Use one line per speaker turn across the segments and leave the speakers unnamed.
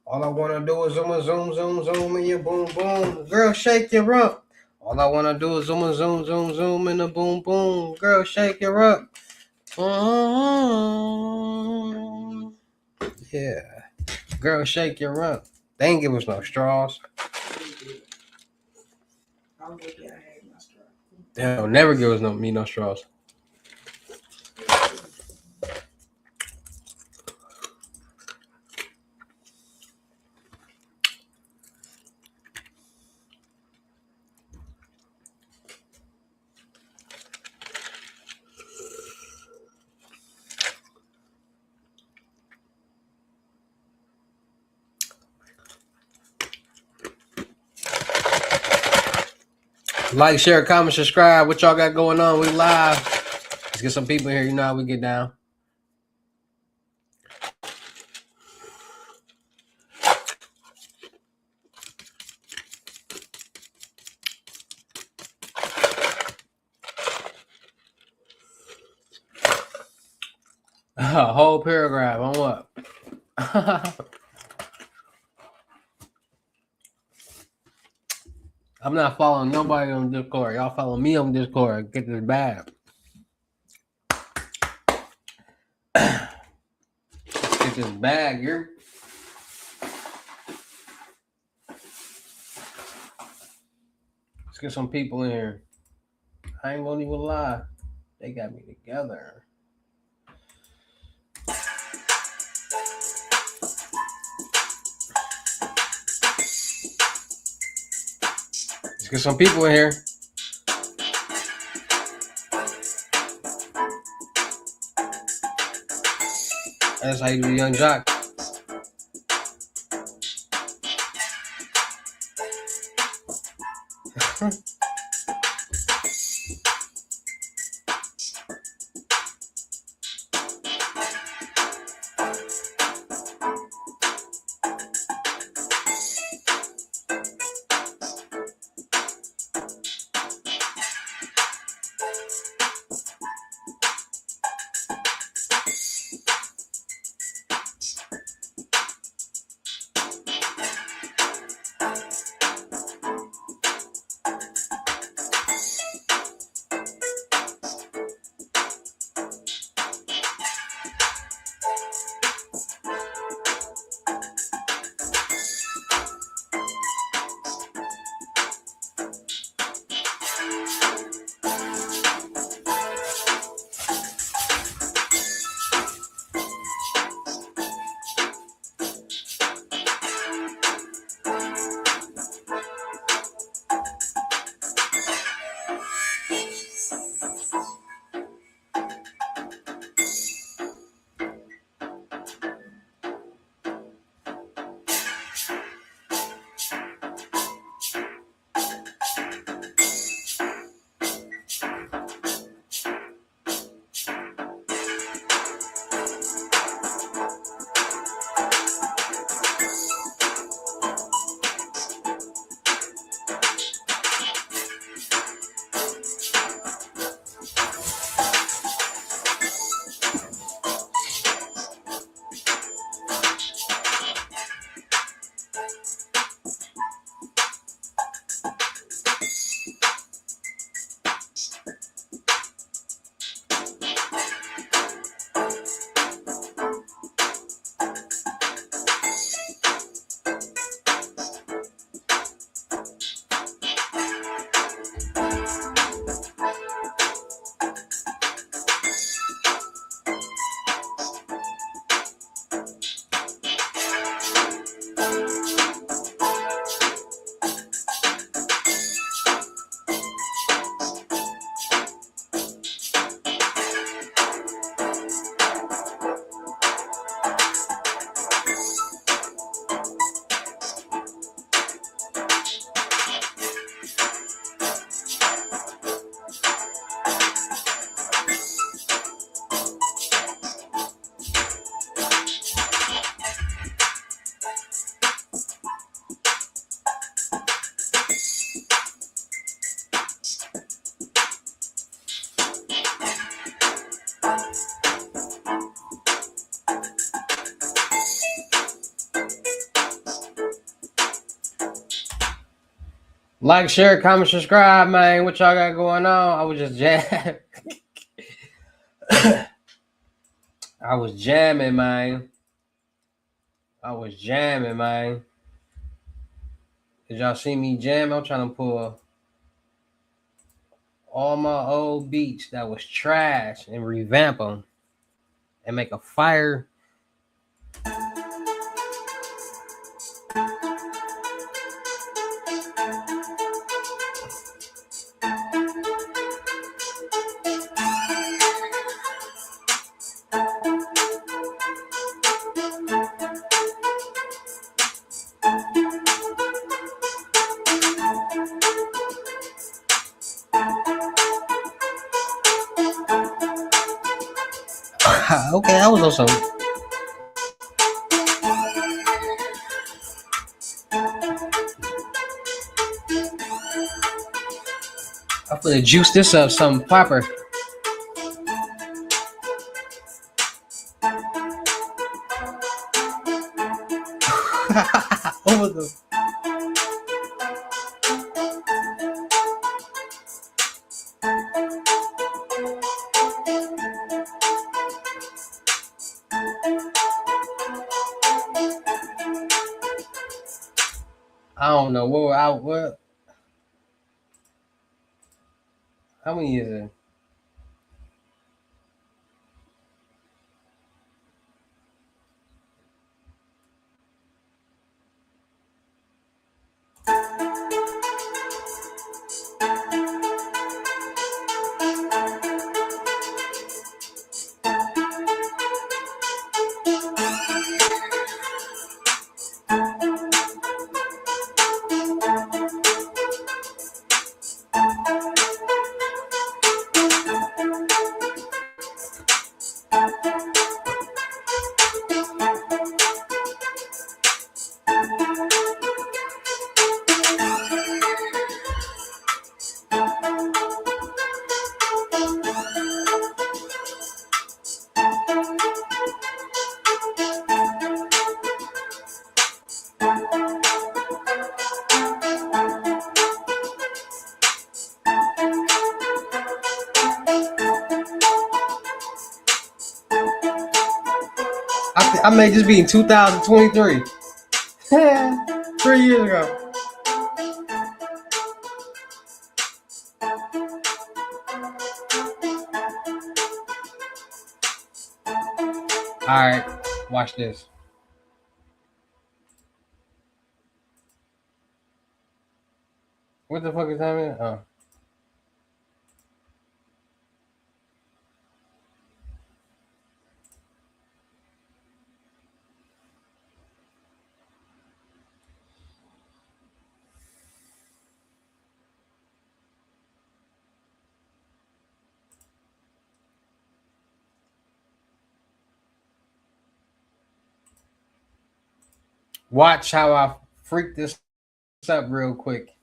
All I wanna do is zoom, zoom, zoom, zoom in your boom, boom. Girl, shake your rump. All I wanna do is zoom, zoom, zoom, zoom in the boom, boom. Girl, shake your rump. Mm-hmm. Yeah. Girl, shake your rump. They ain't give us no straws. They'll never give us no straws. Like, share, comment, subscribe. What y'all got going on? We live. Let's get some people here. You know how we get down. A whole paragraph on what? I'm not following nobody on Discord. Y'all follow me on Discord. Get this bag. Get this bag here. Let's get some people in here. I ain't gonna even lie. They got me together. Let's get some people in here. That's how you do Young Jock. Like, share, comment, subscribe, man. What y'all got going on? I was just I was jamming, man. I was jamming, man. Did y'all see me jam? I'm trying to pull all my old beats that was trash and revamp them and make a fire. Okay, that was awesome. I'm gonna juice this up some proper. Over the. I don't know what. How many is it? I made this beat in 2023. 3 years ago. Alright, watch this. What the fuck is happening? Oh. Watch how I freak this up real quick.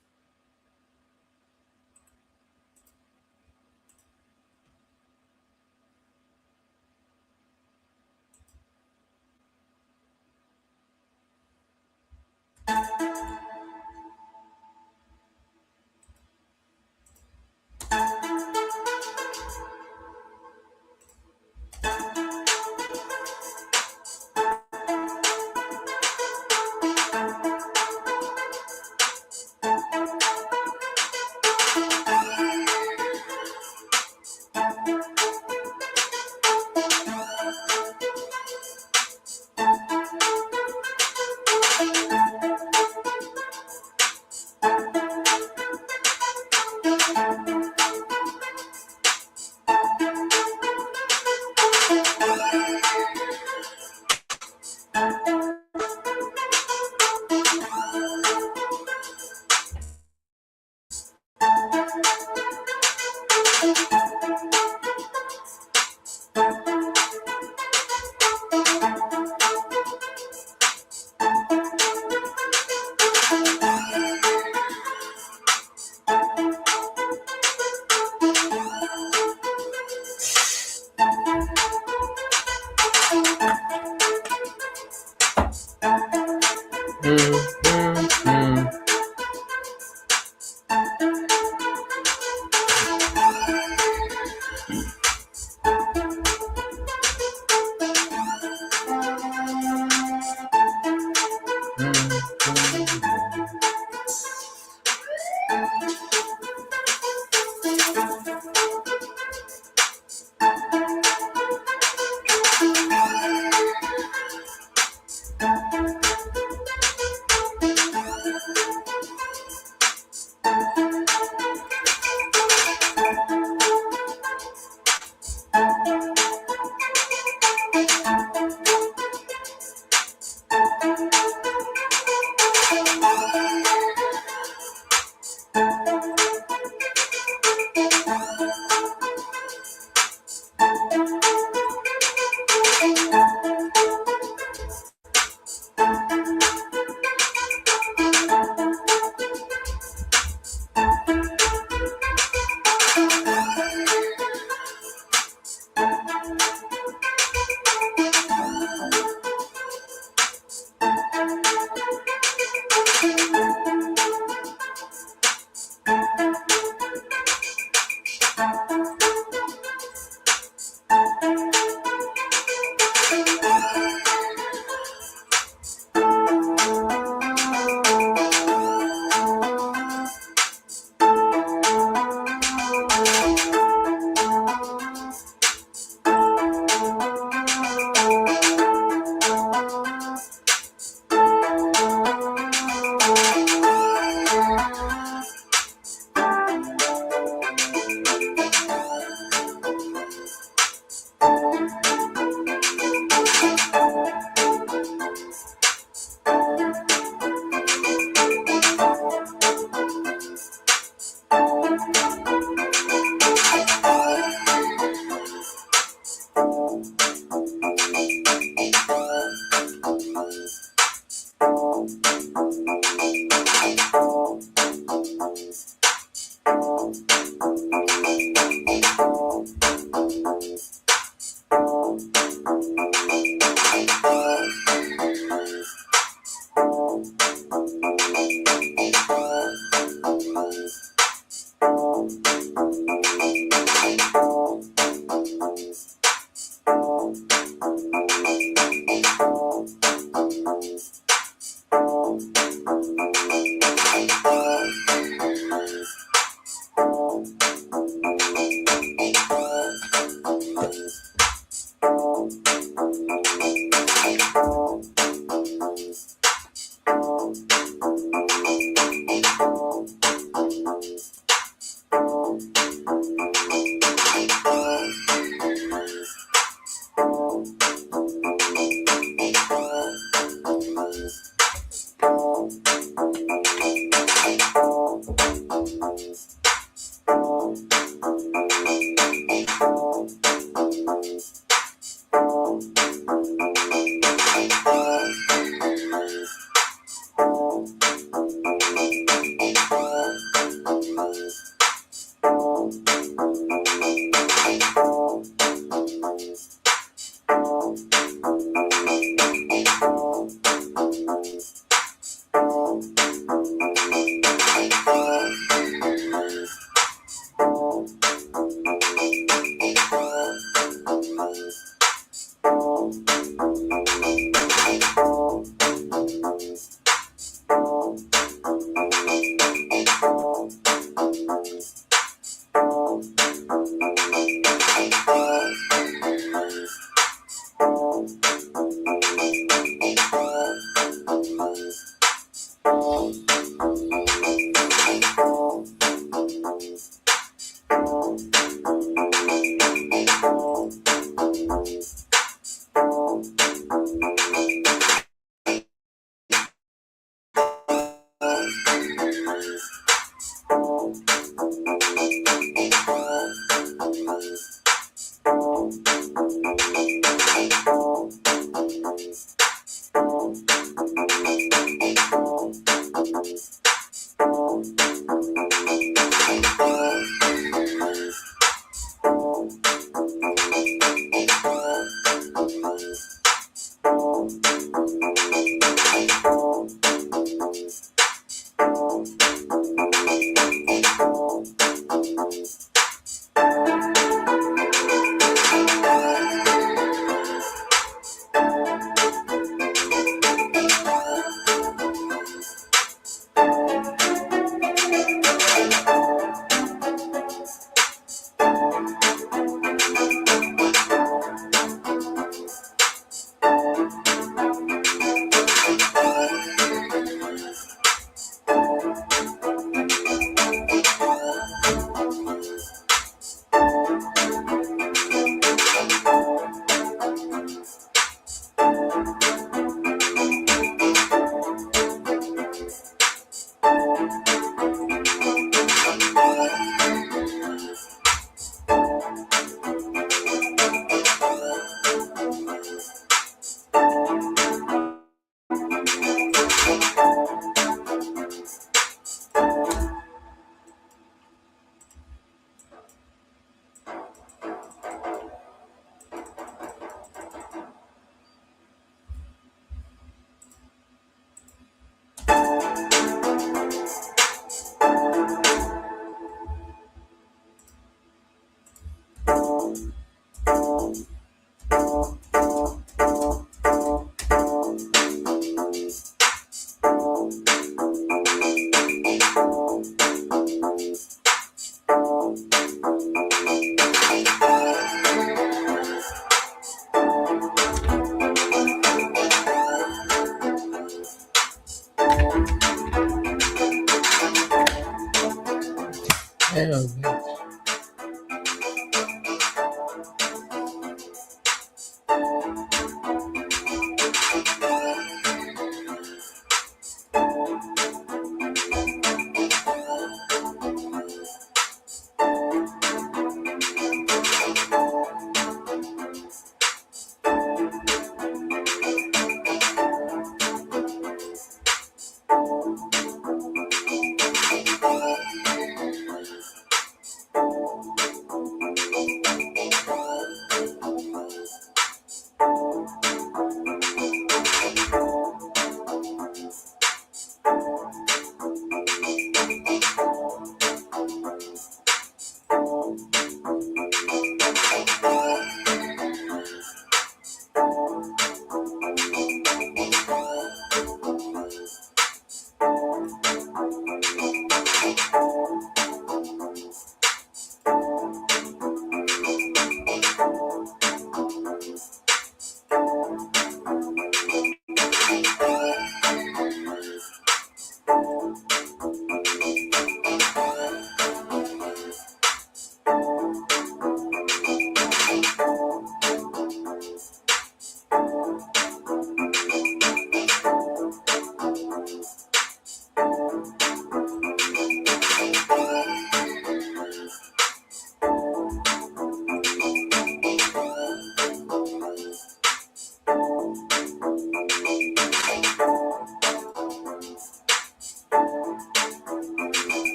Damn.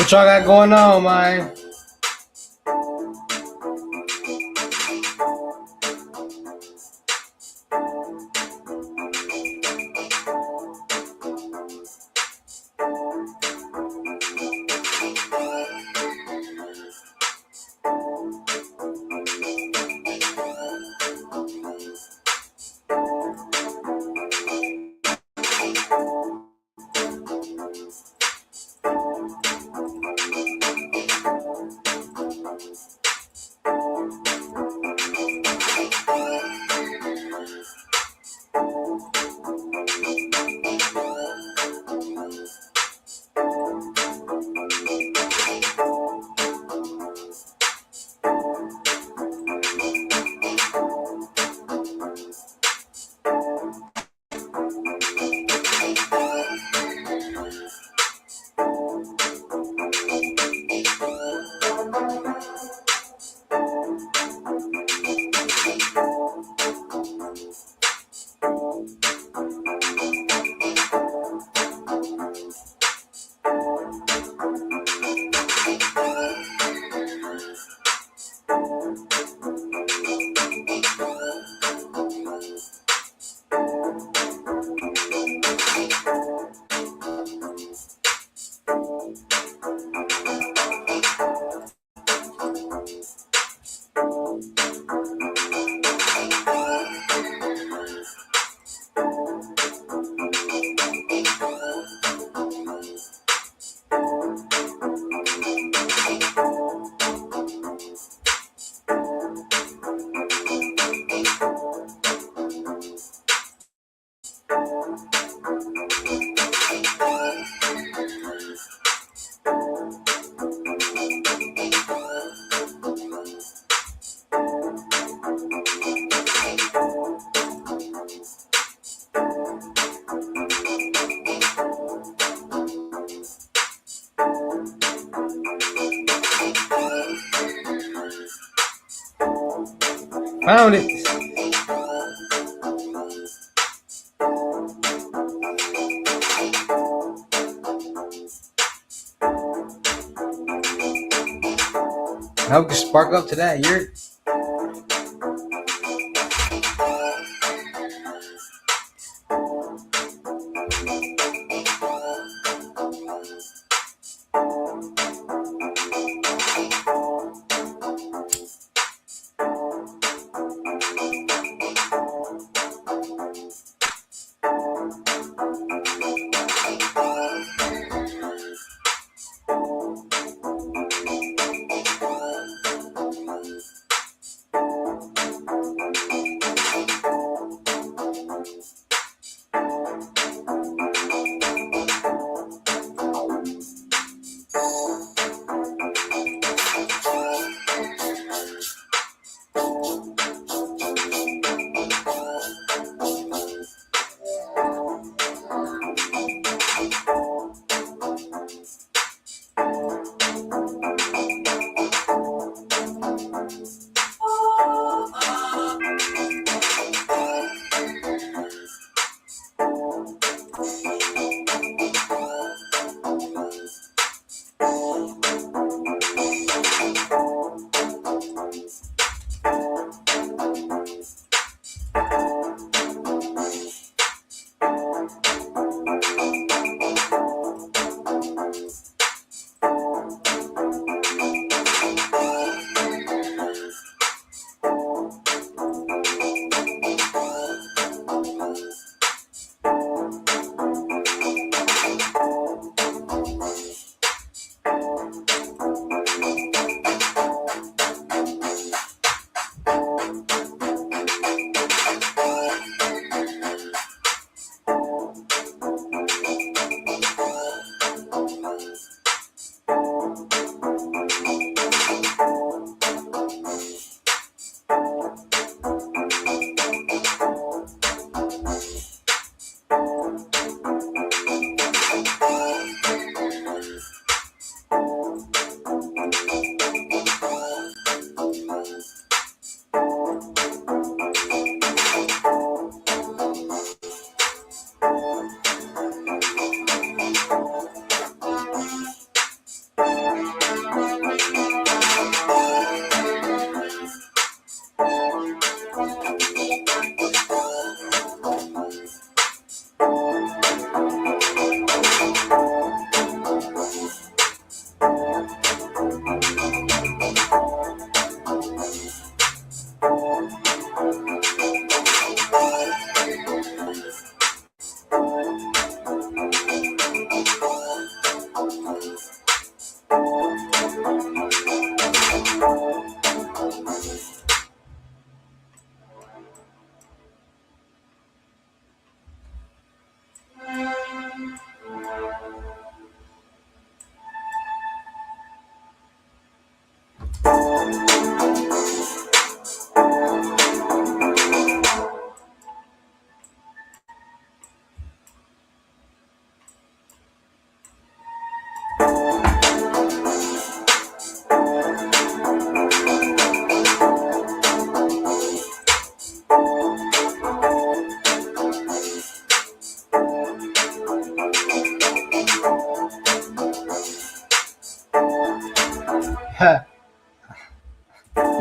What y'all got going on, man? Found it. Now we can spark up to that. You're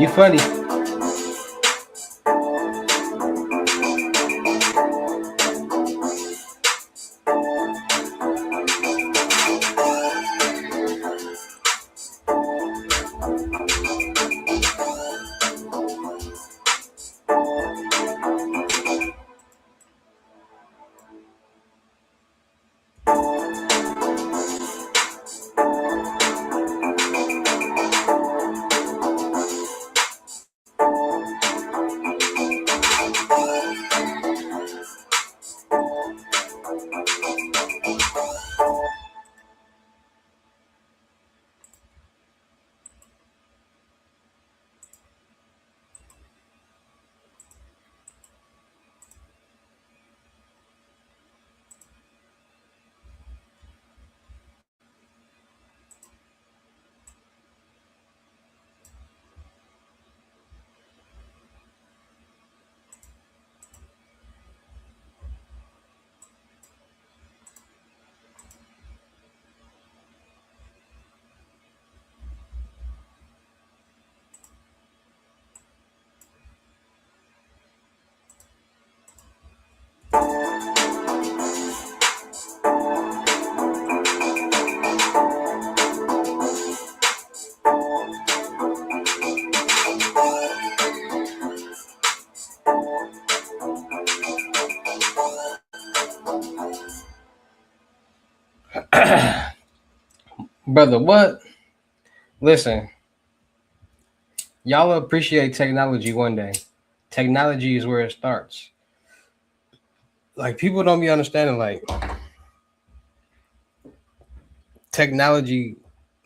You funny. Brother, what? Listen, y'all will appreciate technology one day. Technology is where it starts. Like people don't be understanding. Like technology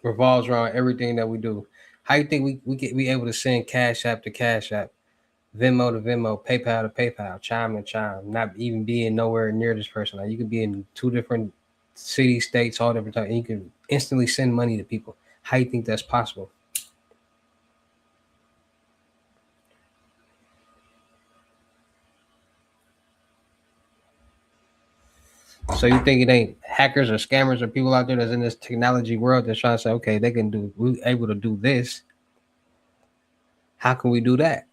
revolves around everything that we do. How you think we get be able to send Cash App to Cash App, Venmo to Venmo, PayPal to PayPal, Chime to Chime, not even being nowhere near this person? Like you could be in two different cities, states, all different times, and you can instantly send money to people. How you think that's possible? So you think it ain't hackers or scammers or people out there that's in this technology world that's trying to say, okay, they can do, we able to do this. How can we do that?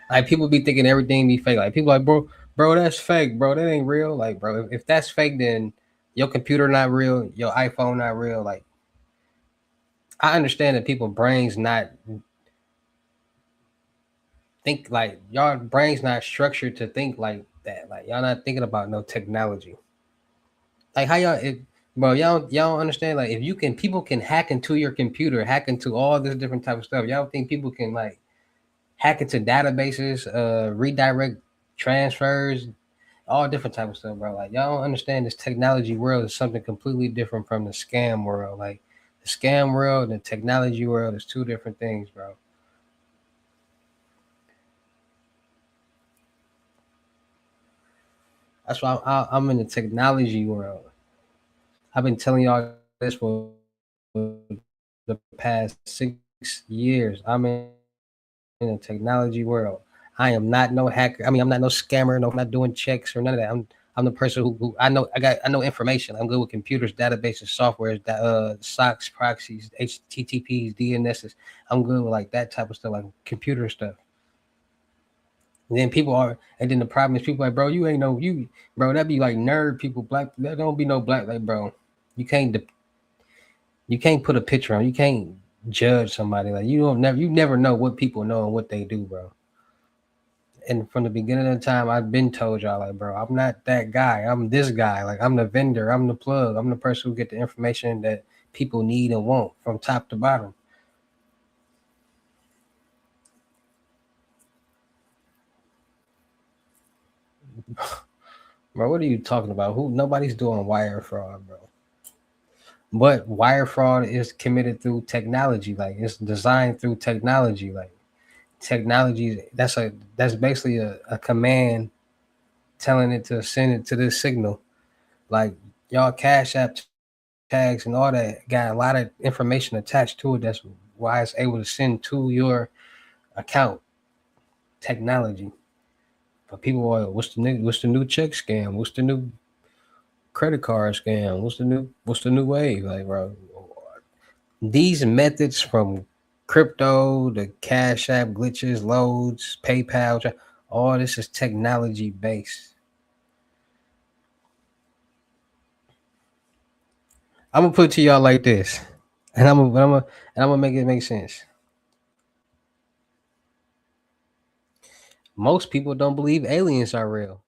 Like people be thinking everything be fake. Like people like, bro, that's fake, bro. That ain't real. Like, bro, if that's fake, then your computer not real, your iPhone not real. Like, I understand that people brains not think like y'all brains not structured to think like that. Like y'all not thinking about no technology. Like how bro, y'all don't understand. Like if you can, people can hack into your computer, hack into all this different type of stuff. Y'all think people can like hack into databases, redirect transfers, all different type of stuff, bro. Like y'all don't understand this technology world is something completely different from the scam world. Like the scam world and the technology world is two different things, bro. That's why I'm in the technology world. I've been telling y'all this for the past 6 years. I'm in the technology world. I am not no hacker. I mean, I'm not no scammer. No, I'm not doing checks or none of that. I'm the person who I know information. I'm good with computers, databases, softwares, SOCs, proxies, HTTPs, DNSs. I'm good with like that type of stuff, like computer stuff. And then people are, and then the problem is people like, bro, you ain't no you, bro. That be like nerd people, black. That don't be no black, like, bro. You can't you can't put a picture on. You can't judge somebody. Like you never know what people know and what they do, bro. And from the beginning of the time, I've been told y'all, like, bro, I'm not that guy. I'm this guy. Like, I'm the vendor. I'm the plug. I'm the person who get the information that people need and want from top to bottom. Bro, what are you talking about? Who? Nobody's doing wire fraud, bro. But wire fraud is committed through technology. Like it's designed through technology. Like technology, that's basically a command telling it to send it to this signal. Like y'all Cash App tags and all that got a lot of information attached to it. That's why it's able to send to your account. Technology. But people are, what's the new check scam? What's the new credit card scam? What's the new wave? Like, bro, these methods from crypto, the Cash App glitches, loads, PayPal, all this is technology based. I'm gonna put it to y'all like this, and I'm gonna make it make sense. Most people don't believe aliens are real,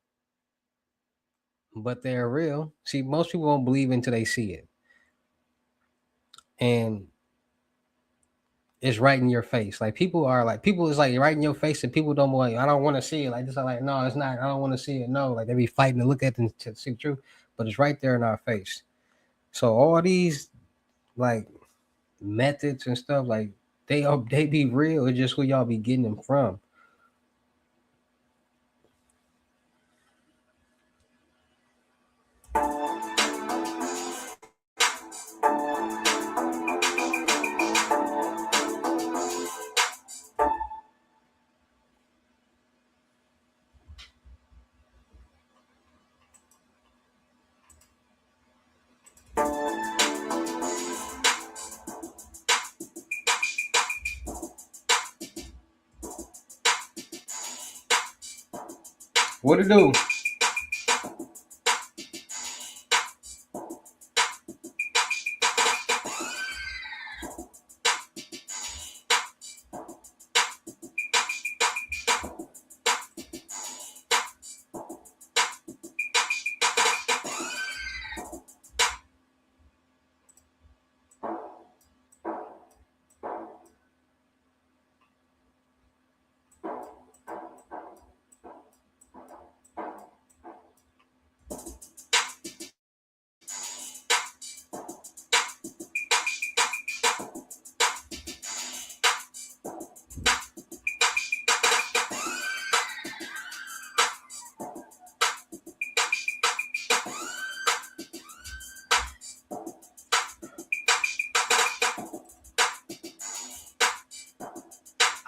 but they're real. See, most people won't believe until they see it, and it's right in your face. Like people is like right in your face, and people don't like. I don't want to see it. Like just like no, it's not. I don't want to see it. No, like they be fighting to look at it to see the truth, but it's right there in our face. So all these like methods and stuff, like they be real. It's just who y'all be getting them from. What it do?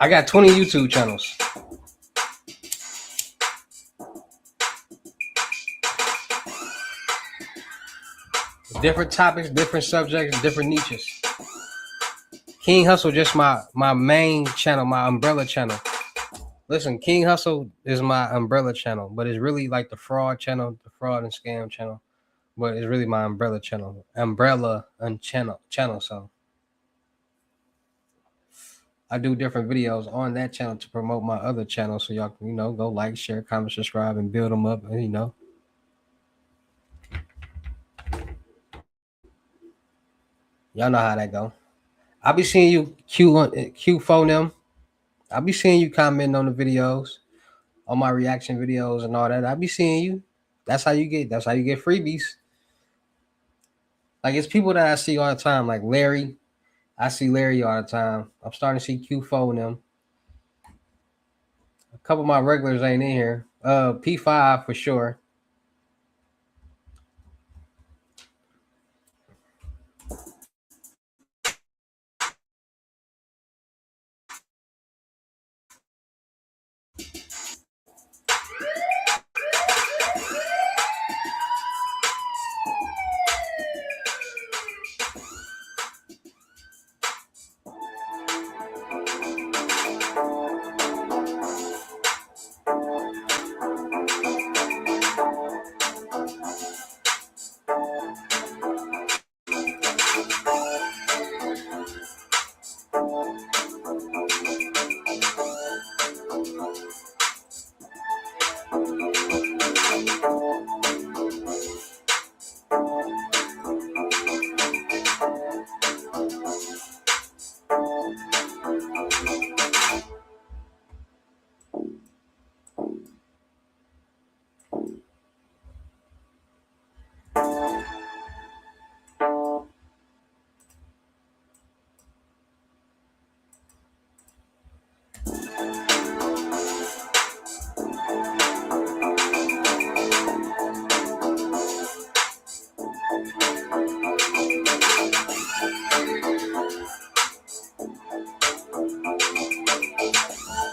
I got 20 YouTube channels. Different topics, different subjects, different niches. King Hustle just my main channel, my umbrella channel. Listen, King Hustle is my umbrella channel, but it's really like the fraud channel, the fraud and scam channel. But it's really my umbrella and channel. So I do different videos on that channel to promote my other channel, so y'all can go like, share, comment, subscribe, and build them up. And y'all know how that go. I be seeing you Q phone them. I be seeing you commenting on the videos, on my reaction videos and all that. I be seeing you. That's how you get freebies. Like it's people that I see all the time, like Larry. I see Larry all the time. I'm starting to see Q phone them. A couple of my regulars ain't in here. P5 for sure.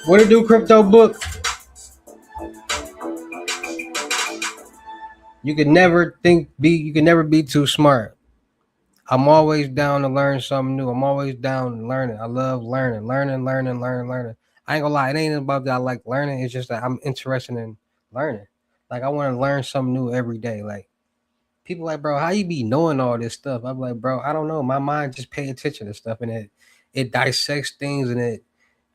What to do, crypto book? You can never be too smart. I'm always down to learn something new. I'm always down to learning. I love learning. I ain't gonna lie, it ain't about that I like learning. It's just that I'm interested in learning. Like I want to learn something new every day. Like people like, bro, how you be knowing all this stuff? I'm like, bro, I don't know. My mind just pay attention to stuff, and it dissects things and it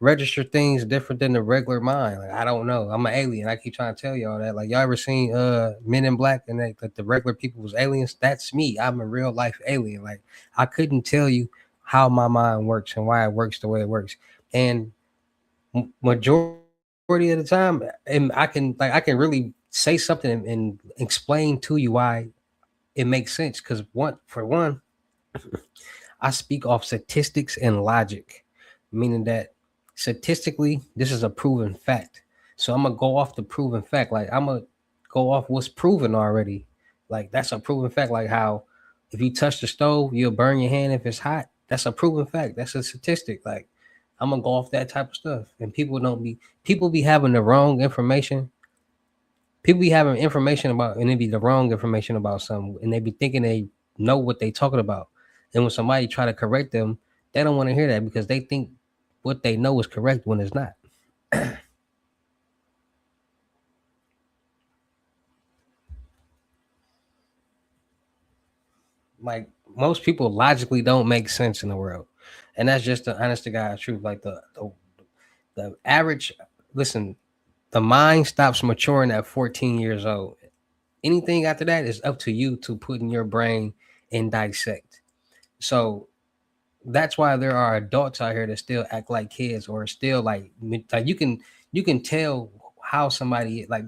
register things different than the regular mind. Like I don't know. I'm an alien. I keep trying to tell y'all that. Like y'all ever seen Men in Black and like the regular people was aliens? That's me. I'm a real life alien. Like I couldn't tell you how my mind works and why it works the way it works. And majority of the time, and I can really say something and explain to you why it makes sense. Because one, I speak off statistics and logic, meaning that statistically, this is a proven fact. So I'm gonna go off the proven fact. Like I'm gonna go off what's proven already. Like that's a proven fact. Like how if you touch the stove, you'll burn your hand if it's hot. That's a proven fact. That's a statistic. Like I'm gonna go off that type of stuff. And people be having the wrong information. People be having information about and it be the wrong information about something, and they be thinking they know what they talking about. And when somebody try to correct them, they don't want to hear that because they think what they know is correct when it's not. Like most people logically don't make sense in the world, and that's just the honest to God truth. Like the average, listen, the mind stops maturing at 14 years old. Anything after that is up to you to put in your brain and dissect. So that's why there are adults out here that still act like kids or still like you can tell how somebody like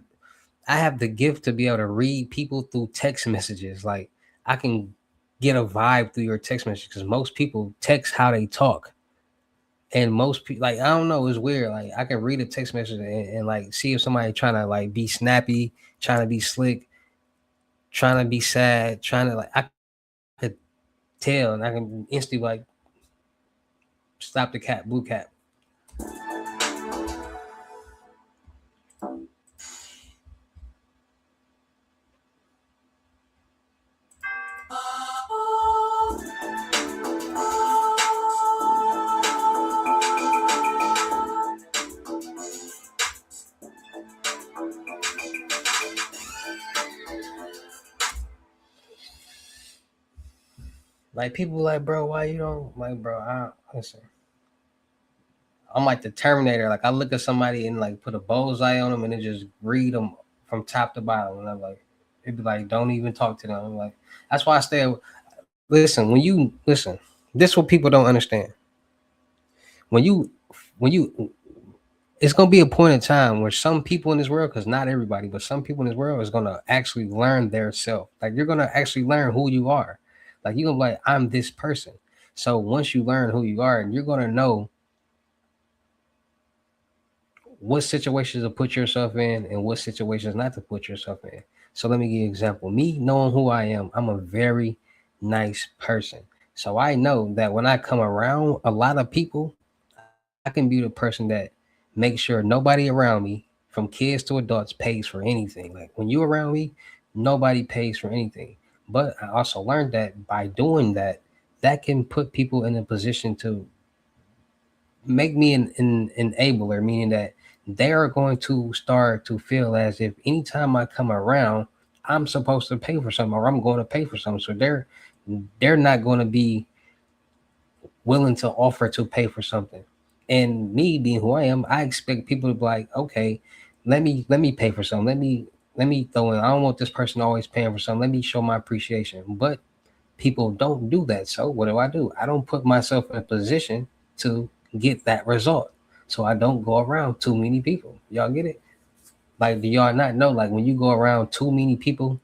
I have the gift to be able to read people through text messages. Like I can get a vibe through your text message because most people text how they talk. And most people like I don't know, it's weird. Like I can read a text message and like see if somebody trying to like be snappy, trying to be slick, trying to be sad, trying to like I could tell and I can instantly like stop the cat, blue cat. Like people like, bro, why you don't like, bro? I listen. I'm like the Terminator. Like I look at somebody and like put a bullseye on them and then just read them from top to bottom. And I'm like, it'd be like, don't even talk to them. I'm like, that's why I stay. Listen, when you listen, this what people don't understand. When you, when you, it's gonna be a point in time where some people in this world, because not everybody, but some people in this world is gonna actually learn their self. Like you're gonna actually learn who you are. Like you're gonna be like, I'm this person. So once you learn who you are, you're gonna know what situations to put yourself in and what situations not to put yourself in. So let me give you an example. Me knowing who I am, I'm a very nice person. So I know that when I come around a lot of people, I can be the person that makes sure nobody around me, from kids to adults, pays for anything. Like when you around me, nobody pays for anything. But I also learned that by doing that, that can put people in a position to make me an enabler, meaning that they are going to start to feel as if anytime I come around, I'm supposed to pay for something or I'm going to pay for something. So they're not going to be willing to offer to pay for something. And me being who I am, I expect people to be like, okay, let me pay for something. Let me throw in. I don't want this person always paying for something. Let me show my appreciation. But people don't do that. So what do? I don't put myself in a position to get that result. So I don't go around too many people. Y'all get it? Like, do y'all not know? Like, when you go around too many people,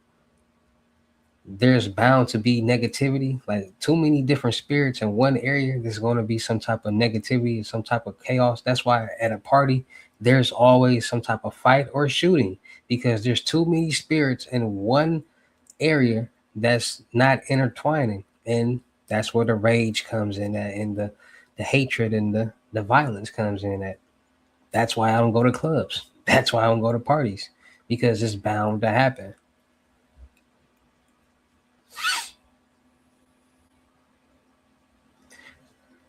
there's bound to be negativity. Like, too many different spirits in one area, there's going to be some type of negativity, some type of chaos. That's why at a party, there's always some type of fight or shooting because there's too many spirits in one area that's not intertwining, and that's where the rage comes in at, and the hatred and the violence comes in at. That's why I don't go to clubs. That's why I don't go to parties because it's bound to happen.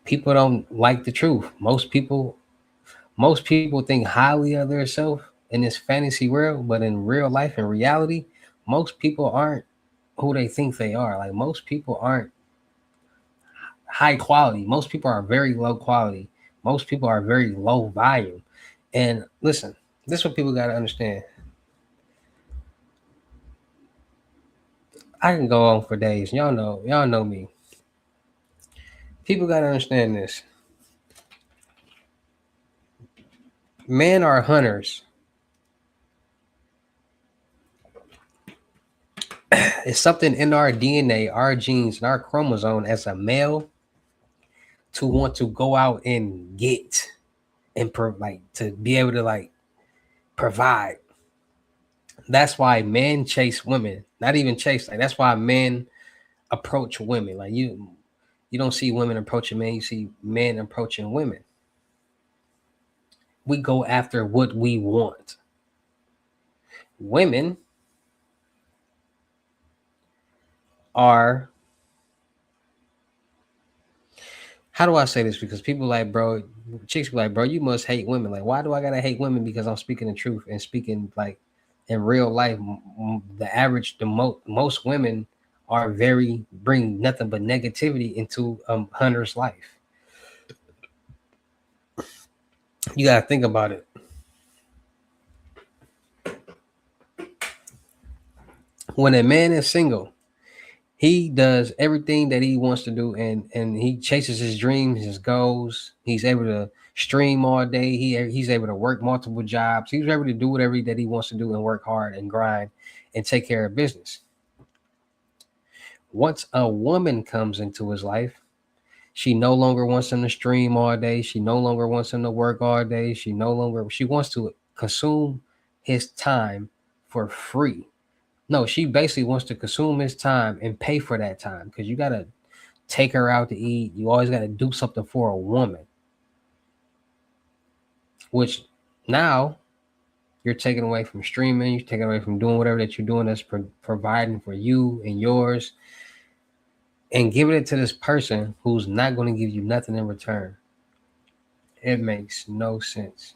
People don't like the truth. Most people think highly of themselves in this fantasy world, but in real life and reality, most people aren't who they think they are. Like most people aren't high quality. Most people are very low quality. Most people are very low volume. And listen, this is what people got to understand. I can go on for days. Y'all know me. People got to understand this. Men are hunters. It's something in our DNA, our genes, and our chromosome as a male to want to go out and get and like to be able to like provide. That's why men chase women. Not even chase. Like that's why men approach women. Like you don't see women approaching men. You see men approaching women. We go after what we want. Women are, how do I say this? Because people like, bro, chicks be like, bro, you must hate women. Like, why do I gotta hate women? Because I'm speaking the truth and speaking like in real life. The average, most women are very bring nothing but negativity into hunter's life. You gotta think about it. When a man is single, he does everything that he wants to do, and he chases his dreams, his goals. He's able to stream all day. He's able to work multiple jobs. He's able to do whatever that he wants to do and work hard and grind and take care of business. Once a woman comes into his life, she no longer wants him to stream all day. She no longer wants him to work all day. She wants to consume his time for free. No, she basically wants to consume his time and pay for that time because you gotta take her out to eat. You always gotta do something for a woman, which now you're taking away from streaming. You're taking away from doing whatever that you're doing that's providing for you and yours, and giving it to this person who's not going to give you nothing in return. It makes no sense.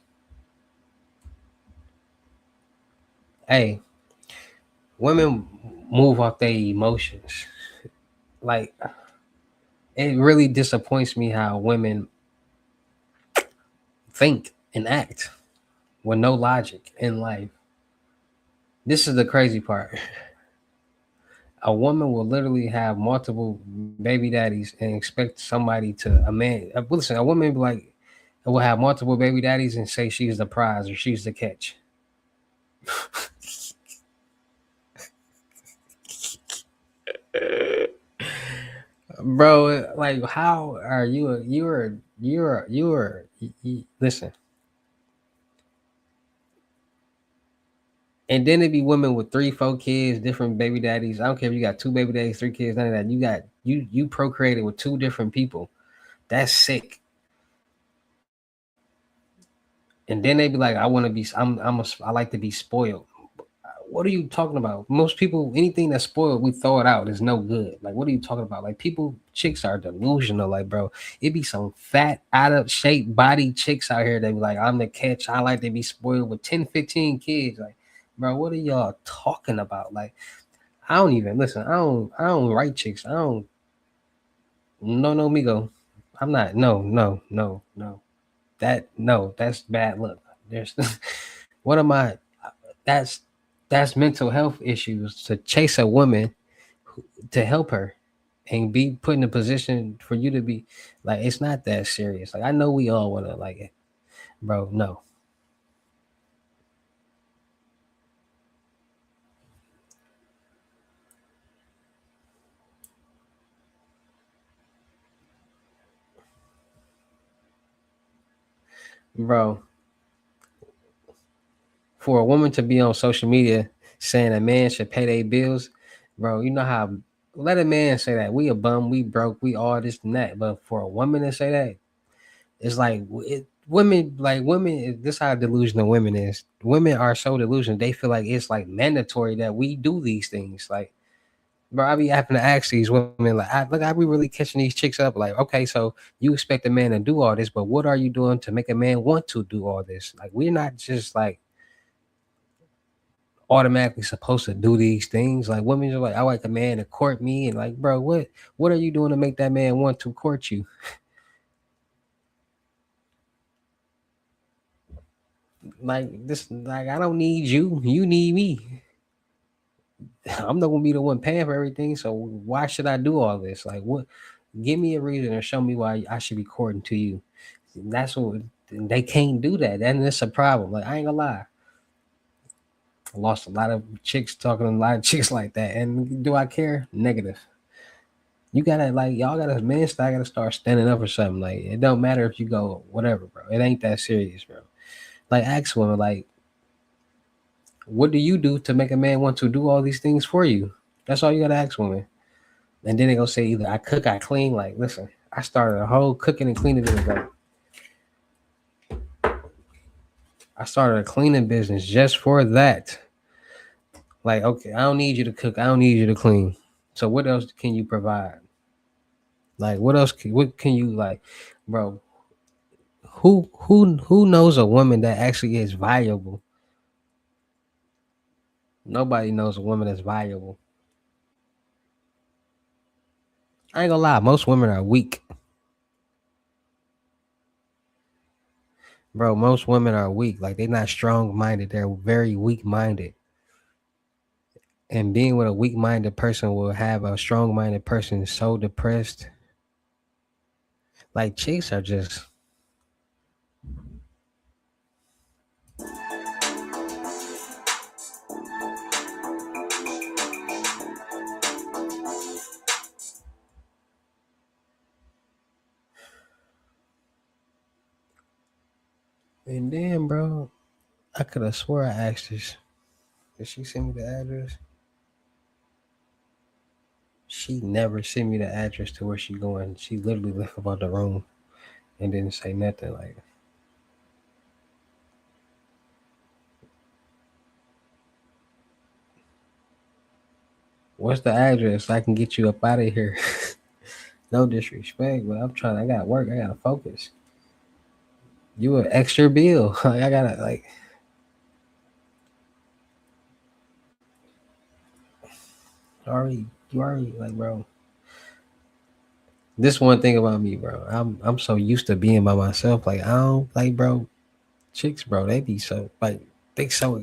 Hey, women move off their emotions. Like it really disappoints me how women think and act with no logic in life. This is the crazy part. A woman will literally have multiple baby daddies and expect somebody to a man. Listen, a woman be like will have multiple baby daddies and say she's the prize or she's the catch. Bro, like how are you? Listen. And then it be women with 3, 4 kids, different baby daddies. I don't care if you got 2 baby daddies, 3 kids, none of that. You procreated with 2 different people. That's sick. And then they be like, I want to be. I like to be spoiled. What are you talking about? Most people, anything that's spoiled, we throw it out. It's no good. Like, what are you talking about? Like, chicks are delusional. Like, bro, it be some fat, out of shape body chicks out here that be like, I'm the catch. I like to be spoiled with 10, 15 kids. Like, bro, what are y'all talking about? Like, I don't even listen. I don't write chicks. I don't. No, Migo. I'm not. No. That's bad luck. There's what am I? That's that's mental health issues to chase a woman to help her and be put in a position for you to be like it's not that serious. Like I know we all want to like it, bro. No, bro. For a woman to be on social media saying a man should pay their bills, bro, you know how let a man say that we a bum, we broke, we all this and that. But for a woman to say that, it's like women, this how delusional women is. Women are so delusional. They feel like it's like mandatory that we do these things. Like, bro, I be having to ask these women, like, I be really catching these chicks up. Like, okay, so you expect a man to do all this, but what are you doing to make a man want to do all this? Like, we're not just like automatically supposed to do these things. Like, women are like, I like a man to court me, and like, bro, what are you doing to make that man want to court you? Like this, like I don't need you. You need me. I'm not gonna be the one paying for everything. So why should I do all this? Like, what? Give me a reason or show me why I should be courting to you. That's what they can't do that, and it's a problem. Like, I ain't gonna lie, I lost a lot of chicks talking to a lot of chicks like that. And do I care? Negative. You gotta like y'all gotta men. I gotta start standing up for something. Like, it don't matter if you go whatever, bro. It ain't that serious, bro. Like, ask women, like, what do you do to make a man want to do all these things for you? That's all you gotta ask women. And then they gonna say either I cook, I clean. Like, listen, I started a whole cooking and cleaning business. Like, I started a cleaning business just for that. Like, okay, I don't need you to cook. I don't need you to clean. So what else can you provide? Like, what else? What can you like, bro? Who knows a woman that actually is valuable? Nobody knows a woman that's valuable. I ain't gonna lie, most women are weak, bro. Most women are weak. Like, they're not strong minded. They're very weak minded. And being with a weak minded person will have a strong minded person so depressed. Like, chicks are just, and then, bro, I could have swore I asked this. Did she send me the address? She never sent me the address to where she going. She literally left about the room and didn't say nothing. Like, what's the address? I can get you up out of here. No disrespect, but I'm trying. I gotta work. I gotta focus. You an extra bill. Like, I gotta like. You already like, bro. This one thing about me, bro. I'm so used to being by myself. Like, I don't like, bro. Chicks, bro. They be so like they so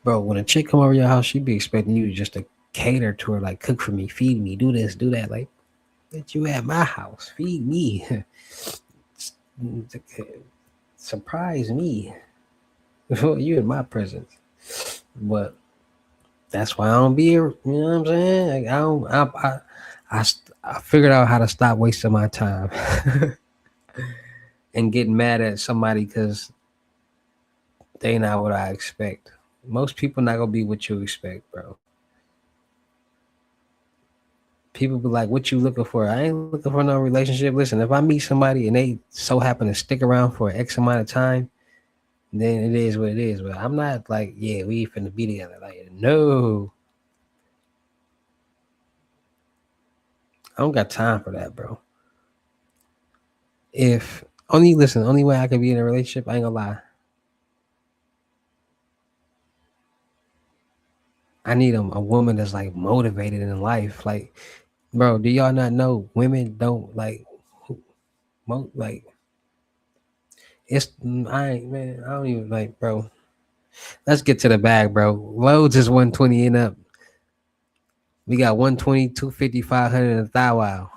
bro. When a chick come over your house, she be expecting you just to cater to her, like cook for me, feed me, do this, do that. Like, that you at my house, feed me, surprise me. You in my presence, but that's why I don't be here. You know what I'm saying? Like, I don't. I figured out how to stop wasting my time and getting mad at somebody because they not what I expect. Most people not gonna be what you expect, bro. People be like, "What you looking for?" I ain't looking for no relationship. Listen, if I meet somebody and they so happen to stick around for X amount of time, then it is what it is. But I'm not like, yeah, we finna be together. Like, no, I don't got time for that, bro. If only listen, only way I can be in a relationship, I ain't gonna lie. I need a woman that's like motivated in life. Like, bro, do y'all not know women don't like like it's I ain't man, I don't even like, bro. Let's get to the bag, bro. Loads is 120 and up. We got 120, 250, 500, and a thou wow.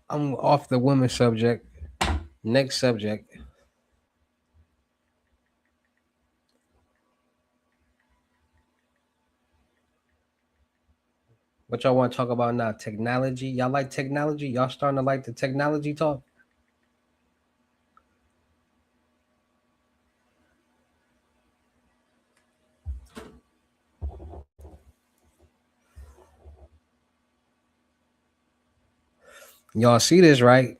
I'm off the women subject. Next subject. What y'all want to talk about now? Technology. Y'all like technology? Y'all starting to like the technology talk? Y'all see this, right?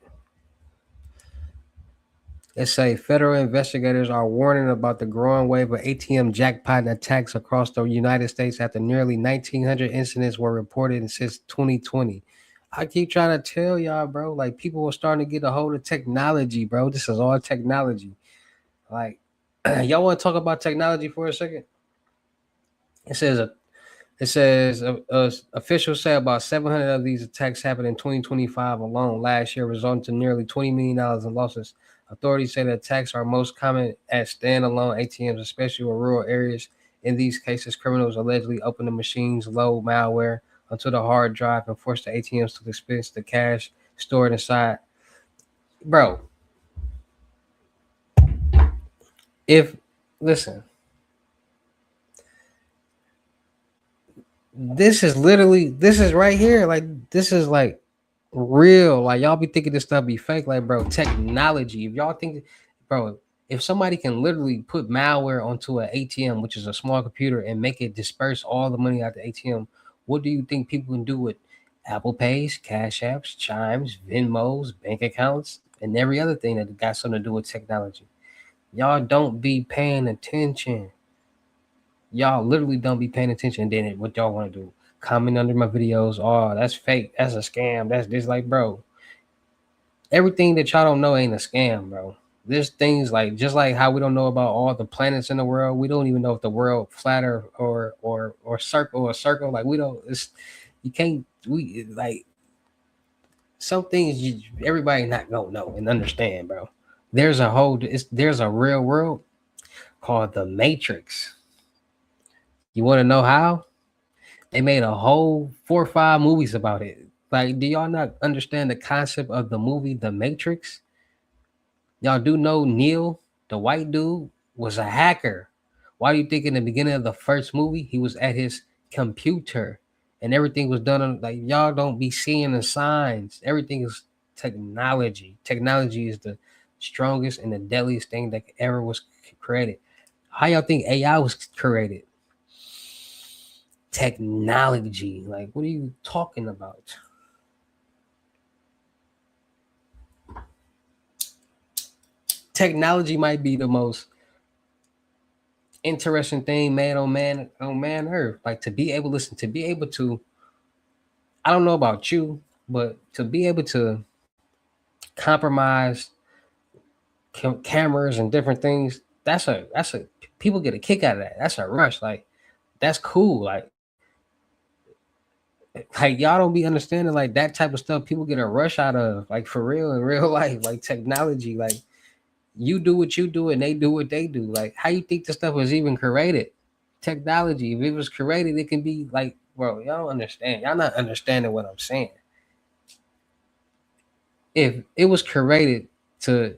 It say federal investigators are warning about the growing wave of ATM jackpot attacks across the United States after nearly 1,900 incidents were reported since 2020. I keep trying to tell y'all, bro. Like people are starting to get a hold of technology, bro. This is all technology. Like y'all want to talk about technology for a second? It says officials say about 700 of these attacks happened in 2025 alone last year, resulting to nearly $20 million in losses. Authorities say the attacks are most common at standalone ATMs, especially in rural areas. In these cases, criminals allegedly open the machines, load malware onto the hard drive, and force the ATMs to dispense the cash stored inside. Bro, if listen, this is right here. Like this is like real. Like y'all be thinking this stuff be fake. Like, bro, technology. If y'all think, bro, if somebody can literally put malware onto an ATM, which is a small computer, and make it disperse all the money out the ATM, what do you think people can do with Apple Pays, Cash Apps, Chimes, Venmos, bank accounts, and every other thing that got something to do with technology? Y'all don't be paying attention. Y'all literally don't be paying attention. And then what y'all want to do? Comment under my videos. Oh, that's fake. That's a scam. That's this. Like, bro, everything that y'all don't know ain't a scam, bro. There's things like just like how we don't know about all the planets in the world. We don't even know if the world flat or circle or circle. Like we don't. It's you can't. We like some things everybody not gonna know and understand, bro. There's a real world called the Matrix. You want to know how? They made a whole 4 or 5 movies about it. Like, do y'all not understand the concept of the movie The Matrix? Y'all do know Neil, the white dude, was a hacker. Why do you think in the beginning of the first movie he was at his computer and everything was done on like y'all don't be seeing the signs. Everything is technology. Technology is the strongest and the deadliest thing that ever was created. How y'all think AI was created? Technology. Like, what are you talking about? Technology might be the most interesting thing made on man earth. Like to be able listen, to be able to I don't know about you, but to be able to compromise cameras and different things, that's a people get a kick out of that. That's a rush. Like that's cool. Like y'all don't be understanding like that type of stuff people get a rush out of like for real in real life like technology like you do what you do and they do what they do. Like, how you think the stuff was even created? Technology, if it was created, it can be like, bro, y'all don't understand. Y'all not understanding what I'm saying. If it was created to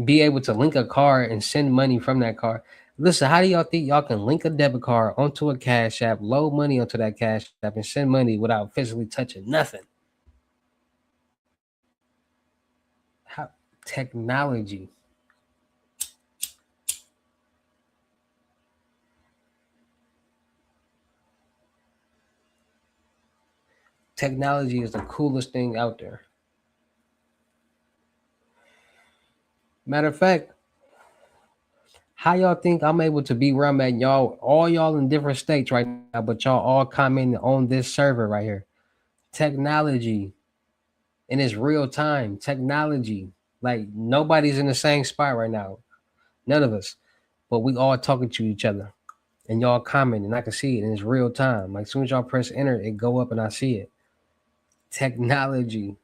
be able to link a card and send money from that card, listen, how do y'all think y'all can link a debit card onto a cash app, load money onto that cash app, and send money without physically touching nothing? How technology. Technology is the coolest thing out there. Matter of fact, how y'all think I'm able to be where I'm at? Y'all, all y'all in different states right now, but y'all all commenting on this server right here. Technology, and it's real time. Technology, like nobody's in the same spot right now. None of us, but we all talking to each other, and y'all commenting. I can see it, and it's real time. Like as soon as y'all press enter, it go up, and I see it. Technology.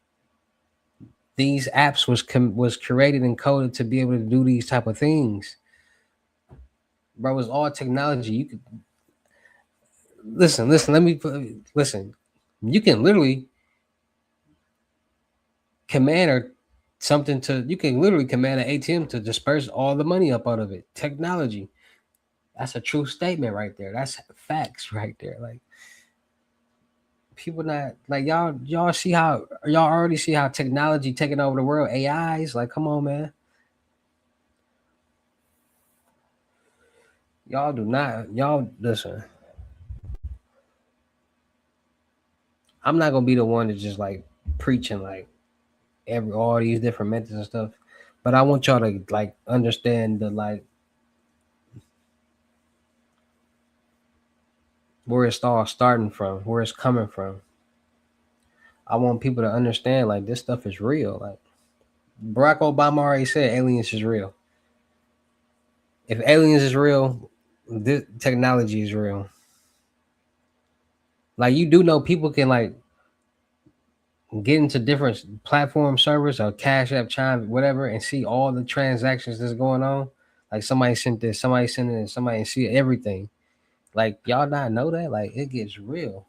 These apps was created and coded to be able to do these type of things, bro. It's all technology. You could listen, let me listen. You can literally command or something to you can literally command an ATM to disperse all the money up out of it. Technology. That's a true statement right there. That's facts right there. Like People not like y'all see how y'all already see how technology taking over the world. AIs, like, come on, man. Y'all do not. Y'all listen. I'm not gonna be the one to just like preaching like every all these different methods and stuff. But I want y'all to like understand the like where it's all starting from, where it's coming from. I want people to understand like this stuff is real. Like Barack Obama already said aliens is real. If aliens is real, this technology is real. Like you do know people can like get into different platform servers or Cash App, Chime, whatever, and see all the transactions that's going on. Like somebody sent this, somebody sent it, somebody see everything. Like y'all not know that? Like it gets real.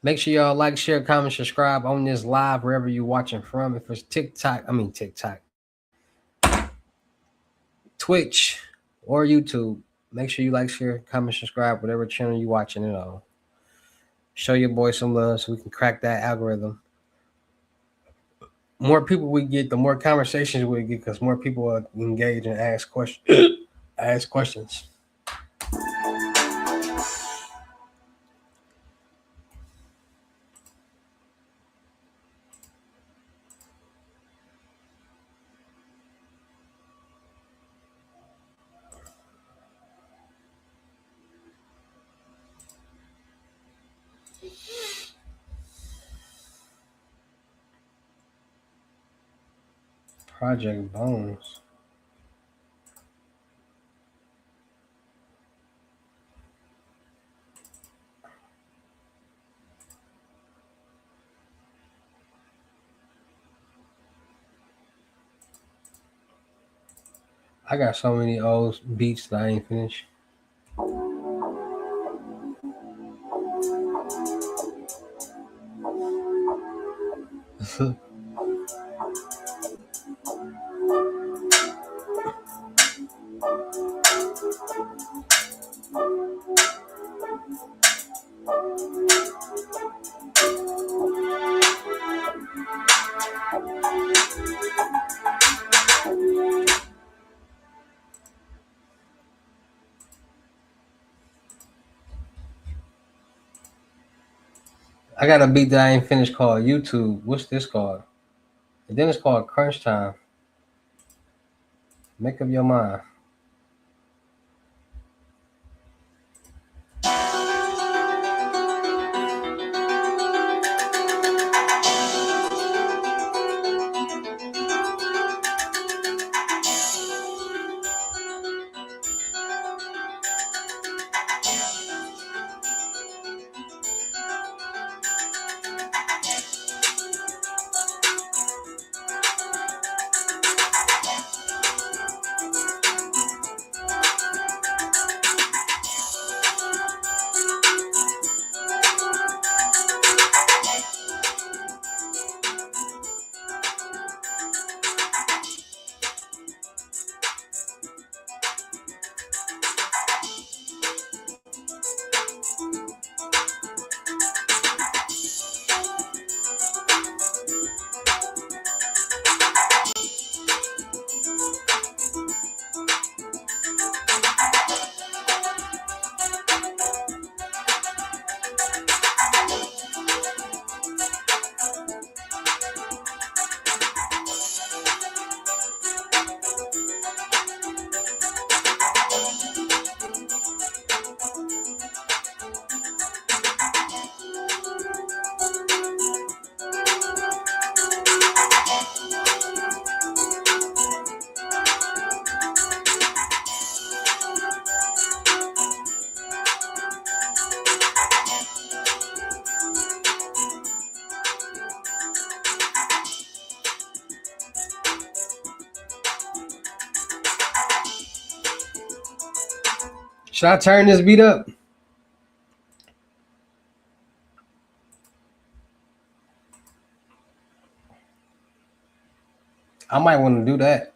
Make sure y'all like, share, comment, subscribe on this live wherever you're watching from. If it's TikTok, Twitch, or YouTube. Make sure you like, share, comment, subscribe, whatever channel you're watching it on. Show your boy some love so we can crack that algorithm. More people we get, the more conversations we get, because more people are engaged and ask questions. ask questions. Project Bones. I got so many old beats that I ain't finished. I got a beat that I ain't finished called YouTube. What's this called? And then it's called Crunch Time. Make up your mind. Should I turn this beat up? I might want to do that.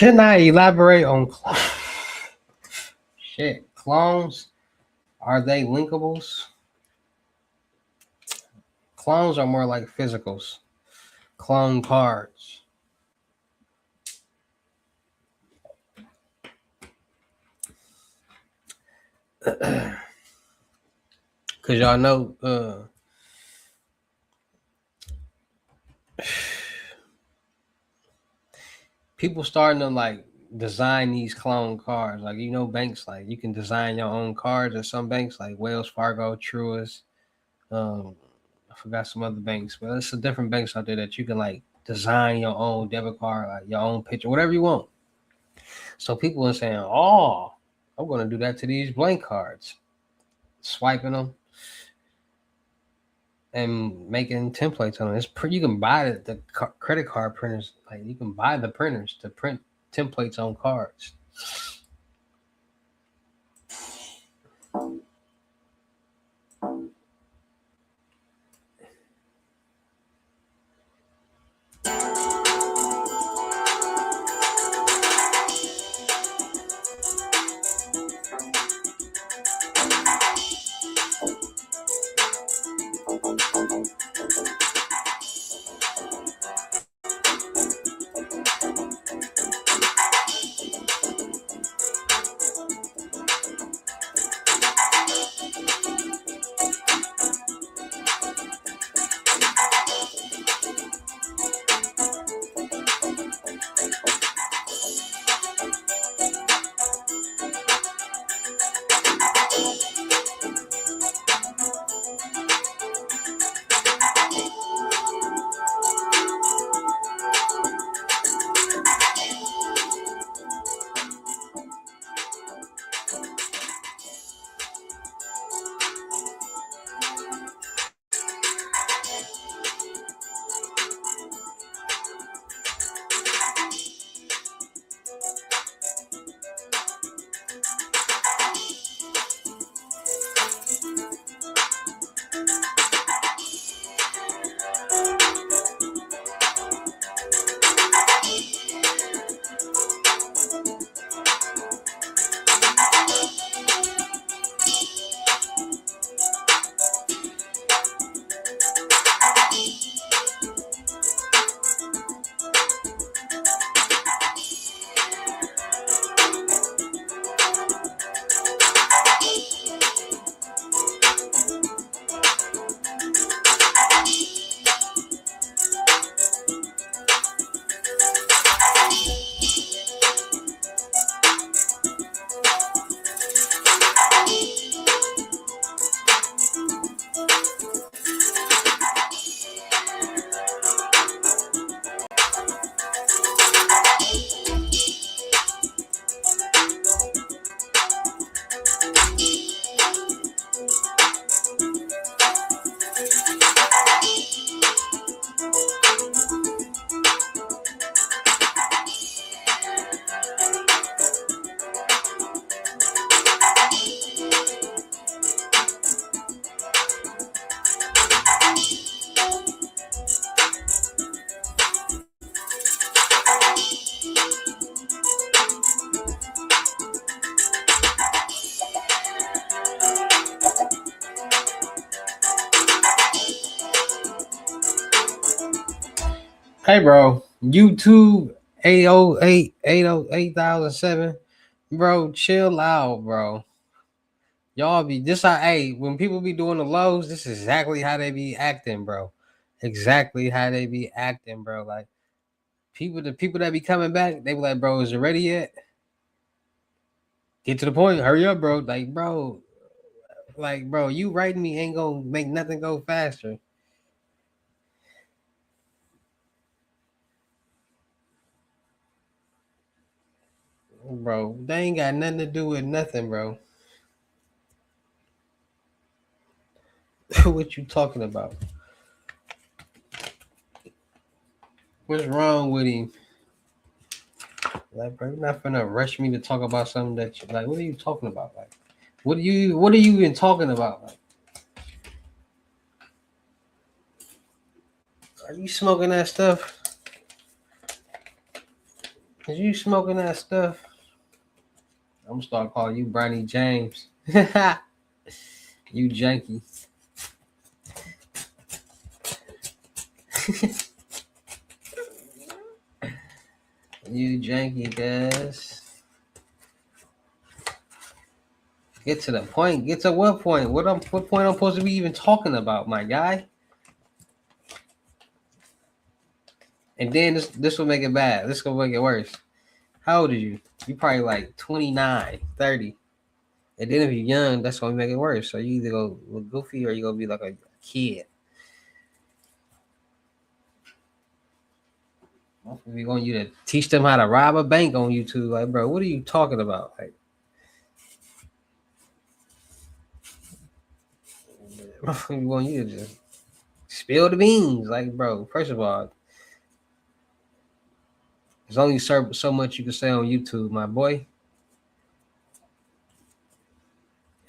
Can I elaborate on shit? Clones, are they linkables? Clones are more like physicals. Clone cards. Cause y'all know people starting to like design these clone cards. Like banks like you can design your own cards at some banks like Wells Fargo, Truist. Um, I forgot some other banks, but it's a different banks out there that you can like design your own debit card, like your own picture, whatever you want. So people are saying, "Oh, I'm going to do that to these blank cards," swiping them and making templates on them. It's pretty. You can buy the credit card printers. Like you can buy the printers to print templates on cards. Hey, bro, YouTube 808 bro, chill out, bro. Y'all be this how hey when people be doing the lows, this is exactly how they be acting, bro. Exactly how they be acting, bro. Like the people that be coming back, they be like, bro, is it ready yet? Get to the point, hurry up, bro. Like, bro, you writing me ain't gonna make nothing go faster. Bro, they ain't got nothing to do with nothing, bro. What you talking about? What's wrong with him? Like, bro, you're not gonna rush me to talk about something that you like. What are you talking about? Like, what are you even talking about? Like, are you smoking that stuff? Is you smoking that stuff? I'm gonna start calling you Bronny James. You janky. You janky, guys. Get to the point. Get to what point? What point I'm supposed to be even talking about, my guy? And then this will make it bad. This will make it worse. How old are you? You probably like 29, 30. And then if you're young, that's gonna make it worse. So you either go look goofy or you gonna be like a kid. We want you to teach them how to rob a bank on YouTube. Like, bro, what are you talking about? Like, we want you to just spill the beans. Like, bro, first of all, there's only so much you can say on YouTube, my boy.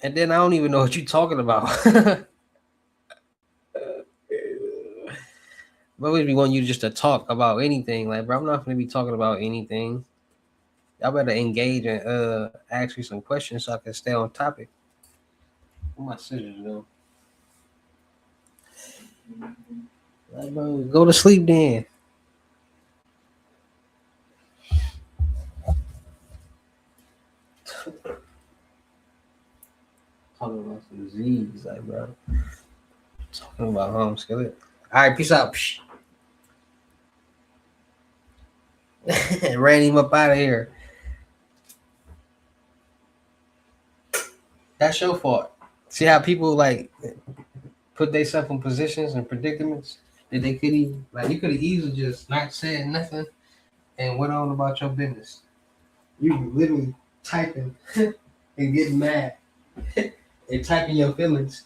And then I don't even know what you're talking about. But we want you just to talk about anything. Like, bro, I'm not gonna be talking about anything. Y'all better engage and ask me some questions so I can stay on topic. What my scissors though? Like, bro, go to sleep then. Talking about some Z's, like, bro. Talking about home skillet. All right, peace out. Ran him up out of here. That's your fault. See how people like put themselves in positions and predicaments that they could even like. You could have easily just not said nothing and went on about your business. You were literally typing and getting mad and typing your feelings.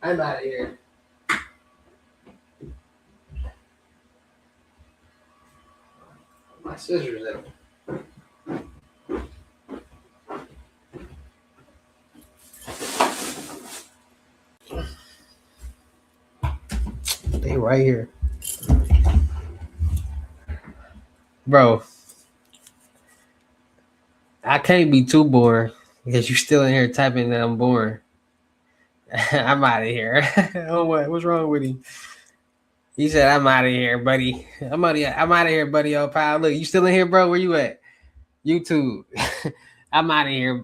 I'm out of here. My scissors out. They right here, bro. I can't be too boring because you still in here typing that I'm boring. I'm out of here. Oh, what's wrong with him? He said, "I'm out of here, buddy. I'm out of here, buddy. Oh, pal. Look, you still in here, bro? Where you at? YouTube. I'm out of here."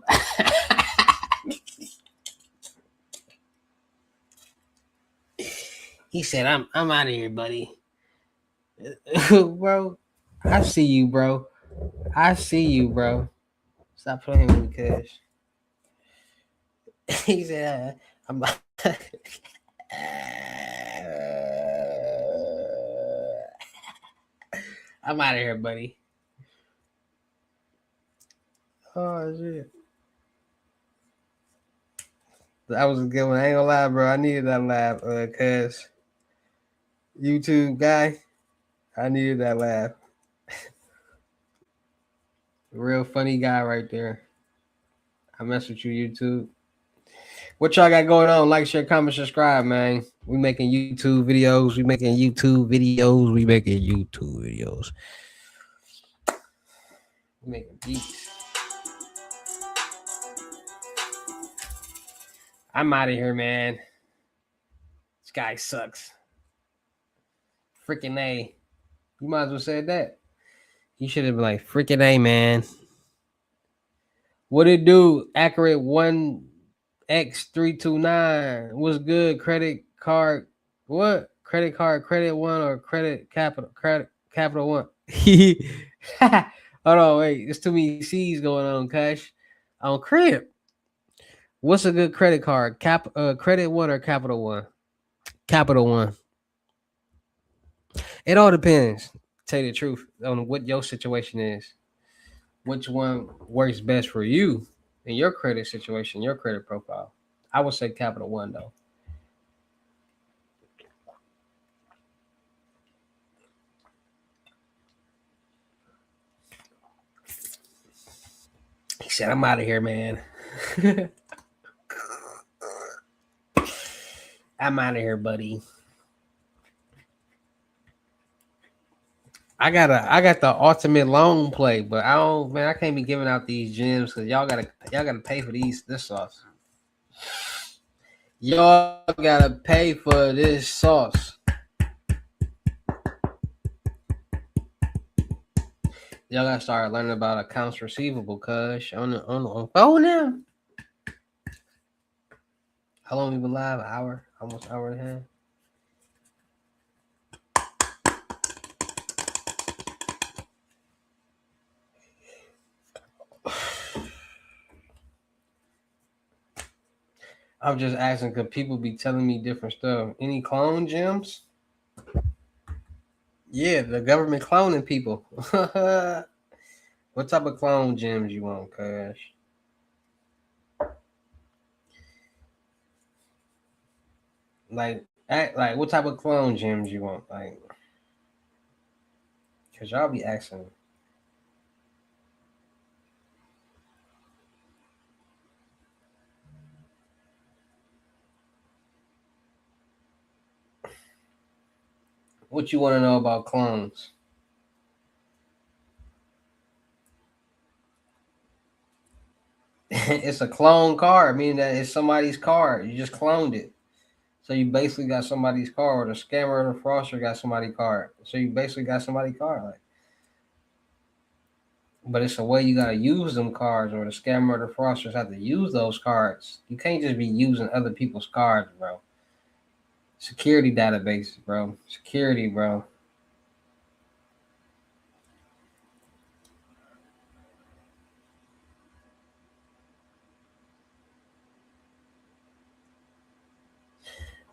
He said, "I'm out of here, buddy." Bro, I see you, bro. I see you, bro. Stop playing with me, cuz. He said, "I'm." I'm out of here, buddy. Oh shit. That was a good one. I ain't gonna lie, bro. I needed that laugh, cuz YouTube guy. I needed that laugh. Real funny guy right there. I mess with you, YouTube. What y'all got going on? Like, share, comment, subscribe, man. We making YouTube videos. We making YouTube videos. We making YouTube videos. We making beats. I'm out of here, man. This guy sucks. Freaking A. You might as well say that. You should have been like, freaking A, man. What it do? Accurate 1X329. What's good? Credit card. What? Credit card, credit one or credit capital one. Hold on, wait. There's too many C's going on, Cash. On crib. What's a good credit card? Credit one or capital one? Capital one. It all depends. Tell you the truth on what your situation is. Which one works best for you in your credit situation, your credit profile. I would say Capital One though. He said, "I'm out of here, man." I'm out of here, buddy. I got the ultimate loan play, but I can't be giving out these gems because y'all gotta pay for this sauce. Y'all gotta pay for this sauce. Y'all gotta start learning about accounts receivable, cuz on the phone now. How long we been live? An hour, almost an hour and a half. I'm just asking because people be telling me different stuff. Any clone gems? Yeah, the government cloning people. What type of clone gems you want, cuz? Like what type of clone gems you want? Like, cause y'all be asking, what you want to know about clones? It's a clone card, meaning that it's somebody's card. You just cloned it. So you basically got somebody's card. Or the scammer or the fraudster got somebody's card. So you basically got somebody's card. Like, but it's a way you gotta use them cards, or the scammer or the fraudsters have to use those cards. You can't just be using other people's cards, bro. Security databases, bro. Security, bro.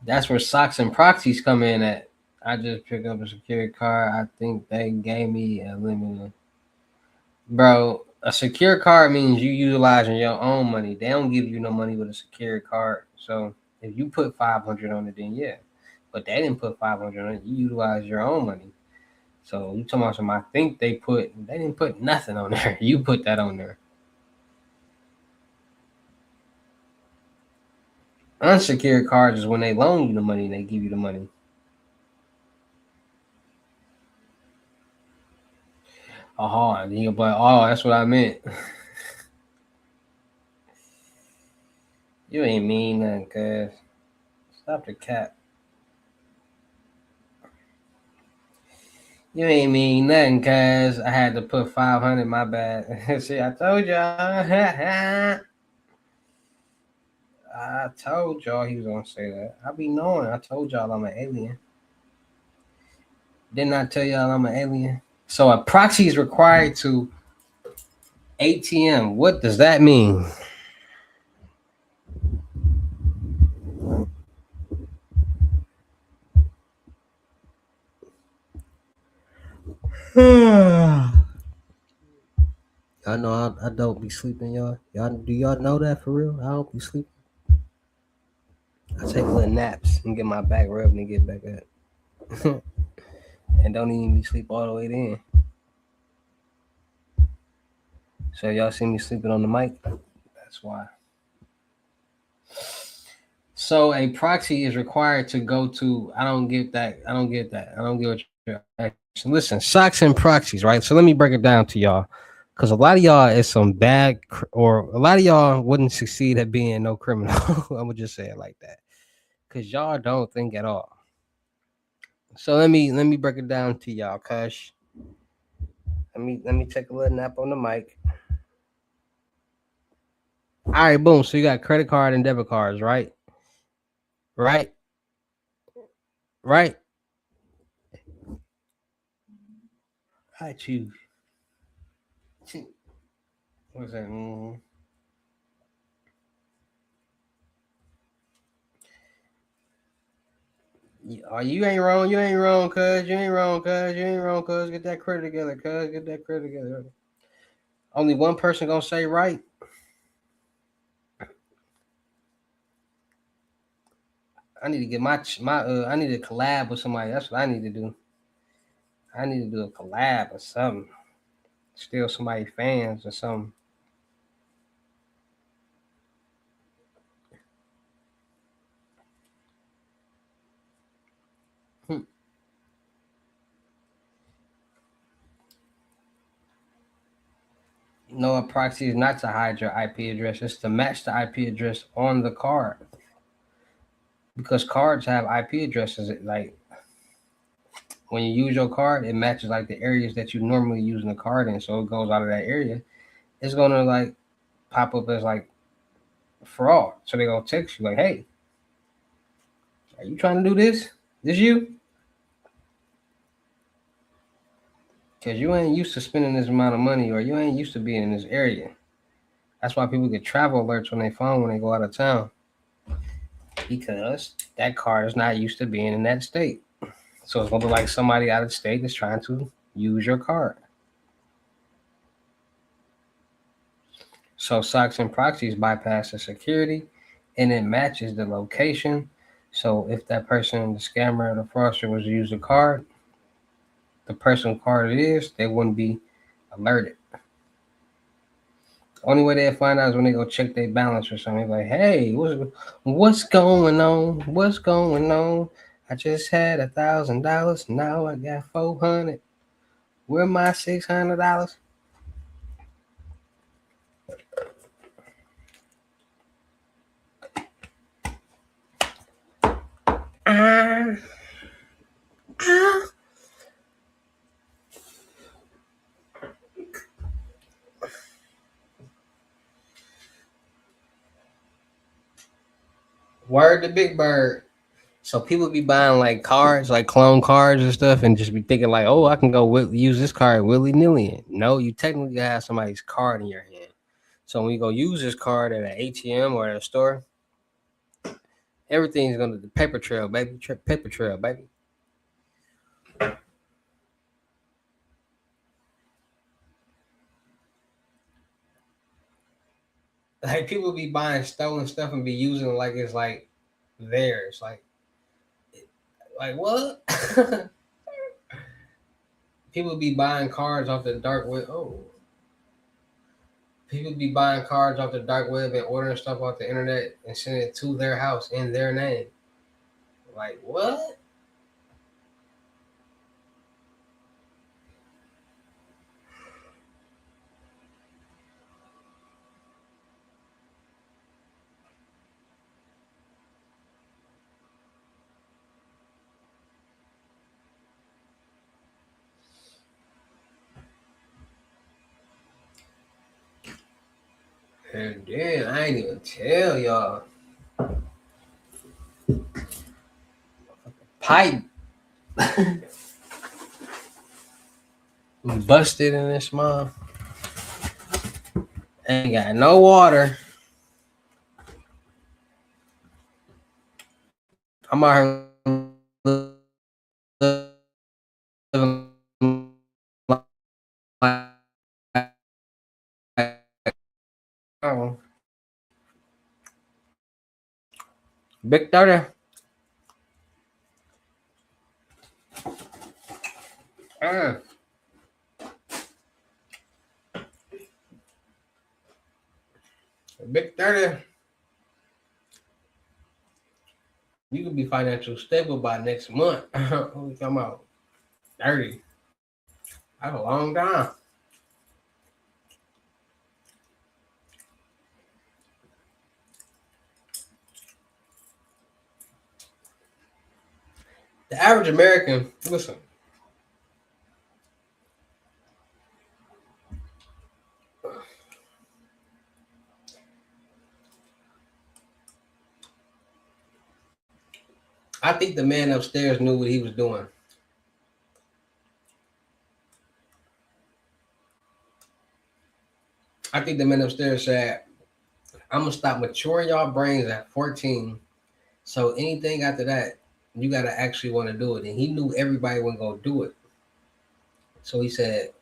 That's where socks and proxies come in at. I just picked up a security card. I think they gave me a limited. Bro, a secure card means you utilizing your own money. They don't give you no money with a secure card. So if you put 500 on it, then yeah. But they didn't put 500 on it. You utilize your own money. So you talking about some? I think they didn't put nothing on there. You put that on there. Unsecured cards is when they loan you the money. They give you the money. And you but that's what I meant. You ain't mean nothing, cuz. Stop the cap. You ain't mean nothing, cuz. I had to put 500. My bad. See, I told y'all. I told y'all he was gonna say that. I be knowing. I told y'all I'm an alien. Didn't I tell y'all I'm an alien? So a proxy is required to ATM. What does that mean? Y'all know I don't be sleeping, y'all. Y'all do y'all know that for real? I don't be sleeping. I take little naps and get my back rubbed and get back up. And don't even be sleep all the way in. So y'all see me sleeping on the mic? That's why. So a proxy is required to go to. I don't get that. I don't get that. I don't get what you're asking. Listen, socks and proxies, right? So let me break it down to y'all, because a lot of y'all is some bad, or a lot of y'all wouldn't succeed at being no criminal. I'm gonna just say it like that, because y'all don't think at all. So let me break it down to y'all, Kush. Let me take a little nap on the mic. All right, boom. So you got credit card and debit cards, right? Right, right. I choose. What's that? Oh, you ain't wrong. You ain't wrong, cuz. You ain't wrong, cuz. You ain't wrong, cuz. Get that credit together, cuz. Get that credit together. Only one person gonna say right. I need to get my. I need to collab with somebody. That's what I need to do. I need to do a collab or something. Steal somebody fans or something. Hmm. No, a proxy is not to hide your IP address. It's to match the IP address on the card because cards have IP addresses. Like when you use your card, it matches like the areas that you normally using the card in. So it goes out of that area. It's gonna like pop up as like fraud. So they gonna text you like, "Hey, are you trying to do this? This you? Because you ain't used to spending this amount of money, or you ain't used to being in this area." That's why people get travel alerts on their phone when they go out of town because that card is not used to being in that state. So it's gonna be like somebody out of state that's trying to use your card. So socks and proxies bypass the security and it matches the location. So if that person, the scammer or the fraudster was to use the card, the person card it is, they wouldn't be alerted. Only way they'll find out is when they go check their balance or something. Like, hey, what's going on? What's going on? I just had $1,000. Now I got 400. Where my $600? Ah, ah. Word to Big Bird. So people be buying like cards, like clone cards and stuff, and just be thinking like, oh, I can go use this card willy nilly. No, you technically have somebody's card in your hand. So when you go use this card at an ATM or at a store, everything's gonna the paper trail, baby. Paper trail, baby. Like people be buying stolen stuff and be using it like it's like theirs. Like what? People be buying cards off the dark web. Oh, people be buying cards off the dark web and ordering stuff off the internet and sending it to their house in their name. Like what? And then I ain't even tell y'all. Pipe busted in this mom. Ain't got no water. I'm out here living like oh, Big 30. Uh, Big 30. You could be financially stable by next month. What we talking about? 30. That's a long time. The average American, listen, I think the man upstairs knew what he was doing. I think the man upstairs said, I'm gonna stop maturing y'all brains at 14. So anything after that, you gotta actually want to do it. And he knew everybody wasn't gonna do it. So he said,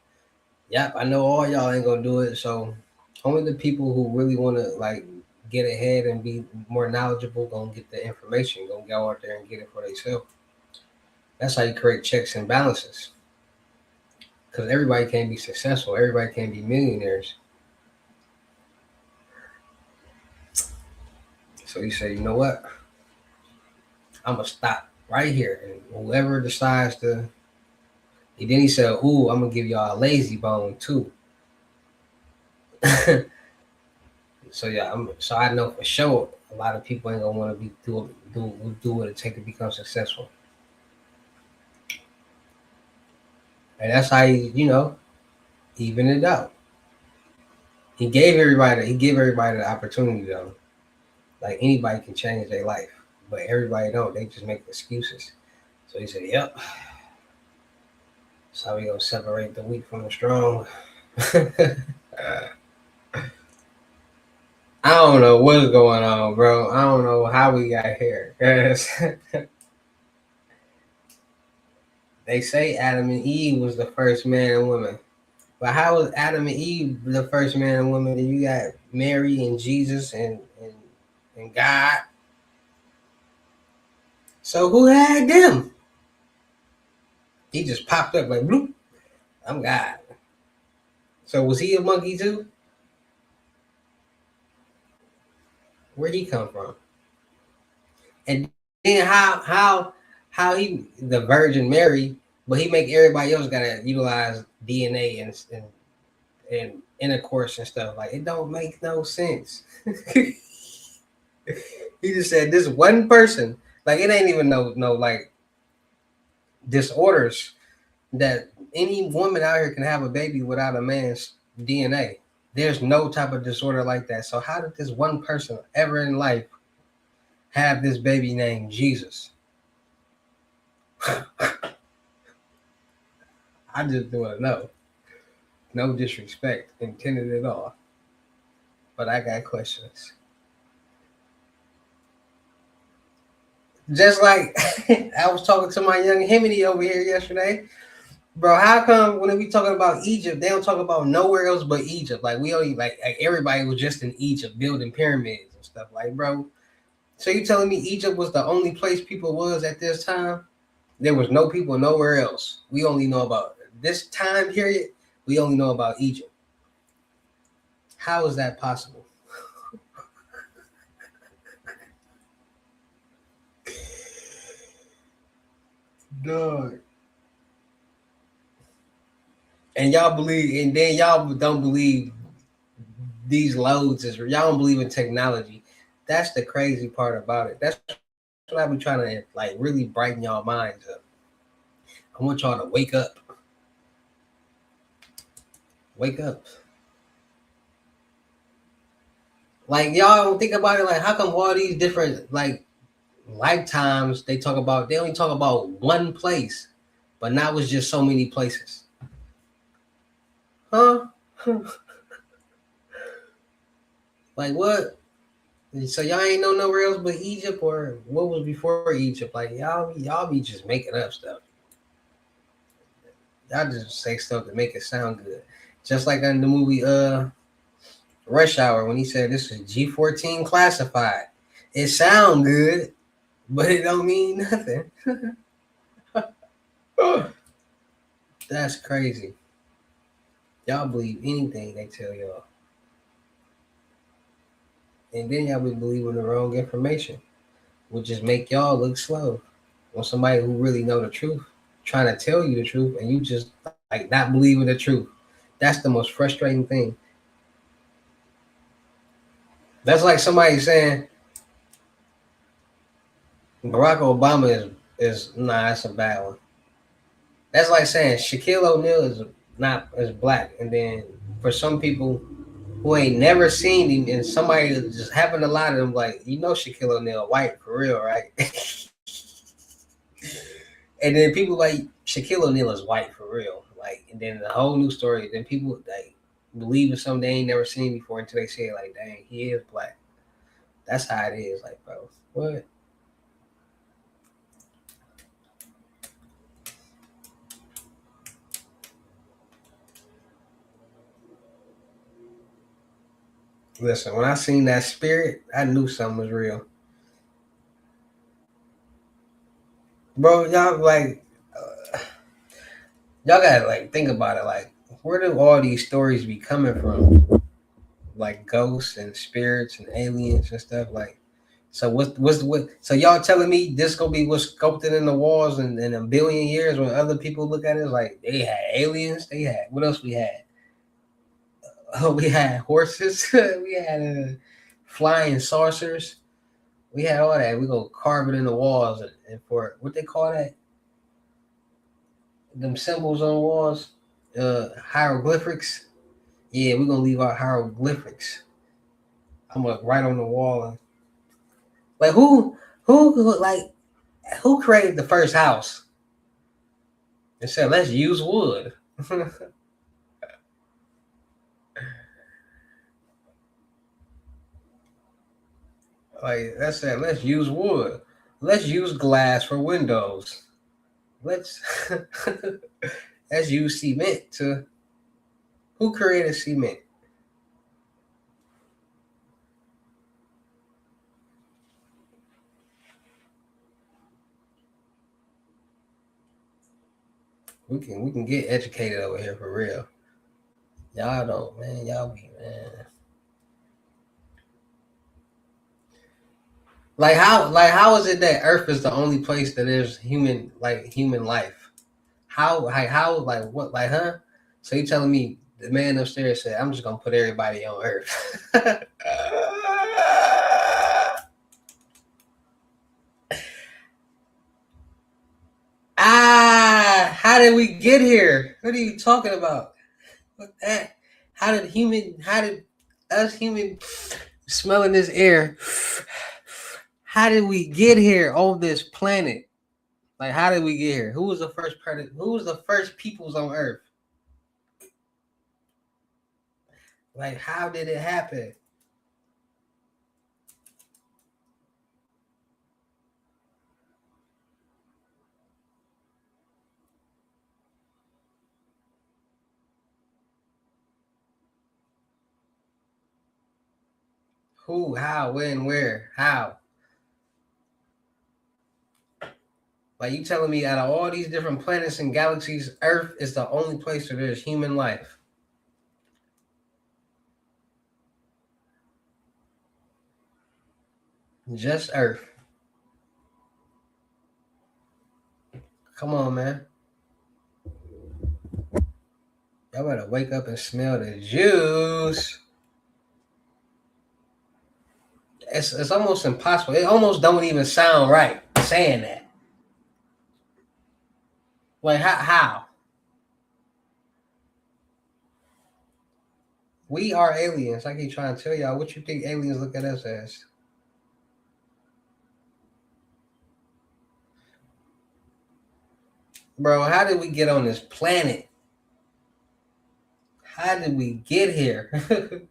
yep, I know all y'all ain't gonna do it. So only the people who really wanna like get ahead and be more knowledgeable gonna get the information, gonna go out there and get it for themselves. That's how you create checks and balances. Because everybody can't be successful, everybody can't be millionaires. So he said, you know what? I'm gonna stop right here. And whoever decides to, and then he said, ooh, I'm gonna give y'all a lazy bone too. So yeah, so I know for sure a lot of people ain't gonna want to be do what it take to become successful, and that's how he even it out. He gave everybody the opportunity though. Like anybody can change their life, but everybody don't. They just make excuses. So he said, "Yep, that's how we gonna separate the weak from the strong." I don't know what's going on, bro. I don't know how we got here. 'Cause they say Adam and Eve was the first man and woman. But how was Adam and Eve the first man and woman? And you got Mary and Jesus and God. So who had them? He just popped up like bloop. I'm God. So was he a monkey too? Where'd he come from? And then how he the Virgin Mary, but he make everybody else gotta utilize DNA and intercourse and stuff. Like it don't make no sense. He just said this one person. Like it ain't even no like disorders that any woman out here can have a baby without a man's DNA. There's no type of disorder like that. So how did this one person ever in life have this baby named Jesus? I just do not know. No disrespect intended at all. But I got questions. Just like I was talking to my young Himiny over here yesterday. Bro, how come when we talking about Egypt, they don't talk about nowhere else but Egypt? Like we only like everybody was just in Egypt building pyramids and stuff. Like, bro, so you telling me Egypt was the only place people was at this time? There was no people nowhere else. We only know about this time period. We only know about Egypt. How is that possible? Dog. And y'all believe, and then y'all don't believe these loads is y'all don't believe in technology. That's the crazy part about it. That's what I be trying to like really brighten y'all minds up. I want y'all to wake up. Wake up. Like y'all don't think about it. Like how come all these different like lifetimes they only talk about one place, but now it's just so many places. Huh? Like what? So y'all ain't know nowhere else but Egypt, or what was before Egypt? Like y'all be just making up stuff. Y'all just say stuff to make it sound good. Just like in the movie Rush Hour when he said this is G14 classified. It sound good, but it don't mean nothing. That's crazy. Y'all believe anything they tell y'all. And then y'all be believing the wrong information, which just make y'all look slow. When somebody who really know the truth trying to tell you the truth and you just like not believing the truth. That's the most frustrating thing. That's like somebody saying Barack Obama is nah, that's a bad one. That's like saying Shaquille O'Neal is not as black, and then for some people who ain't never seen him, and somebody just happened to lie to them, like Shaquille O'Neal white for real, right? And then people like Shaquille O'Neal is white for real, like, and then the whole new story. Then people like believe in something they ain't never seen before until they say it, like, dang, he is black. That's how it is, like, bro. What? Listen, when I seen that spirit, I knew something was real, bro. Y'all like, y'all gotta like think about it. Like, where do all these stories be coming from? Like ghosts and spirits and aliens and stuff. Like, so what? So y'all telling me this gonna be what's sculpted in the walls in a billion years when other people look at it like they had aliens? They had what else we had? We had horses. We had flying saucers. We had all that. We go carve it in the walls and for what they call that, them symbols on the walls, hieroglyphics. Yeah, we're gonna leave out hieroglyphics. I'm gonna write on the wall. Like who who created the first house and said let's use wood? Like that said let's use wood. Let's use glass for windows. Let's let's use cement to who created cement? We can get educated over here for real. Y'all don't, man. Y'all be man. Like how is it that Earth is the only place that there's human life? How like what like huh? So you telling me the man upstairs said I'm just gonna put everybody on Earth? How did we get here? What are you talking about? What that? How did us human smelling this air? How did we get here on this planet? Like, how did we get here? Who was the first predator? Who was the first peoples on Earth? Like, how did it happen? Who? How? When? Where? How? Like, you telling me out of all these different planets and galaxies, Earth is the only place where there's human life? Just Earth. Come on, man. Y'all better wake up and smell the juice. It's almost impossible. It almost don't even sound right saying that. Like how? We are aliens. I keep trying to tell y'all what you think aliens look at us as. Bro, how did we get on this planet? How did we get here?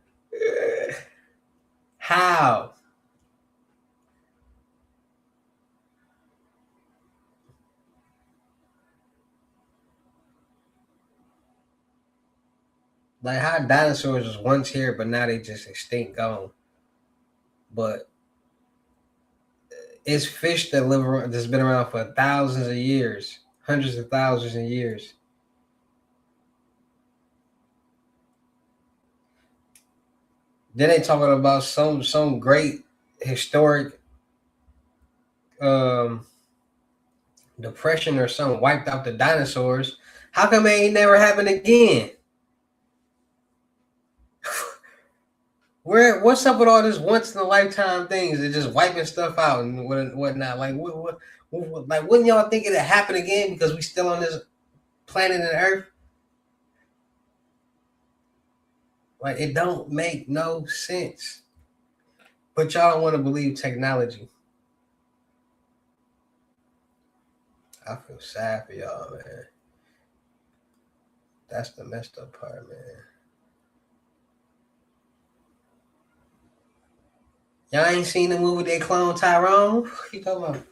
How? Like how dinosaurs was once here, but now they just extinct, gone. But it's fish that live around, that's been around for thousands of years, hundreds of thousands of years. Then they talking about some great historic um, depression or something wiped out the dinosaurs. How come it ain't never happened again? What's up with all this once in a lifetime things and just wiping stuff out and whatnot? Like like wouldn't y'all think it'd happen again because we still on this planet and Earth? Like it don't make no sense. But y'all don't want to believe technology. I feel sad for y'all, man. That's the messed up part, man. Y'all ain't seen the movie they clone Tyrone? What you talking about?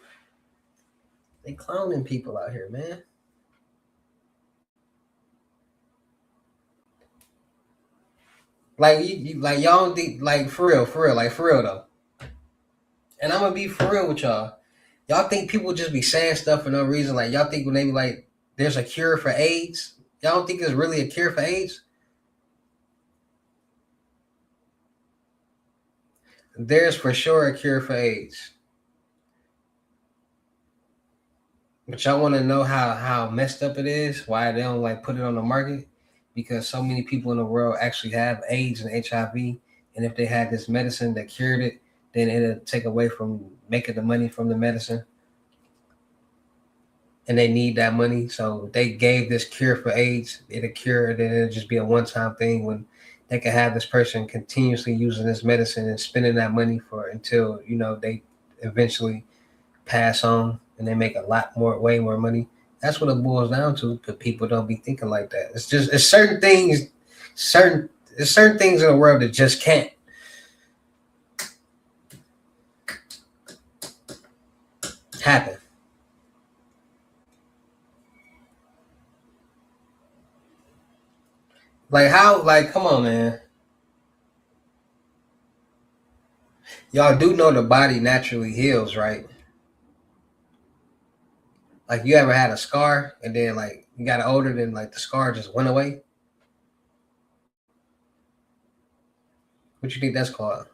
They cloning people out here, man. Like like y'all don't think like for real though. And I'm gonna be for real with y'all. Y'all think people just be saying stuff for no reason? Like y'all think when they be like, "There's a cure for AIDS." Y'all don't think there's really a cure for AIDS? There's for sure a cure for AIDS. But y'all want to know how messed up it is? Why they don't like put it on the market? because so many people in the world actually have AIDS and HIV, and if they had this medicine that cured it, then it'll take away from making the money from the medicine, and they need that money. So they gave this cure for AIDS. It'll cure it, and it'll just be a one-time thing when they can have this person continuously using this medicine and spending that money for until they eventually pass on and they make a lot more, way more money. That's what it boils down to. But people don't be thinking like that. It's certain things, certain there's certain things in the world that just can't happen. Like how? Like come on, man. Y'all do know the body naturally heals, right? Like you ever had a scar and then like you got older, then like the scar just went away. What you think that's called?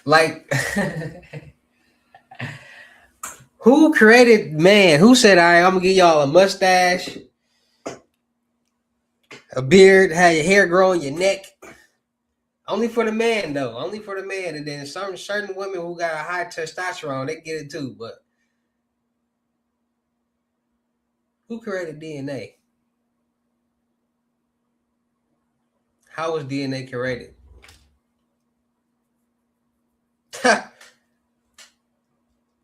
Like who created man? Who said, "All right, I'm gonna give y'all a mustache, a beard, have your hair grow on your neck"? Only for the man though. Only for the man. And then certain women who got a high testosterone, they get it too. But who created DNA? How was DNA created?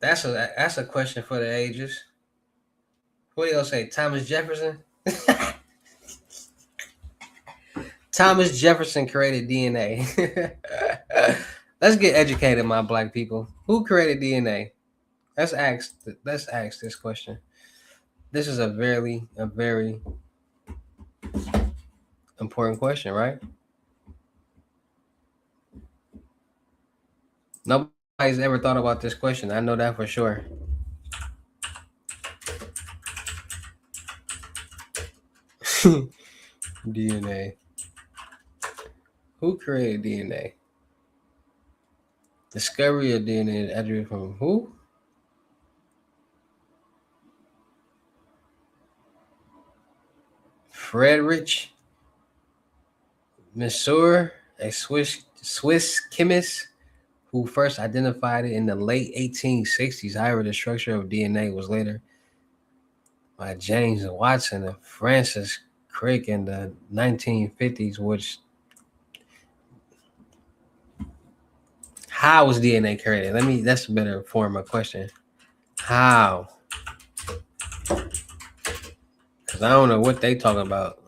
that's a question for the ages. What do you gonna say? Thomas Jefferson? Thomas Jefferson created DNA. Let's get educated, my black people. Who created DNA? Let's ask this question. This is a very important question, right? Nobody's ever thought about this question. I know that for sure. DNA. Who created DNA? Discovery of DNA attribute from who? Friedrich Monsieur, a Swiss chemist who first identified it in the late 1860s. However, the structure of DNA was later by James Watson and Francis Crick in the 1950s. Which how was DNA created? That's a better form of question. How? Because I don't know what they talking about.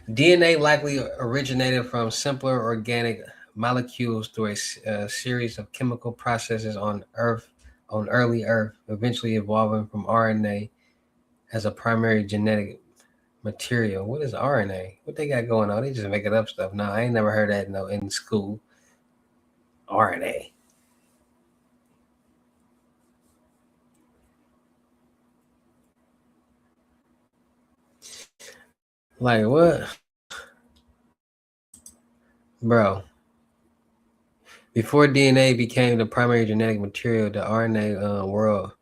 DNA likely originated from simpler organic molecules through a series of chemical processes on early Earth, eventually evolving from RNA as a primary genetic material. What is RNA? What they got going on? They just making up stuff. No, I ain't never heard that in school. RNA. Like what? Bro, before DNA became the primary genetic material, the RNA world,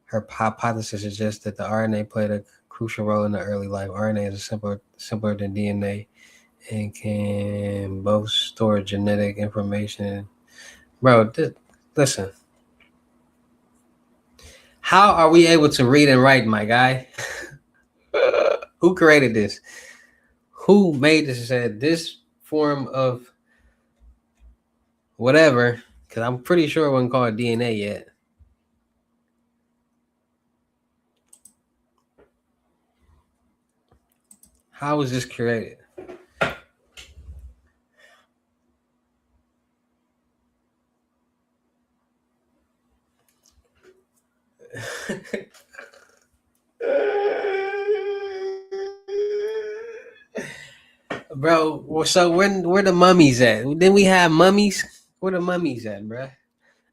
her hypothesis suggests that the RNA played a crucial role in the early life. RNA is simpler than DNA and can both store genetic information. Bro, listen. How are we able to read and write, my guy? Who created this? Who made this and said this form of whatever? Because I'm pretty sure it wasn't called DNA yet. How was this created? Bro, so where the mummies at? Then we have mummies. Where the mummies at, bro?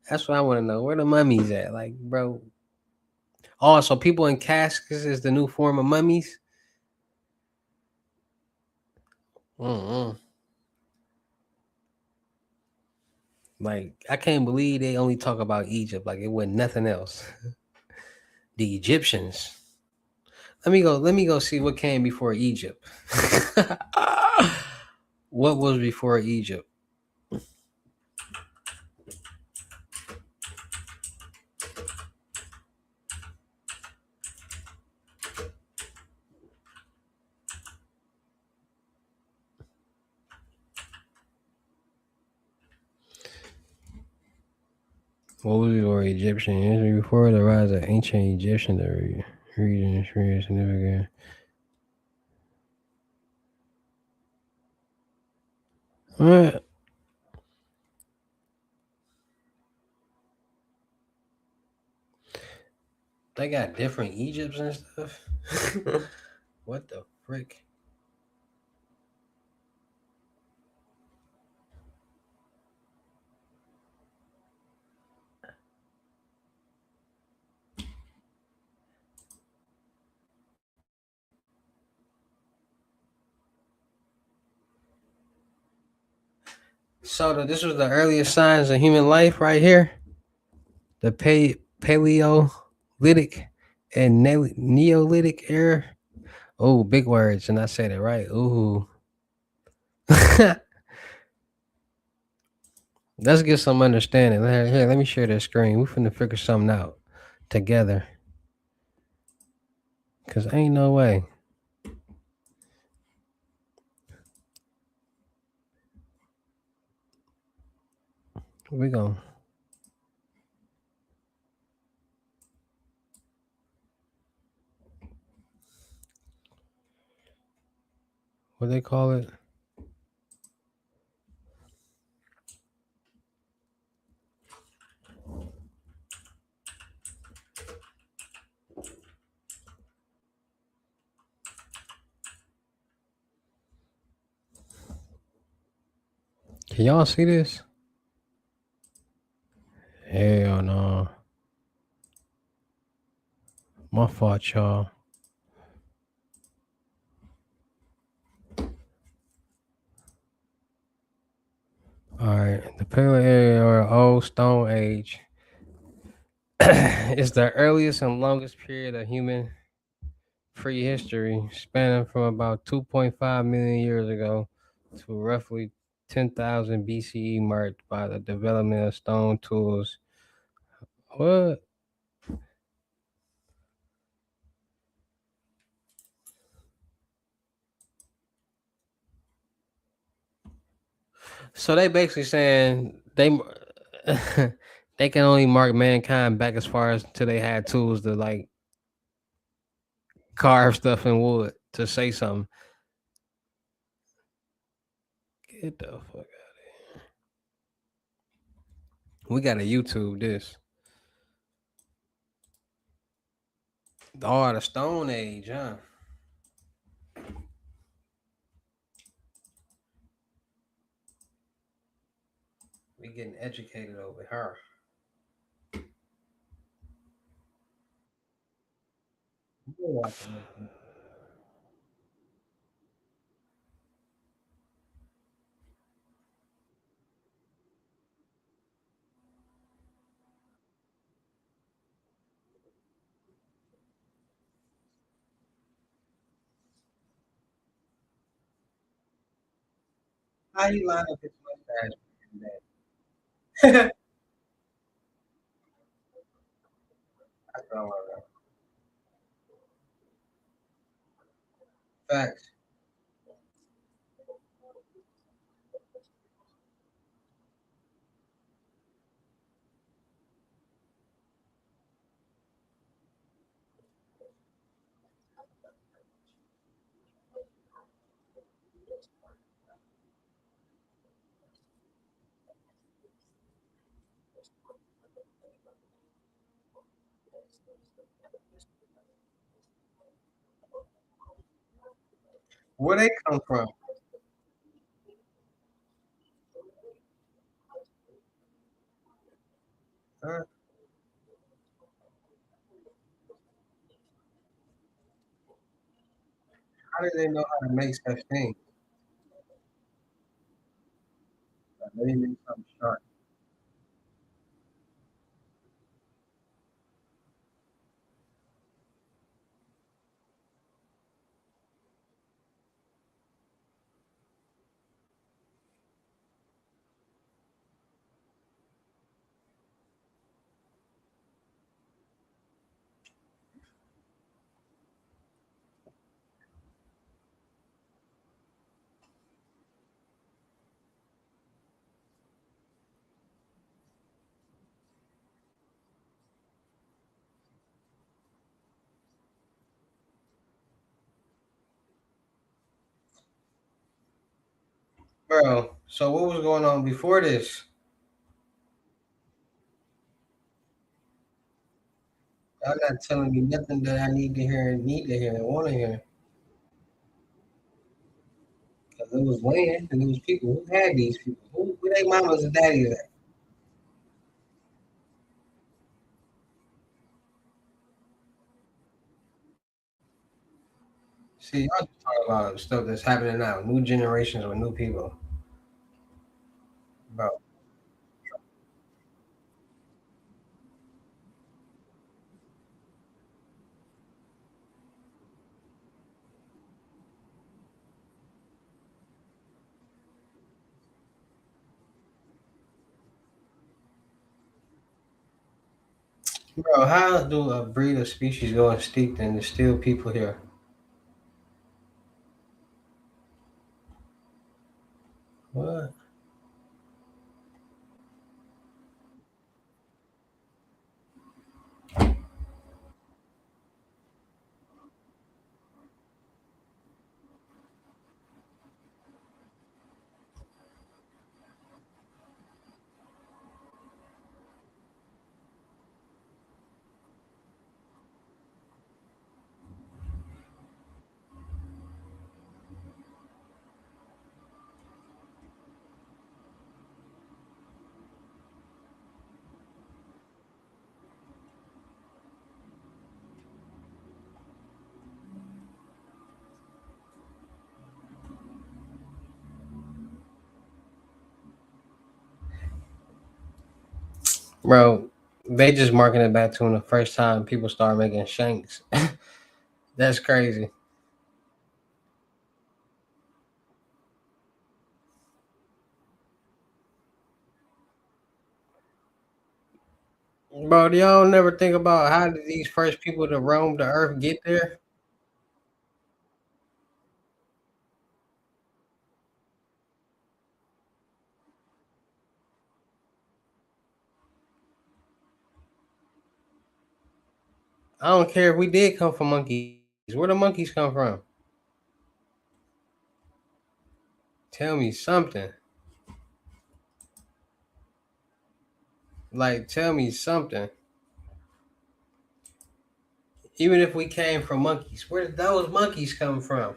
That's what I want to know. Where the mummies at? Like, bro. Oh, so people in caskets is the new form of mummies? Mm-mm. Like I can't believe they only talk about Egypt like it wasn't nothing else. The Egyptians. Let me go see what came before Egypt. What was before Egypt? What was before Egyptian? History before the rise of ancient Egyptian the region experienced significant. What? They got different Egypts and stuff. What the frick? This was the earliest signs of human life right here. The Paleolithic and Neolithic era. Oh, big words, and I said it right. Ooh. Let's get some understanding. Here, let me share this screen. We finna figure something out together. Cause ain't no way. We gon' what they call it? Can y'all see this? Hell no. My fault, y'all. Alright. The Paleo or Old Stone Age is the earliest and longest period of human prehistory, spanning from about 2.5 million years ago to roughly 10,000 BCE, marked by the development of stone tools. What? So they basically saying they they can only mark mankind back as far as till they had tools to like carve stuff in wood to say something. Get the fuck. We gotta YouTube this. Oh, the Stone Age, huh? We getting educated over here. How you line up his mustache? Facts. Where they come from? Huh? How do they know how to make such things? Like, let me make something sharp. Bro, so what was going on before this? Y'all not telling me nothing that I need to hear, and want to hear. Because it was land and it was people. Who had these people? Who they mamas and daddies at? See, y'all just talking about stuff that's happening now. New generations with new people. Bro, bro, how do a breed of species go extinct and there's still people here? What? Bro, they just marking it back to when the first time people started making shanks. That's crazy. Bro, do y'all never think about how did these first people to roam the earth get there? I don't care if we did come from monkeys. Where the monkeys come from? Tell me something. Like, tell me something. Even if we came from monkeys, where did those monkeys come from?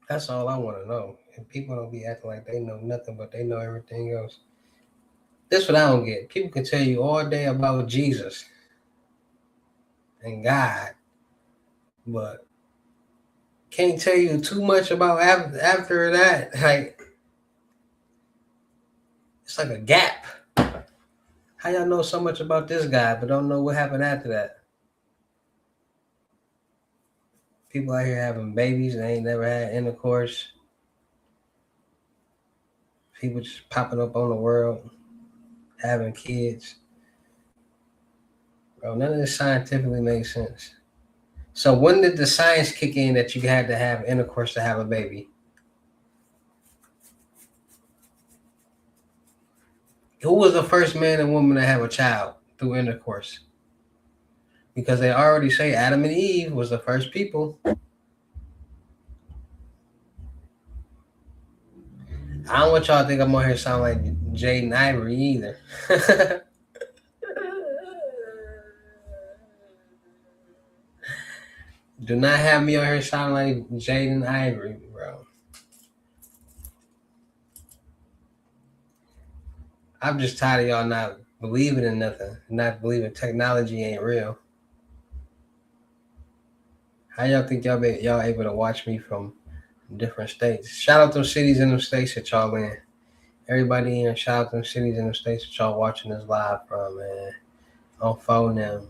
That's all I want to know. And people don't be acting like they know nothing, but they know everything else. That's what I don't get. People can tell you all day about Jesus and God, but can't tell you too much about after that. Like, it's like a gap. How y'all know so much about this guy, but don't know what happened after that? People out here having babies and ain't never had intercourse. People just popping up on the world, having kids. Bro, none of this scientifically makes sense. So when did the science kick in that you had to have intercourse to have a baby? Who was the first man and woman to have a child through intercourse? Because they already say Adam and Eve was the first people. I don't want y'all to think I'm on here sound like Jaden Ivory either. Do not have me on here sound like Jaden Ivory, bro. I'm just tired of y'all not believing in nothing, not believing technology ain't real. How y'all think y'all able to watch me from different states? Shout out those cities and them states that y'all in. Everybody in, shout out them cities and them states that y'all watching this live from, man. On phone now.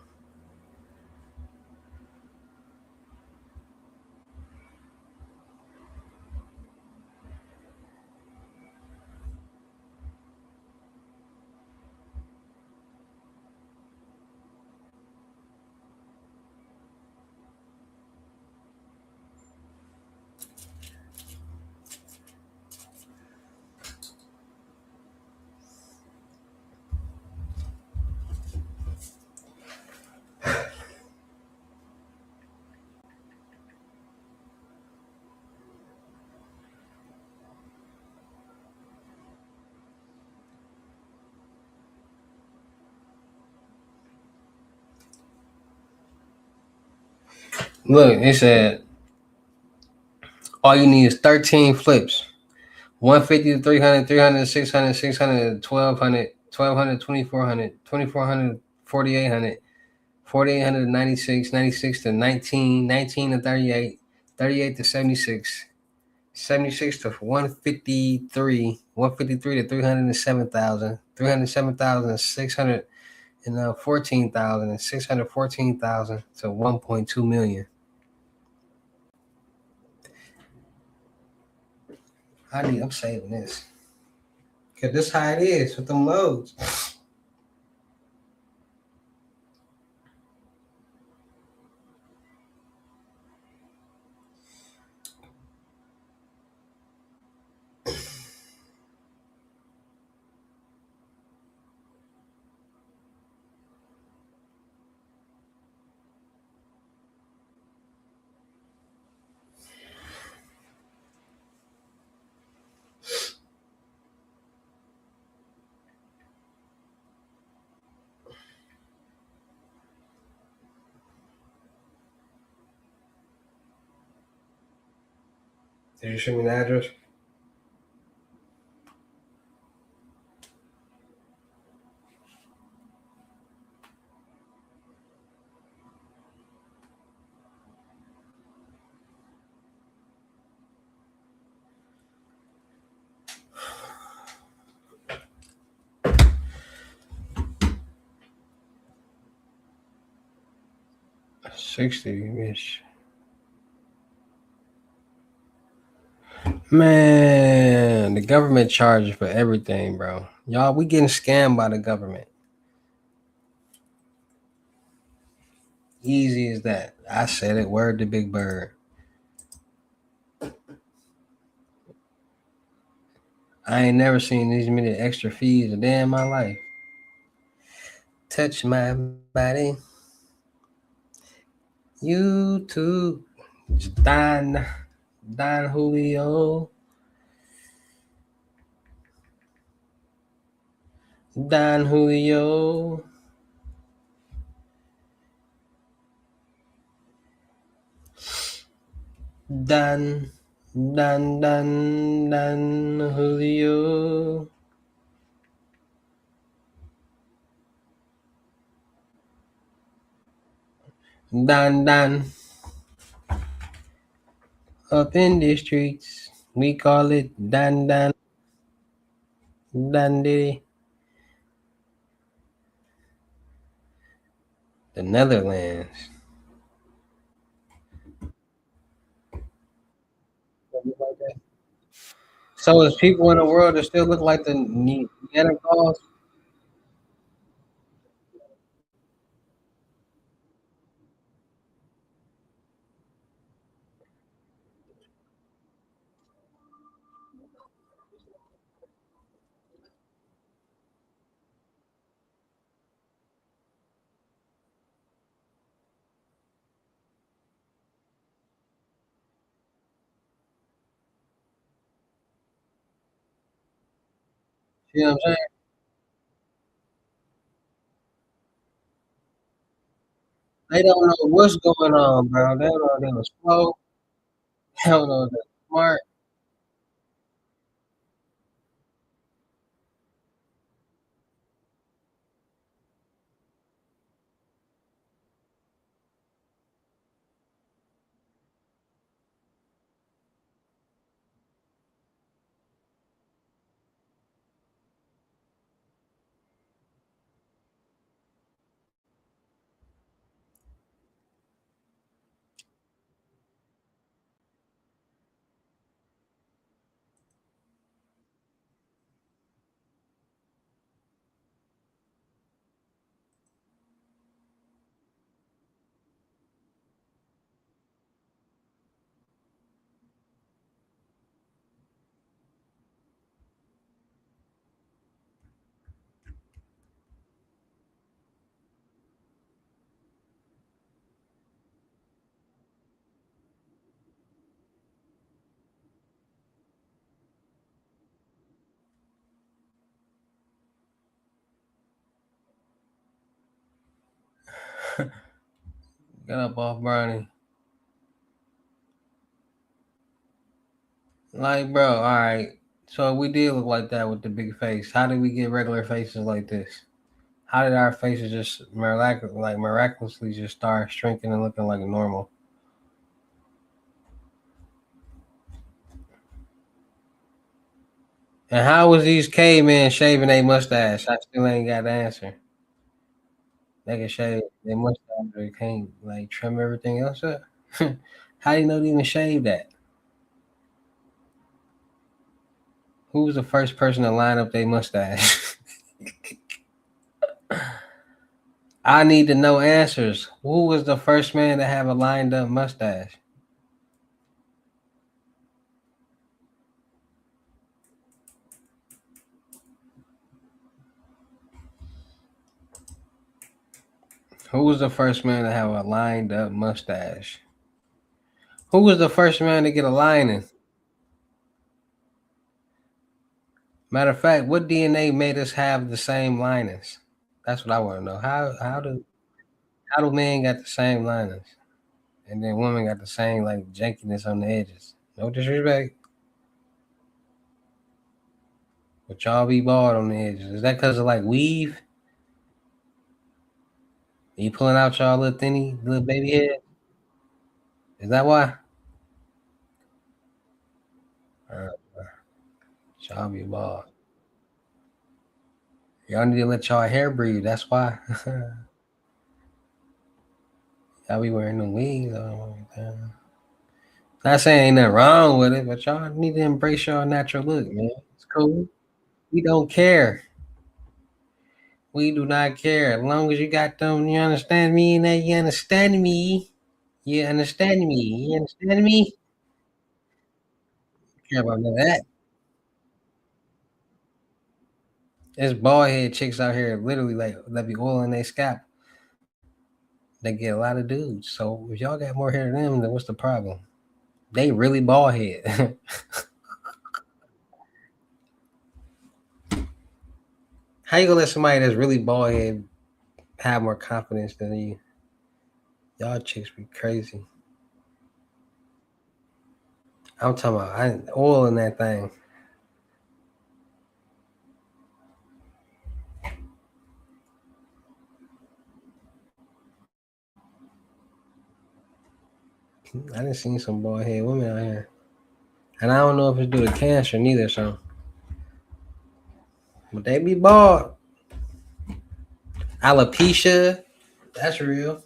Look, it said all you need is 13 flips. 150 to 300, 300 to 600, 600 to 1200, 1200 to 2400, 2400 to 4800, 4800 to 96, 96 to 19, 19 to 38, 38 to 76, 76 to 153, 153 to 307,000, 307,000 to 600 and 14,000 and 614,000 to 1.2 million. I'm saving this. Cause this how it is with them loads. 'Did you show me the address? 60-ish. Man, the government charges for everything, bro. Y'all, we getting scammed by the government. Easy as that. I said it. Word to Big Bird. I ain't never seen these many extra fees a day in my life. Touch my body. YouTube. Don Julio. Don Julio. Don. Don Julio. Don. Up in the streets. We call it Dan Diddy. The Netherlands. So there's people in the world that still look like the Neanderthals. You know what I'm saying? They don't know what's going on, bro. They don't know they were slow. They don't know they're smart. Get up off Bernie. Like, bro, all right. So we did look like that with the big face. How did we get regular faces like this? How did our faces just miraculously just start shrinking and looking like normal? And how was these cavemen shaving their mustache? I still ain't got the answer. They can shave their mustache, but they can't like trim everything else up. How do you know they even shave that? Who was the first person to line up their mustache? I need to know answers. Who was the first man to have a lined up mustache? Who was the first man to have a lined up mustache? Who was the first man to get a lining? Matter of fact, what DNA made us have the same linings? That's what I want to know. How do men got the same linings, and then women got the same like jankiness on the edges? No disrespect, but y'all be bald on the edges. Is that because of like weave? Are you pulling out y'all little thinny, little baby head? Is that why? Uh, y'all be bald. Y'all need to let y'all hair breathe. That's why. Y'all be wearing them wigs. Not saying ain't nothing wrong with it, but y'all need to embrace your natural look, man. It's cool. We don't care. We do not care. As long as you got them, you understand me, and that you understand me. You understand me. You understand me? Care about none of that. There's bald head chicks out here literally like that be oiling their scalp. They get a lot of dudes. So if y'all got more hair than them, then what's the problem? They really bald head. How you gonna let somebody that's really bald head have more confidence than you? Y'all chicks be crazy. I'm talking about oil in that thing. I done seen some bald head women out here. And I don't know if it's due to cancer neither, so but they be bald. Alopecia, that's real.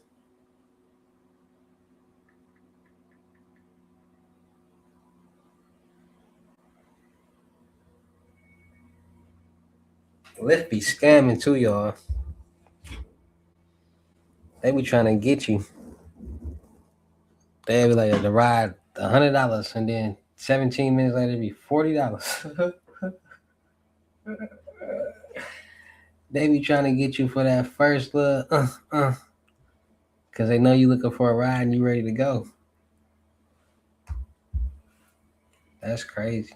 Let's be scamming too, y'all. They be trying to get you. They be like the ride $100 and then 17 minutes later it be $40. They be trying to get you for that first little because they know you looking for a ride and you ready to go. That's crazy.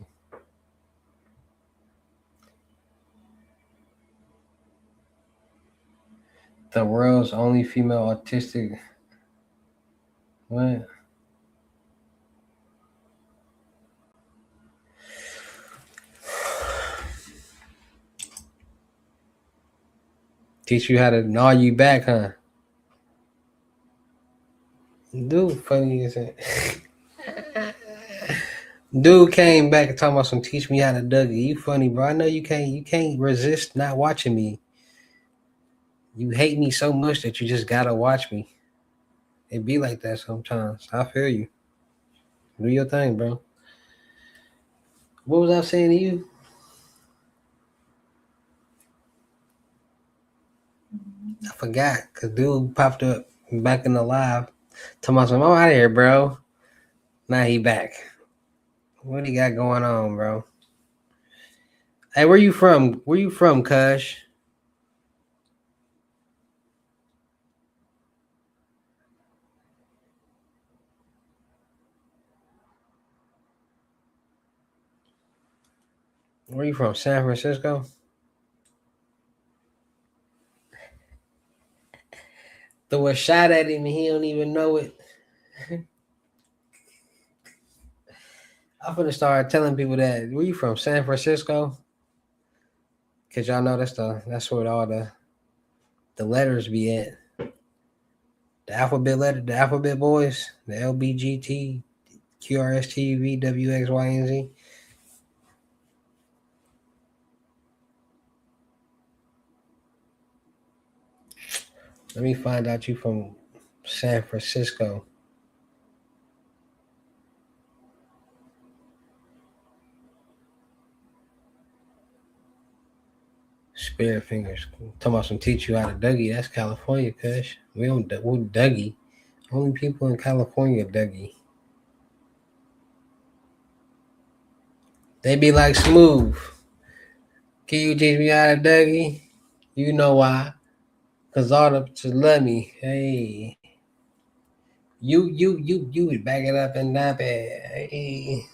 The world's only female autistic. What? Teach you how to gnaw you back, huh? Dude, funny as it. Dude came back and talking about some teach me how to Dougie. You funny, bro. I know you can't resist not watching me. You hate me so much that you just gotta watch me. It be like that sometimes. I feel you. Do your thing, bro. What was I saying to you? I forgot because dude popped up back in the live. Talking about some, I'm out of here, bro. Now he back. What he got going on, bro? Hey, where you from? Where you from, Kush? Where you from? San Francisco? Threw a shot at him and he don't even know it. I'm gonna start telling people that where you from, San Francisco? Cause y'all know that's where all the letters be at. The alphabet letter, the alphabet boys, the LBGT, QRST, VWX, and Z. Let me find out you from San Francisco. Spirit fingers. Talking about some teach you how to Dougie. That's California, cuz. We Dougie. Only people in California Dougie. They be like smooth. Can you teach me how to Dougie? You know why? Cause all the just love me. Hey. You would back it up and nap it. Hey.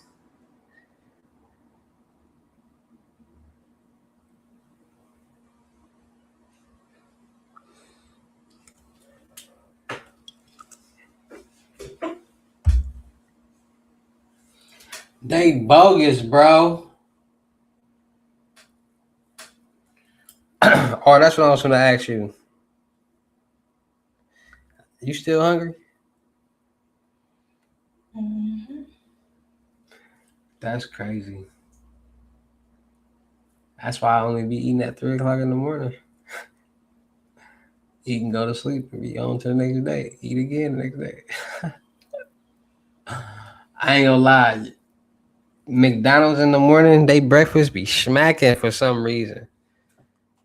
They bogus, bro. Oh, that's what I was gonna ask you. You still hungry? That's crazy. That's why I only be eating at 3 o'clock in the morning. Eat and go to sleep and be on to the next day. Eat again the next day. I ain't gonna lie. McDonald's in the morning, they breakfast be smacking for some reason.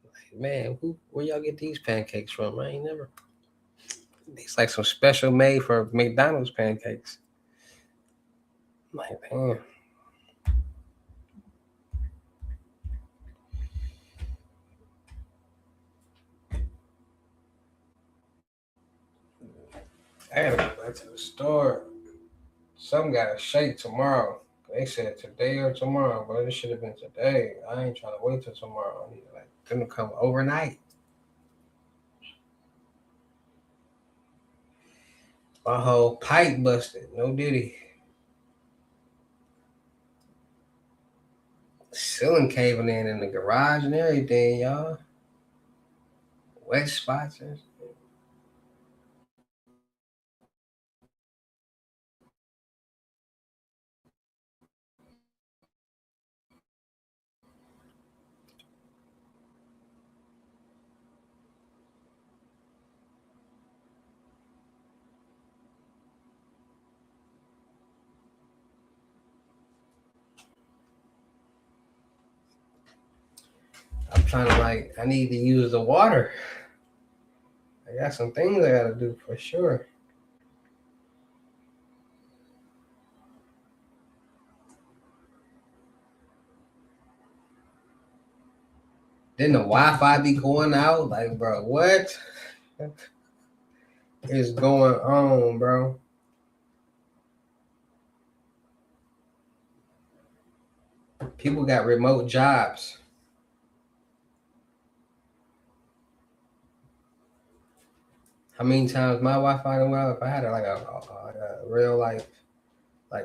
Like, man, where y'all get these pancakes from? I ain't never. It's like some special made for McDonald's pancakes. I'm like, damn. I gotta go back to the store. Some got a shake tomorrow. They said today or tomorrow, but it should have been today. I ain't trying to wait till tomorrow. I need like them to come overnight. My whole pipe busted. No diddy. Ceiling caving in the garage and everything, y'all. Wet spots and I'm trying to like I need to use the water. I got some things I gotta do for sure. Then the Wi-Fi be going out. Like, bro, what is going on, bro? People got remote jobs. How many times my Wi-Fi went out? If I had a real like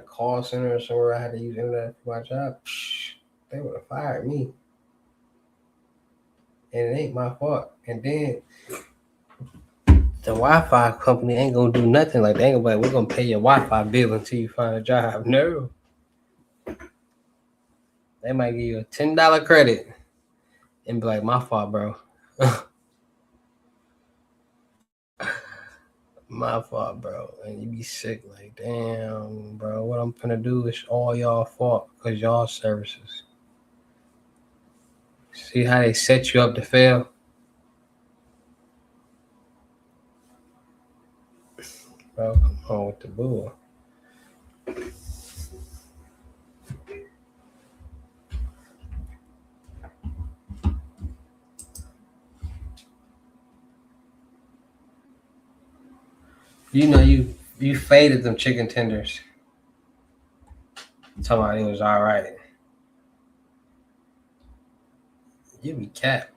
call center or somewhere I had to use internet for my job, they would have fired me. And it ain't my fault. And then the Wi-Fi company ain't gonna do nothing. Like they ain't gonna be like, we're gonna pay your Wi-Fi bill until you find a job. No, they might give you a $10 credit and be like, my fault, bro. My fault, bro. And you be sick, like, damn, bro. What I'm gonna do is all y'all fault because y'all services. See how they set you up to fail, bro. Come on with the bull. You know you faded them chicken tenders. Talking about it was all right. You be cat.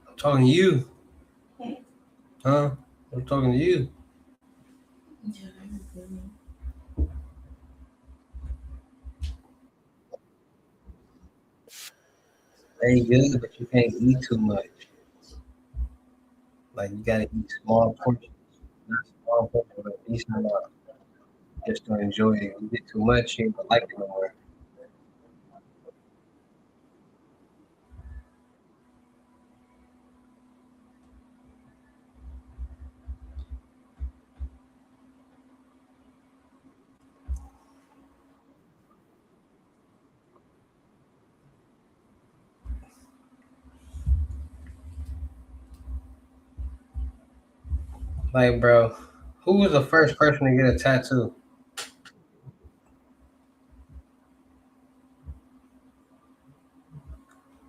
I'm talking to you, huh? I'm talking to you. They good, but you can't eat too much. Like you gotta eat small portions, not small portions, but a decent amount, just to enjoy it. You get too much, you don't like it no more. Like, bro, who was the first person to get a tattoo?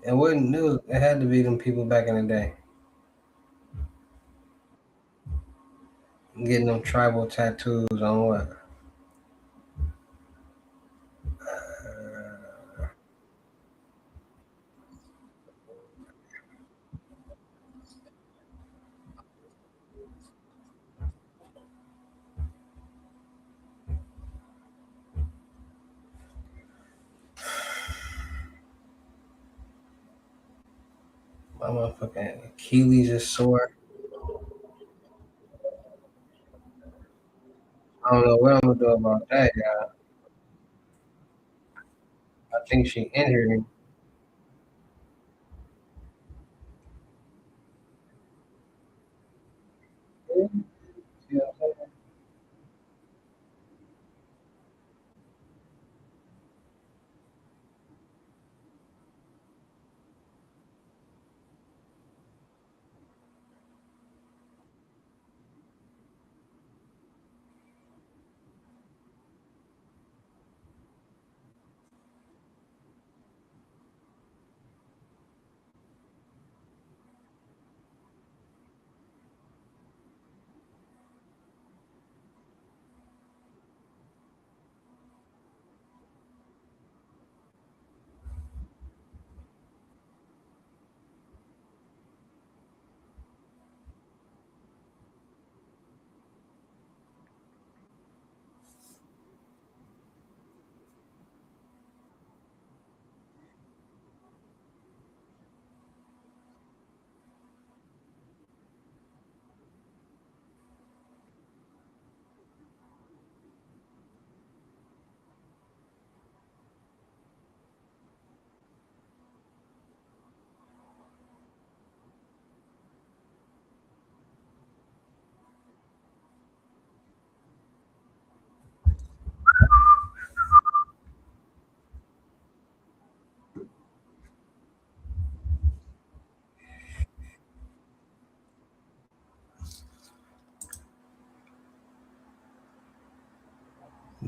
It wasn't new. It had to be them people back in the day getting them tribal tattoos on what? My motherfucking Achilles is sore. I don't know what I'm gonna do about that, y'all. I think she injured me. You know what I'm saying?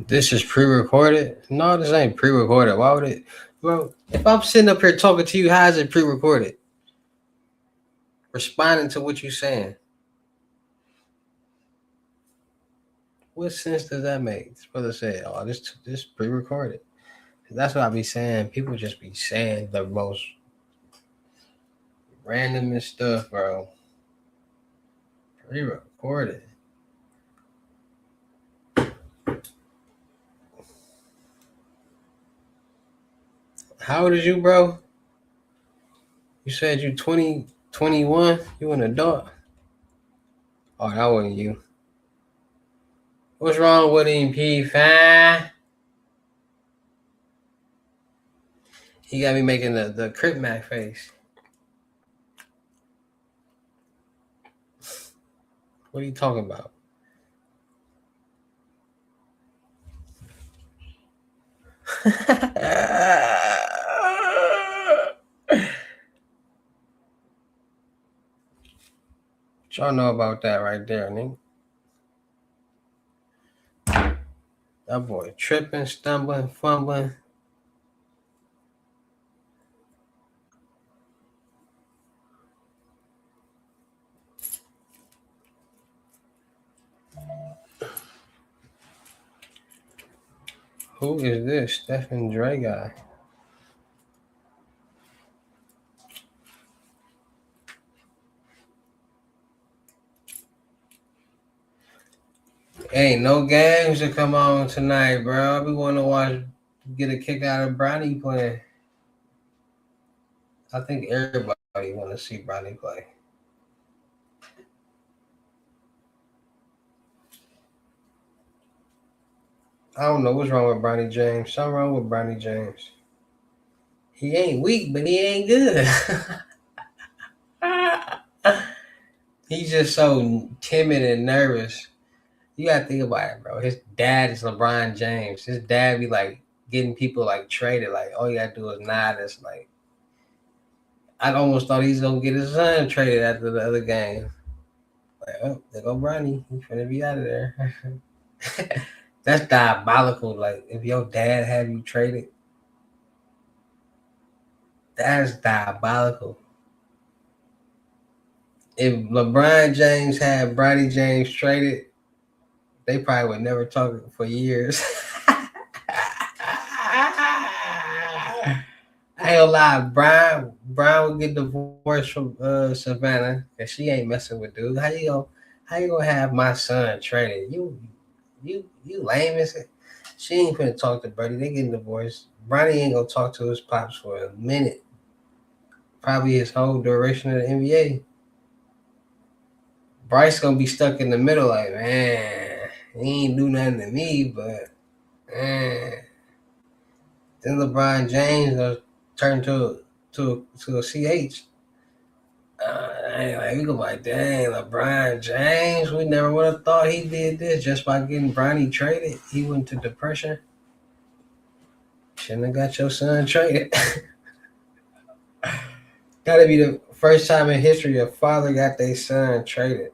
This is pre-recorded? No, this ain't pre-recorded. Why would it, bro? If I'm sitting up here talking to you, how is it pre-recorded? Responding to what you saying. What sense does that make? It's supposed to say, "Oh, this pre-recorded." That's what I be saying. People just be saying the most randomest stuff, bro. Pre-recorded. How old is you, bro? You said you 20, 21. You an adult? Oh, that wasn't you. What's wrong with him, P5? He got me making the Crip Mac face. What are you talking about? What y'all know about that right there, nigga? That boy tripping, stumbling, fumbling. Who is this Stephen Dre guy? Ain't no games to come on tonight, bro. We want to watch, get a kick out of Brownie playing. I think everybody want to see Bronny play. I don't know what's wrong with Bronny James. Something wrong with Bronny James. He ain't weak, but he ain't good. He's just so timid and nervous. You gotta think about it, bro. His dad is LeBron James. His dad be like getting people like traded. Like all you gotta do is nod. It's like I almost thought he's gonna get his son traded after the other game. Like, oh, there go Bronny. He's gonna be out of there. That's diabolical. Like if your dad have you traded, that's diabolical. If LeBron James had Bronny James traded, they probably would never talk for years. I ain't gonna lie, Brian would get divorced from Savannah, and she ain't messing with dude. How you gonna have my son traded? You lame as it. She ain't finna talk to Buddy. They getting divorced. Bronny ain't gonna talk to his pops for a minute. Probably his whole duration of the NBA. Bryce gonna be stuck in the middle, like man, he ain't do nothing to me, but man. Then LeBron James gonna turn to a CH. Like we go like, dang, LeBron James. We never would have thought he did this just by getting Bronny traded. He went to depression. Shouldn't have got your son traded. Gotta be the first time in history a father got their son traded.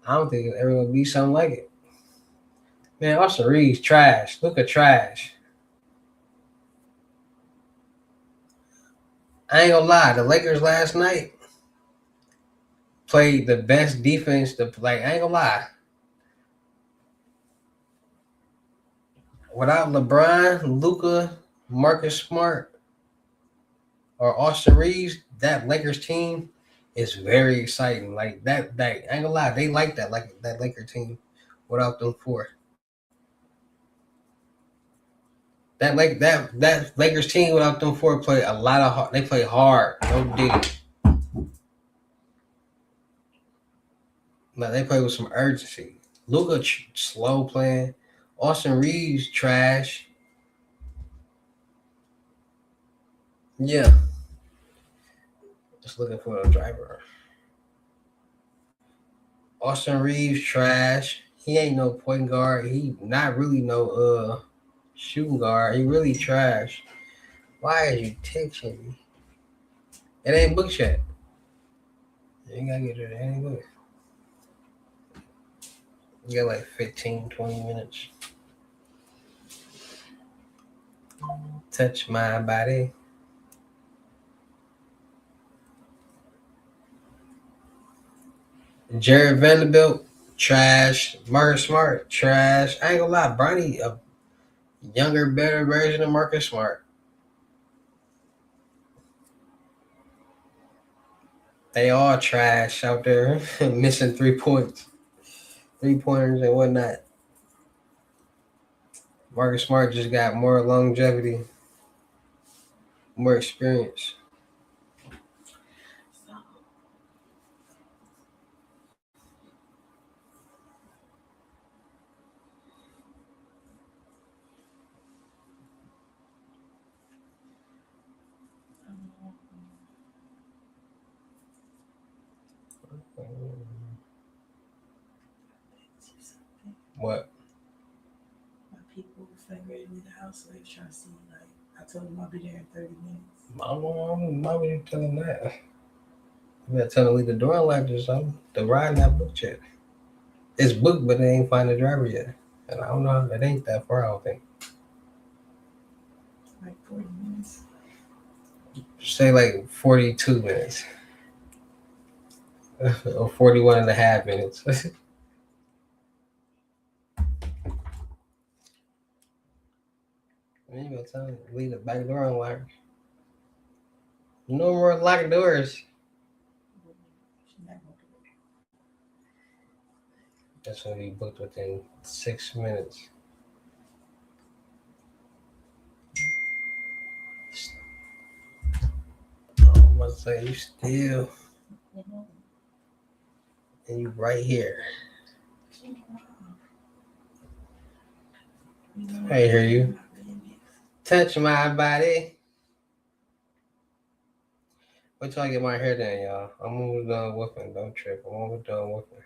I don't think it's ever gonna be something like it. Man, Austin Reeves trash. Look at trash. I ain't gonna lie, the Lakers last night played the best defense. Like I ain't gonna lie, without LeBron, Luca, Marcus Smart, or Austin Reeves, that Lakers team is very exciting. Like that I ain't gonna lie, they like that Laker team without them four. That Lakers team without them four play a lot of hard. They play hard, no dig. Like they play with some urgency. Luca slow playing. Austin Reeves trash. Yeah, just looking for a driver. Austin Reeves trash. He ain't no point guard. He not really no shooting guard. He really trash. Why are you texting me? It ain't booked yet. You ain't gotta get it. It ain't booked. You got like 15, 20 minutes. Touch my body. Jared Vanderbilt, trash. Marcus Smart, trash. I ain't gonna lie, Bronny, a younger, better version of Marcus Smart. They all trash out there, missing 3 points, 3 pointers and whatnot. Marcus Smart just got more longevity, more experience. What? I don't know. Why would you tell him that? You better tell him to leave the door unlocked or something. The ride not booked yet. It's booked, but they ain't find the driver yet. And I don't know. It ain't that far. I don't think. Say like 42 minutes or 41 and a half minutes. You gonna tell him to leave the back door unlocked. No more locked doors. That's gonna be booked within 6 minutes. I'm about to say you still, and you right here. I hear you. Touch my body. Wait till I get my hair done, y'all. I'm almost done whooping. Don't trip. I'm almost done whooping.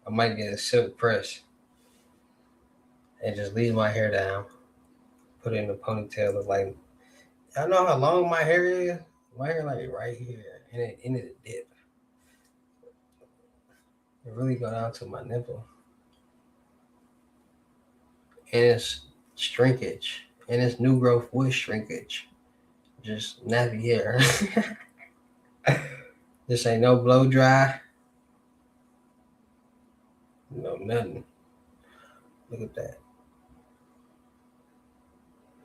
I might get a silk press and just leave my hair down. Put it in a ponytail. Look like, y'all know how long my hair is? My hair like right here. And it dip. It really go down to my nipple. And it's shrinkage. And it's new growth with shrinkage. Just nappy hair. This ain't no blow dry. No nothing. Look at that.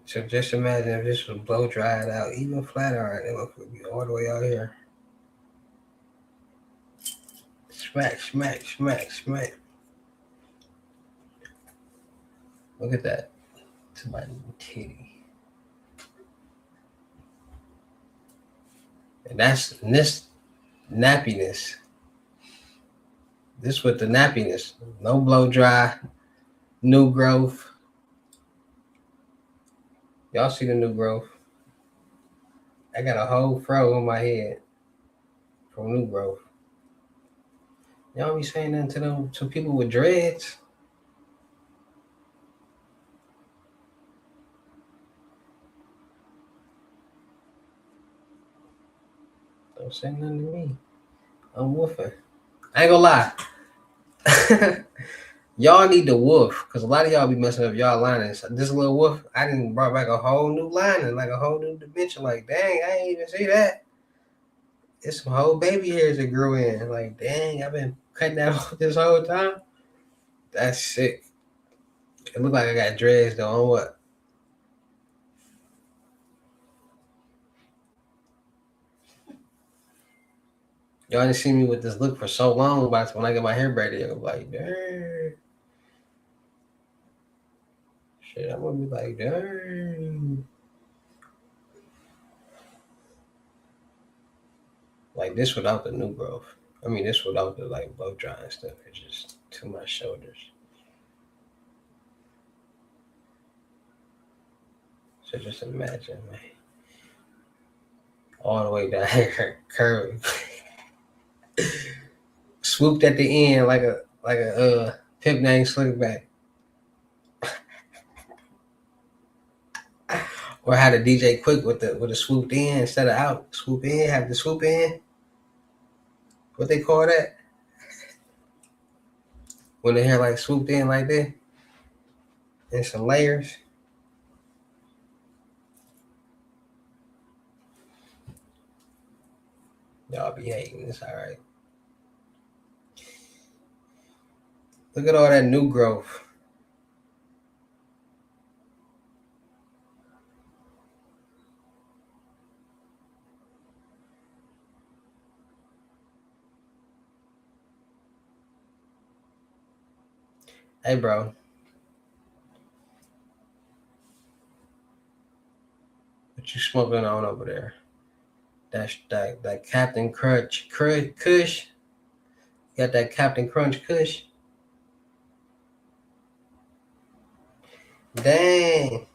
So just imagine if this was blow dried out, even flat iron, it would be all the way out here. Smack, smack, smack, smack. Look at that. To my titty. And this nappiness. This with the nappiness. No blow dry. New growth. Y'all see the new growth? I got a whole fro on my head from new growth. Y'all be saying that to them to people with dreads? Don't say nothing to me. I'm woofing. I ain't gonna lie. Y'all need to woof, because a lot of y'all be messing up y'all linings. This little woof, I didn't brought back a whole new lining, like a whole new dimension. Like, dang, I ain't even see that. It's some whole baby hairs that grew in. Like, dang, I've been cutting that off this whole time. That's sick. It look like I got dreads though. On what? Y'all didn't see me with this look for so long, but when I get my hair braided, I'm like, dang. Shit, I'm gonna be like, dang. Like this without the new growth. I mean, this without the like blow dry and stuff. It's just to my shoulders. So just imagine, man. All the way down here, curved, swooped at the end like a pimp named Slickback, or had a DJ Quick with a swooped in instead of out. Swoop in, have the swoop in. What they call that? When the hair like swooped in like that, and some layers. Y'all be hating. It's all right. Look at all that new growth. Hey, bro. What you smoking on over there? That Captain Crunch Kush. You got that Captain Crunch Kush. Dang.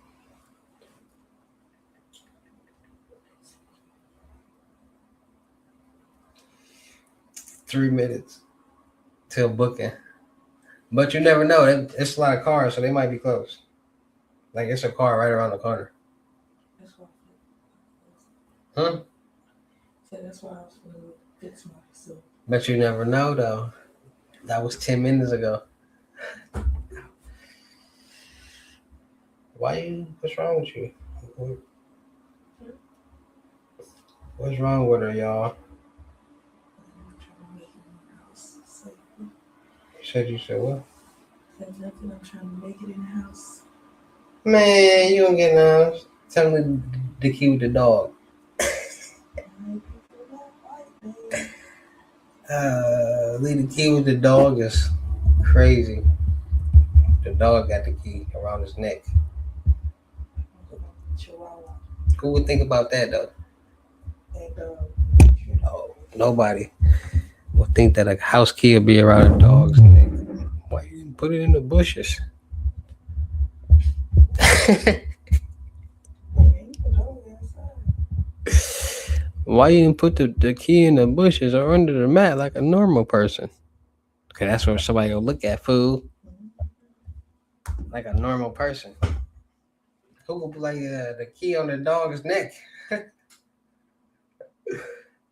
3 minutes till booking. But you never know. It's a lot of cars, so they might be close. Like it's a car right around the corner. Huh?
So that's why I was going to fix myself.
But you never know, though. That was 10 minutes ago. What's wrong with you? What's wrong with her, y'all?
I'm trying to make it in the house safely.
You said what?
Said nothing. I'm trying to make it in the house.
Man, you don't get no. Tell me to keep the dog. leave the key with the dog is crazy. The dog got the key around his neck.
Chihuahua.
Who would think about that though?
That dog.
Oh, nobody would think that a house key would be around a dog's neck. Why you didn't put it in the bushes? Why you didn't put the key in the bushes or under the mat like a normal person? Okay, that's where somebody gonna look at food like a normal person. Who would put like the key on the dog's neck?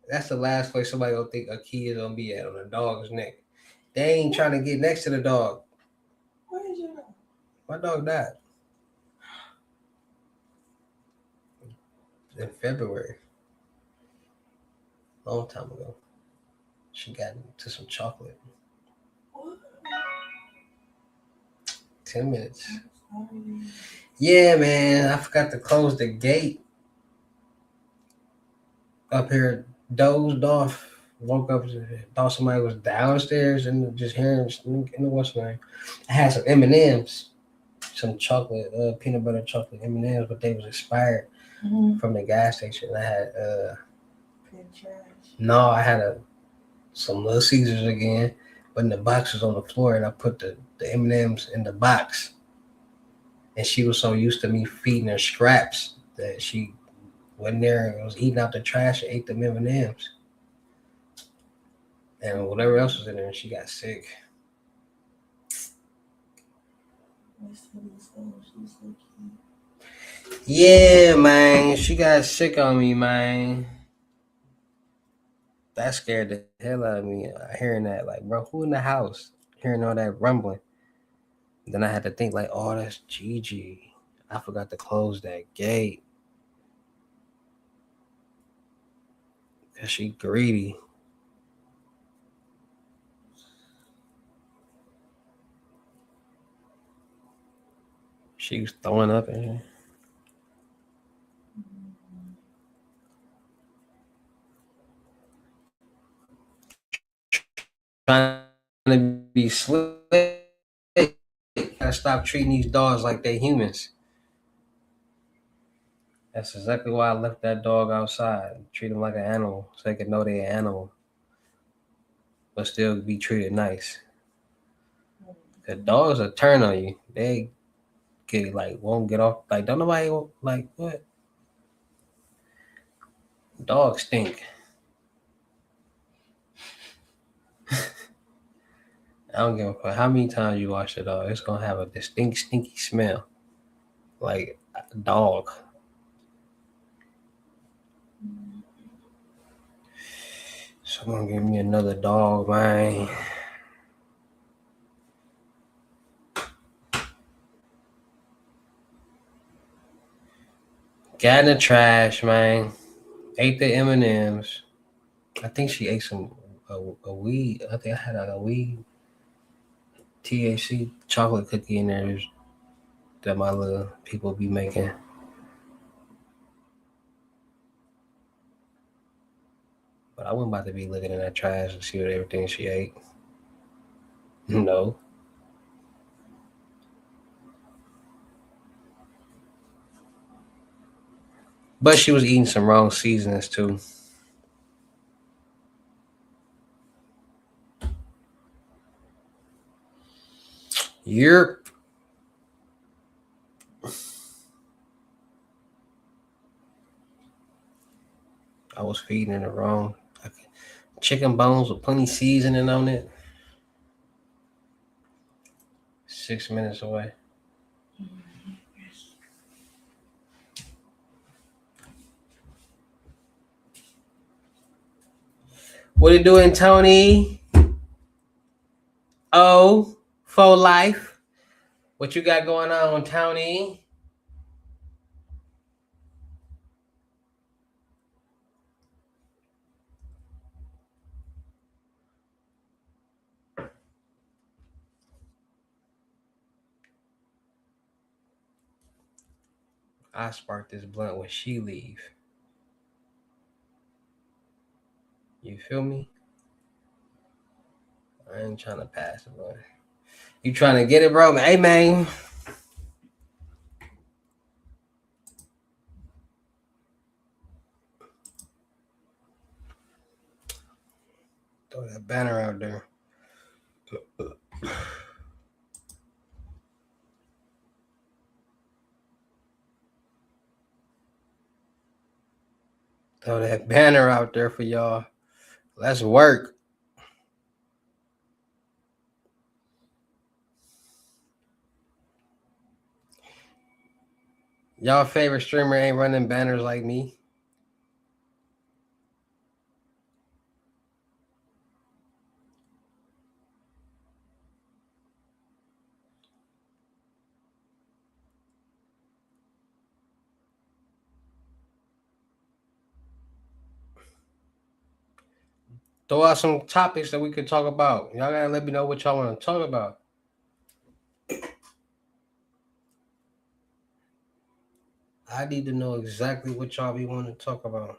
That's the last place somebody gonna think a key is gonna be at, on a dog's neck. They ain't trying to get next to the dog.
Where is your dog?
My dog died in February, long time ago. She got into some chocolate.
What?
10 minutes.
Sorry.
Yeah, man, I forgot to close the gate up here. Dozed off. Woke up, thought somebody was downstairs and just hearing in the what's name. I had some M&Ms, some chocolate, peanut butter chocolate M&Ms, but they was expired from the gas station. I had no, I had some Little Caesars again, but the box was on the floor, and I put the M&Ms in the box. And she was so used to me feeding her scraps that she went there and was eating out the trash and ate the M&Ms. And whatever else was in there, and she got sick. Yeah, man, she got sick on me, man. That scared the hell out of me. Hearing that, like, bro, who in the house? Hearing all that rumbling. Then I had to think, like, oh, that's Gigi. I forgot to close that gate. Cause she greedy. She was throwing up in here. Trying to be slick. Gotta stop treating these dogs like they humans. That's exactly why I left that dog outside. Treat them like an animal, so they can know they're an animal, but still be treated nice. Cause dogs will turn on you. They get like won't get off. Like don't nobody like what? Dogs stink. I don't give a fuck how many times you wash the dog. It's gonna have a distinct stinky smell, like a dog. Someone give me another dog, man. Got in the trash, man. Ate the M&Ms. I think she ate some a weed. I think I had a weed THC chocolate cookie in there that my little people be making. But I wasn't about to be looking in that trash and see what everything she ate. No. But she was eating some wrong seasonings too. Yerp. I was feeding her the wrong chicken bones with plenty seasoning on it. 6 minutes away. What you doing, Tony? Oh, for life. What you got going on, Tony? I spark this blunt when she leave. You feel me? I ain't trying to pass it, boy. You trying to get it, bro? Hey, man. Throw that banner out there. Throw that banner out there for y'all. Let's work. Y'all favorite streamer ain't running banners like me. Throw out some topics that we could talk about. Y'all gotta let me know what y'all want to talk about. I need to know exactly what y'all be wanting to talk about.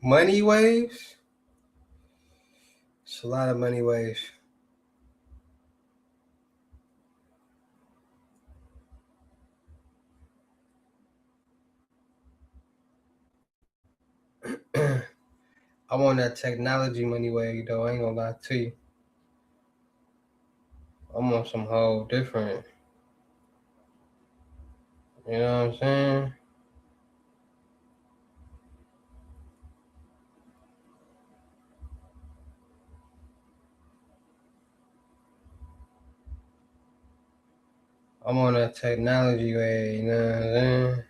Money waves? It's a lot of money waves. I want that technology money wave though. I ain't gonna lie to you. I'm on some whole different. You know what I'm saying? I'm on that technology way. You know what I'm saying?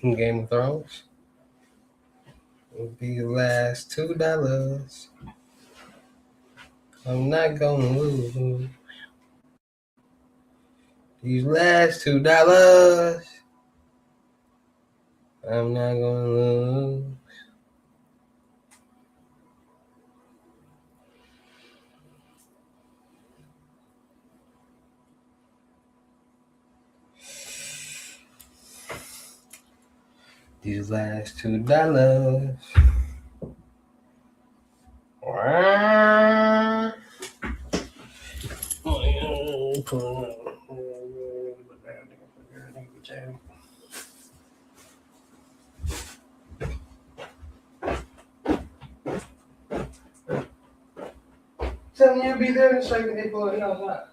Game of Thrones. It'll be the last $2. I'm not gonna lose. These last $2, I'm not gonna lose. These last $2. Tell me you'll be there in a second. They pull it outside.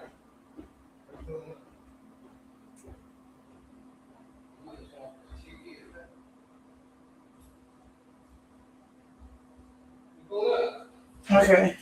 Okay.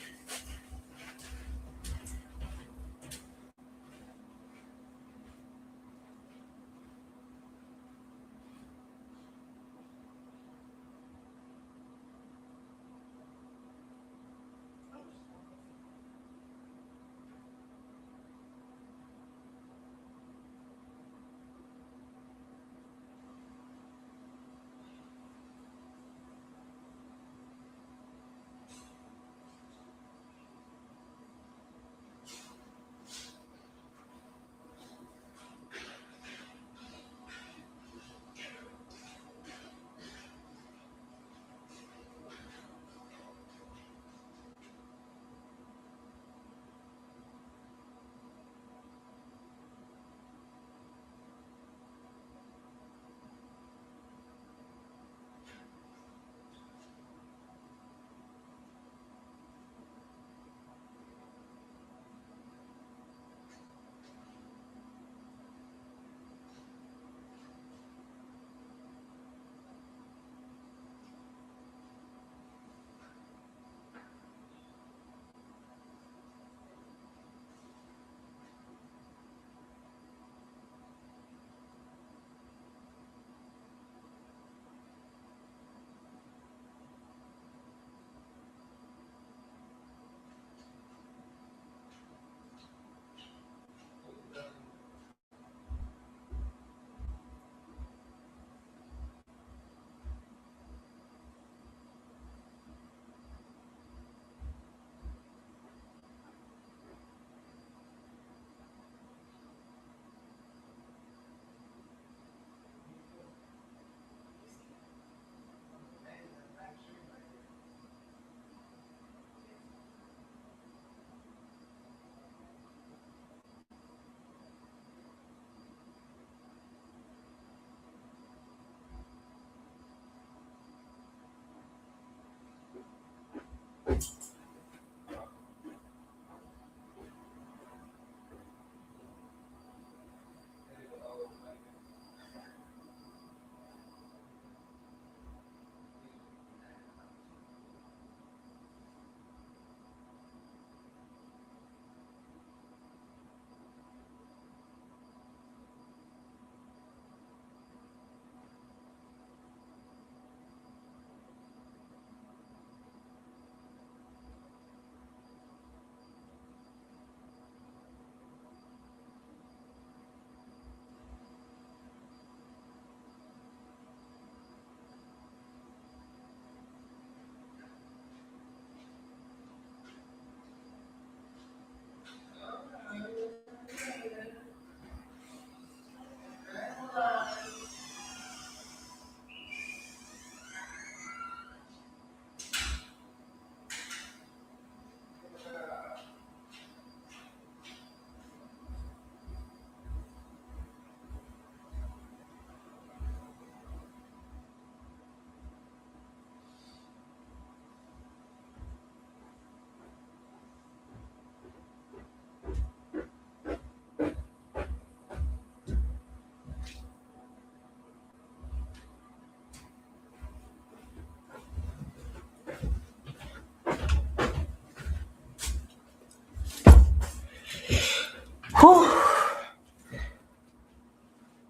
Whew.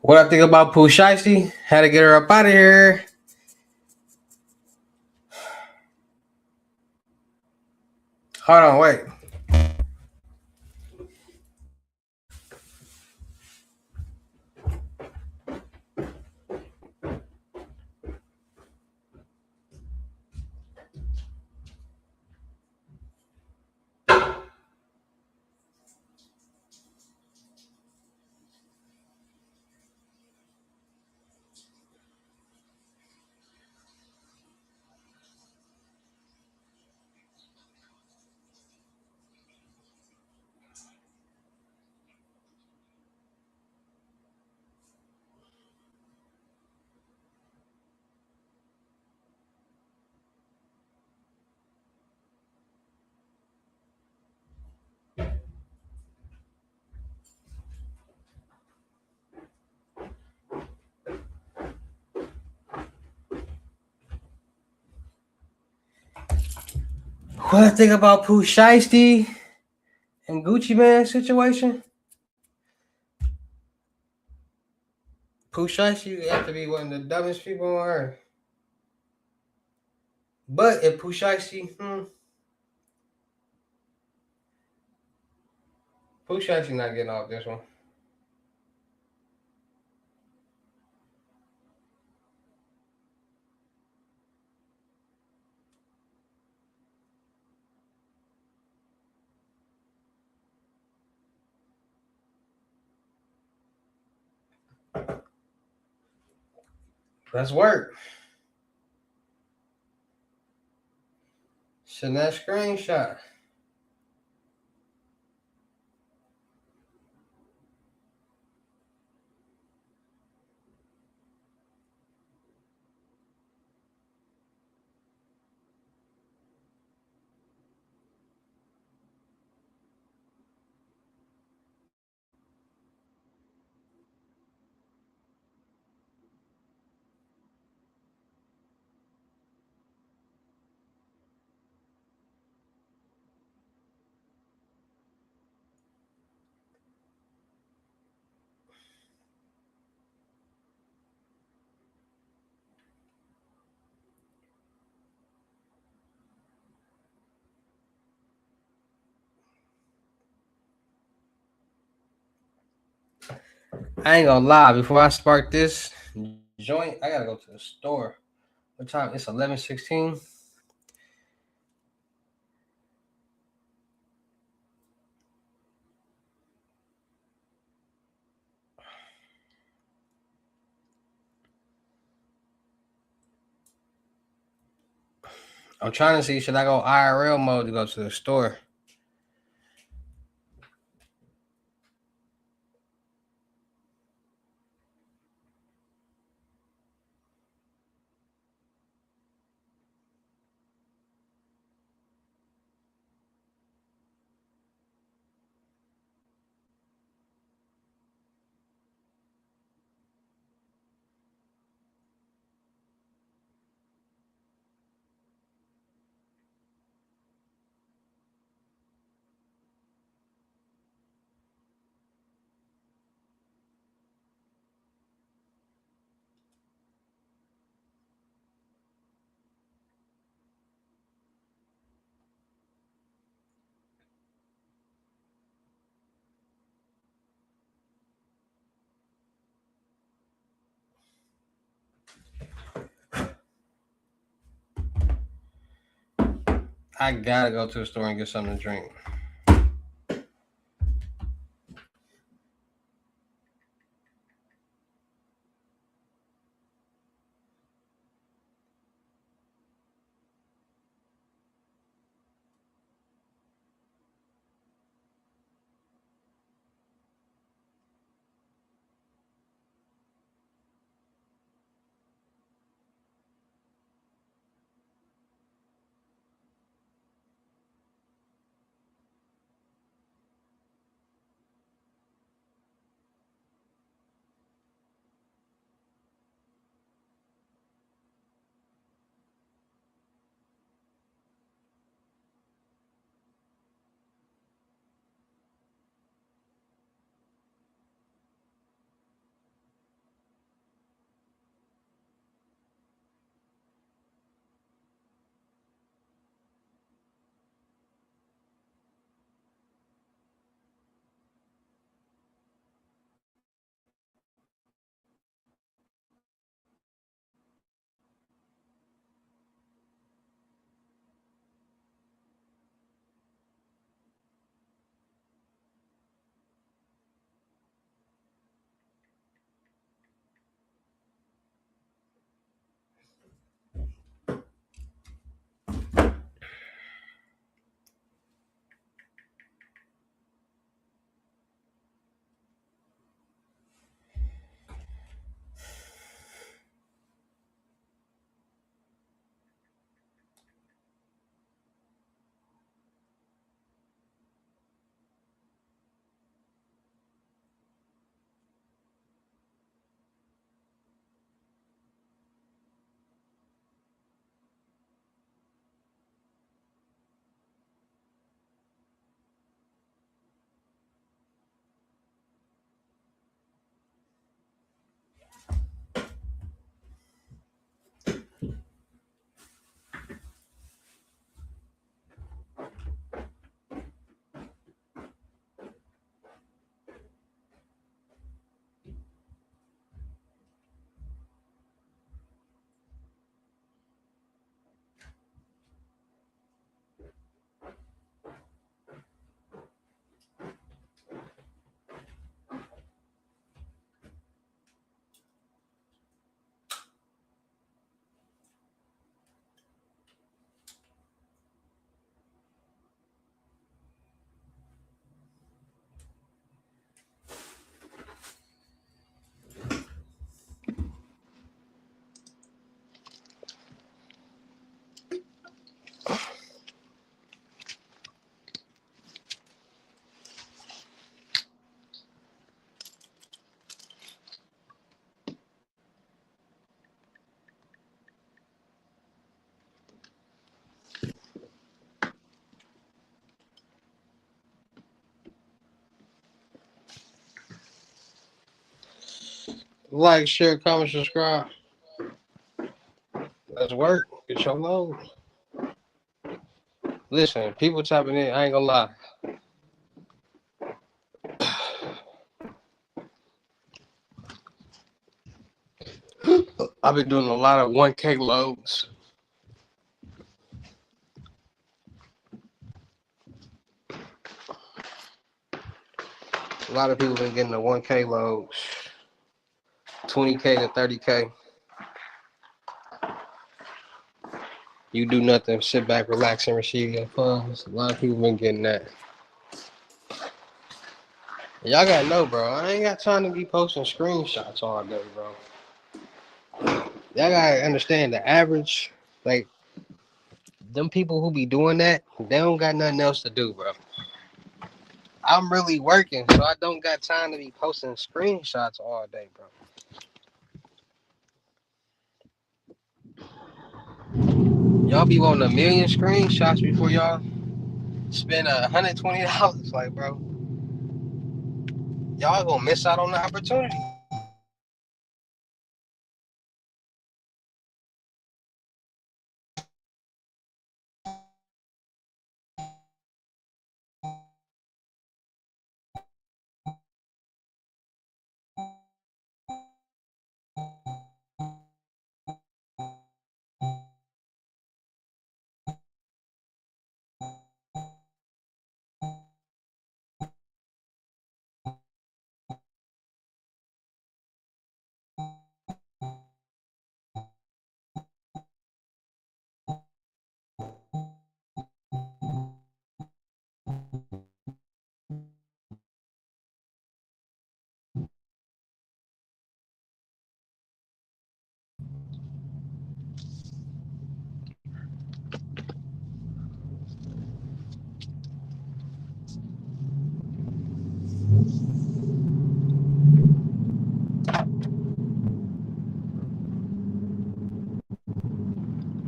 What I think about Pooh Shiesty? Had to get her up out of here. Hold on, wait. What I think about Pooh Shiesty and Gucci Man situation? Pooh Shiesty have to be one of the dumbest people on earth. But if Pooh Shiesty, Pooh Shiesty not getting off this one. Let's work. Send that screenshot. I ain't gonna lie. Before I spark this joint, I gotta go to the store. What time? It's 11:16. I'm trying to see should I go IRL mode to go to the store. I gotta go to the store and get something to drink. Like, share, comment, subscribe. Let's work. Get your load. Listen, people tapping in. I ain't gonna lie. I've been doing a lot of 1K loads. A lot of people been getting the 1K loads, 20K to 30K. You do nothing, sit back, relax, and receive your funds. A lot of people been getting that. Y'all gotta know, bro. I ain't got time to be posting screenshots all day, bro. Y'all gotta understand the average, like, them people who be doing that, they don't got nothing else to do, bro. I'm really working, so I don't got time to be posting screenshots all day, bro. Y'all be wanting 1,000,000 screenshots before y'all spend $120. Like, bro, y'all gonna miss out on the opportunity.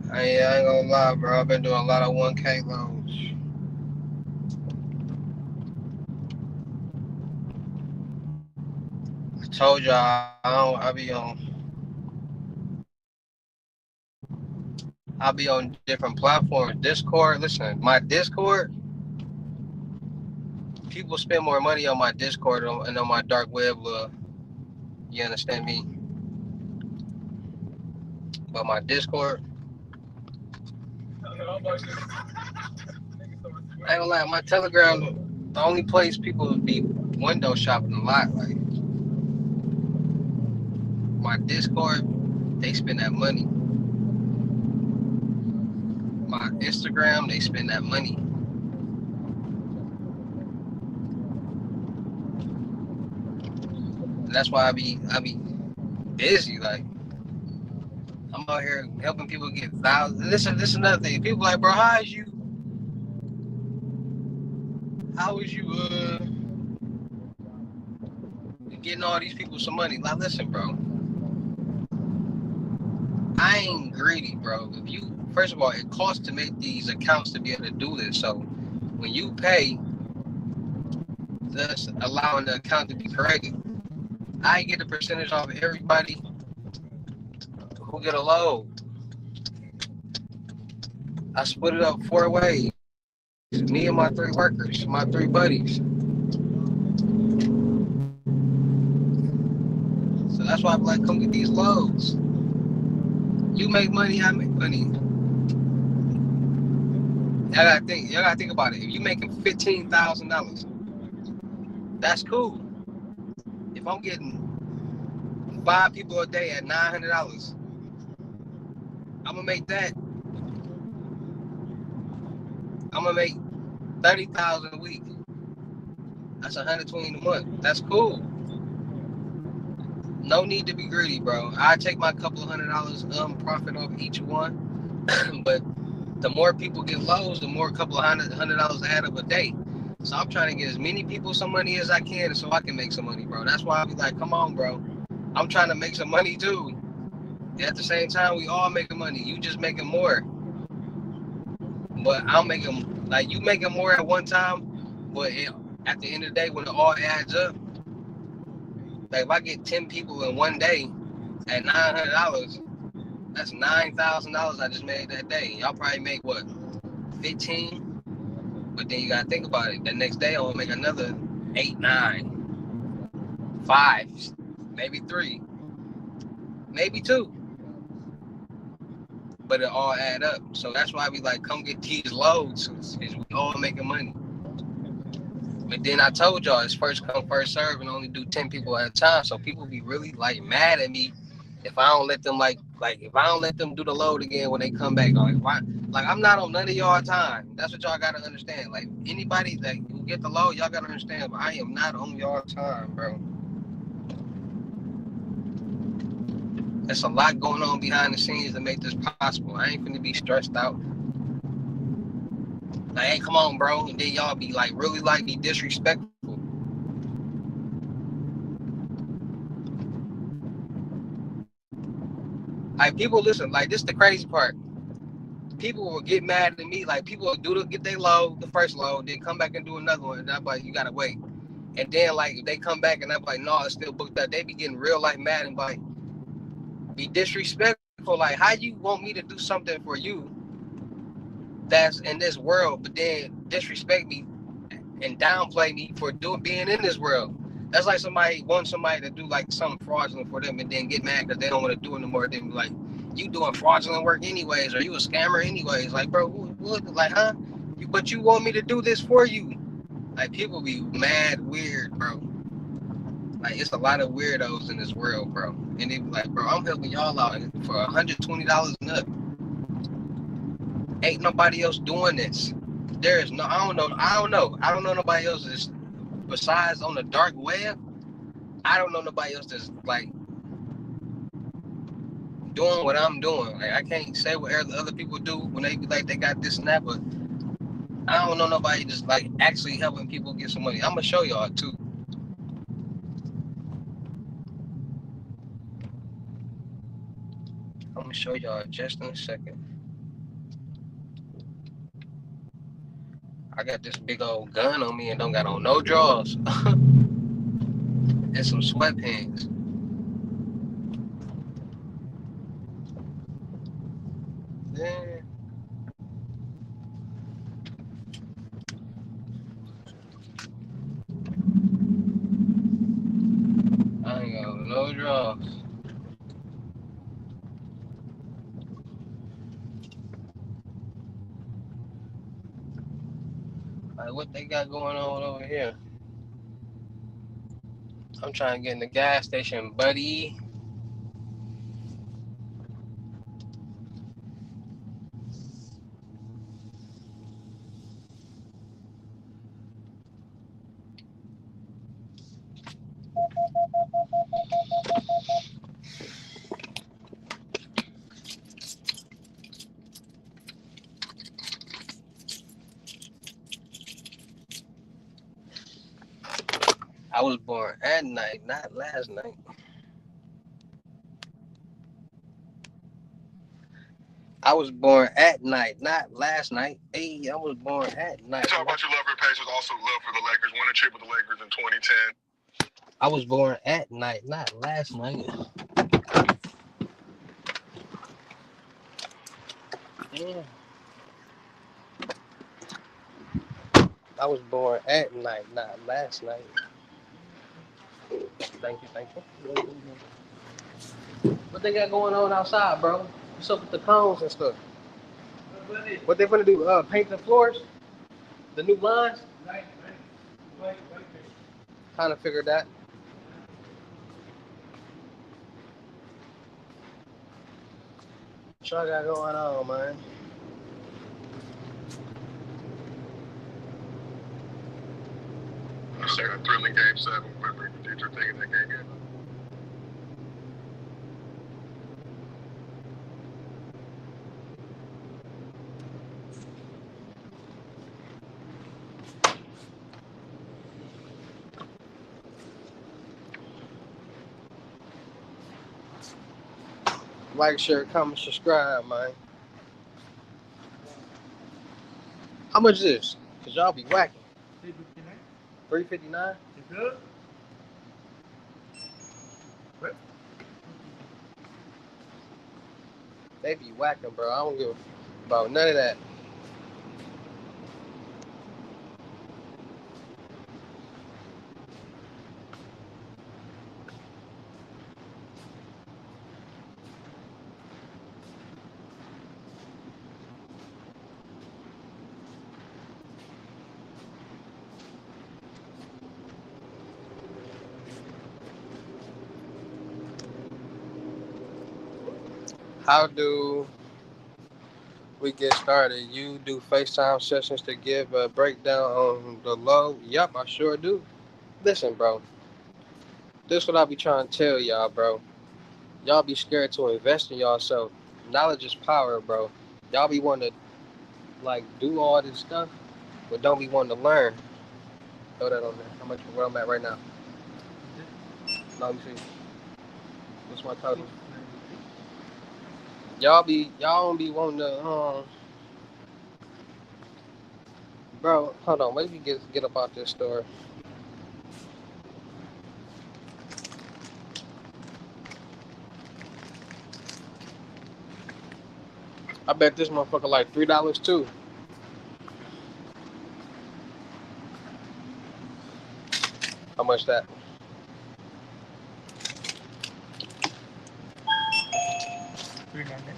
I ain't gonna lie, bro. I've been doing a lot of 1K loads. I told y'all I be on different platforms. Discord, listen, my Discord, people spend more money on my Discord and on my dark web. You understand me? But my Discord, I ain't gonna lie, my Telegram, the only place people would be window shopping a lot. Like my Discord, they spend that money. My Instagram, they spend that money. And that's why I be busy. Like I'm out here helping people get thousands. This is another thing. People like, bro, how is you getting all these people some money? Like, listen, bro, I ain't greedy, bro. If you, first of all, it costs to make these accounts to be able to do this. So when you pay, that's allowing the account to be created. I get a percentage off of everybody who get a load. I split it up 4 ways. Me and my 3 workers, my 3 buddies. So that's why I'm like, come get these loads. You make money, I make money. Y'all gotta think about it. If you making $15,000, that's cool. If I'm getting 5 people a day at $900, I'm gonna make that. I'm gonna make 30,000 a week. That's 120 a month. That's cool. No need to be greedy, bro. I take my couple of $100 profit off each one, but the more people get lows, the more a couple of $100 add up a day. So I'm trying to get as many people some money as I can, so I can make some money, bro. That's why I be like, come on, bro. I'm trying to make some money too. At the same time, we all making money. You just making more, but I'm making like you making more at one time. But at the end of the day, when it all adds up, Like if I get 10 people in one day at $900, that's $9,000 I just made that day. Y'all probably make what, 15? But then you gotta think about it. The next day I'll make another 8, 9, 5, maybe 3, maybe 2. But it all add up. So that's why we like come get these loads, is we all making money. But then I told y'all it's first come, first serve, and only do 10 people at a time. So people be really like mad at me if I don't let them like if I don't let them do the load again when they come back. Like why? Like I'm not on none of y'all time. That's what y'all gotta understand. Like anybody that who get the load, y'all gotta understand. But I am not on y'all time, bro. There's a lot going on behind the scenes to make this possible. I ain't finna be stressed out. Like, hey, come on, bro. And then y'all be like really like be disrespectful. Like people listen, like this is the crazy part. People will get mad at me, like people will get their load, the first load, then come back and do another one, and I'm like, you gotta wait. And then like if they come back and I'm like, no, it's still booked up, they be getting real like mad and like be disrespectful. Like how you want me to do something for you that's in this world, but then disrespect me and downplay me for being in this world. That's like somebody wants somebody to do like something fraudulent for them and then get mad because they don't want to do it anymore. Then be like, you doing fraudulent work anyways, or you a scammer anyways. Like, bro, what? Like, huh? But you want me to do this for you? Like, people be mad weird, bro. Like, it's a lot of weirdos in this world, bro. And they be like, bro, I'm helping y'all out for $120 and up. Ain't nobody else doing this. There is no, I don't know nobody else that's besides on the dark web. I don't know nobody else that's like doing what I'm doing. Like I can't say what other people do when they be like they got this and that, but I don't know nobody just like actually helping people get some money. I'm gonna show y'all too. I'm gonna show y'all just in a second. I got this big old gun on me and don't got on no drawers and some sweatpants. Yeah. I ain't got no drawers. Like what they got going on over here? I'm trying to get in the gas station, buddy. I was born at night, not last night. I was born at night, not last night. Hey, I was born at night.
Talk about your love for the Pacers, also love for the Lakers. Won a chip with the Lakers in 2010.
I was born at night, not last night. Yeah. I was born at night, not last night. Thank you, thank you. What they got going on outside, bro? What's up with the cones and stuff? What they gonna do? Paint the floors? The new lines? Kind of figured that. What y'all got going on, man?
You said a thrilling game 7. Remember, did your thing in that game yet?
Like, share, comment, subscribe, man. How much is this? Cause y'all be whacking. $3.59. $3.59.
You good? What?
They be whacking, bro. I don't give about none of that. How do we get started? You do FaceTime sessions to give a breakdown on the low? Yep, I sure do. Listen, bro. This what I be trying to tell y'all, bro. Y'all be scared to invest in yourself. Knowledge is power, bro. Y'all be wanting to like do all this stuff, but don't be wanting to learn. Throw that on there. How much where I'm at right now? Let me see. What's my total?
693.
Y'all don't be wanting to bro, hold on, let me get up out this store. I bet this motherfucker like $3 too. How much that?
399.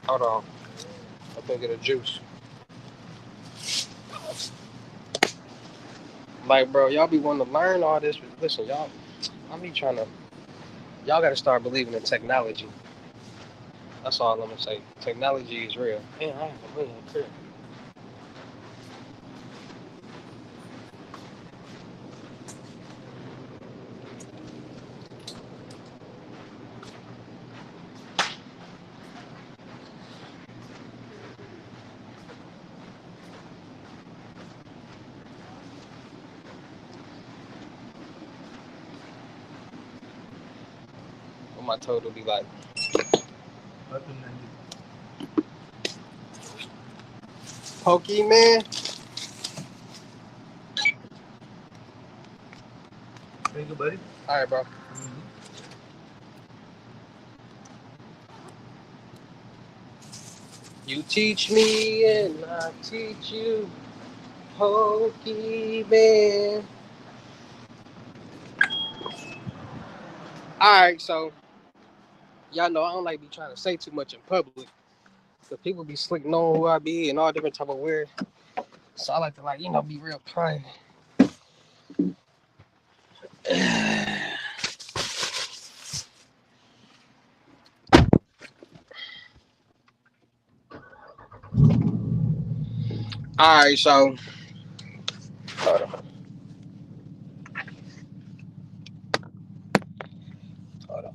Hold on. I think get a juice. Like bro, y'all be wanting to learn all this. Listen, y'all I be trying to y'all gotta start believing in technology. That's all I'm gonna say. Technology is real. Man, I have to win here. What my total be like?
290.
Pokemon?
Thank you, buddy.
Alright, bro.
Mm-hmm.
You teach me and I teach you. Pokemon. Alright, so y'all know I don't like be trying to say too much in public. Cause people be slick knowing who I be and all different type of weird. So I like to be real private. Alright, so hold on, hold on.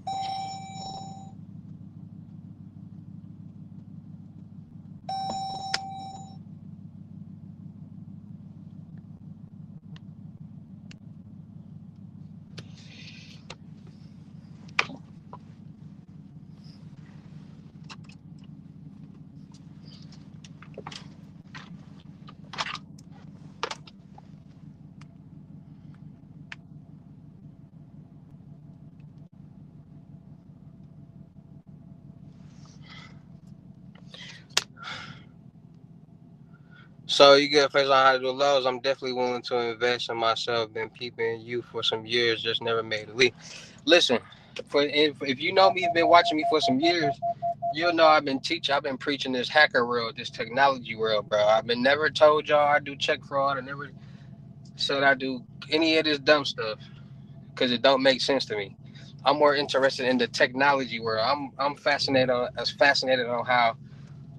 So you get a face on how to do lows. I'm definitely willing to invest in myself. Been peeping you for some years, just never made a leap. Listen, if you know me, been watching me for some years, you'll know I've been teaching. I've been preaching this hacker world, this technology world, bro. I've been never told y'all I do check fraud. I never said I do any of this dumb stuff because it don't make sense to me. I'm more interested in the technology world. I'm fascinated on how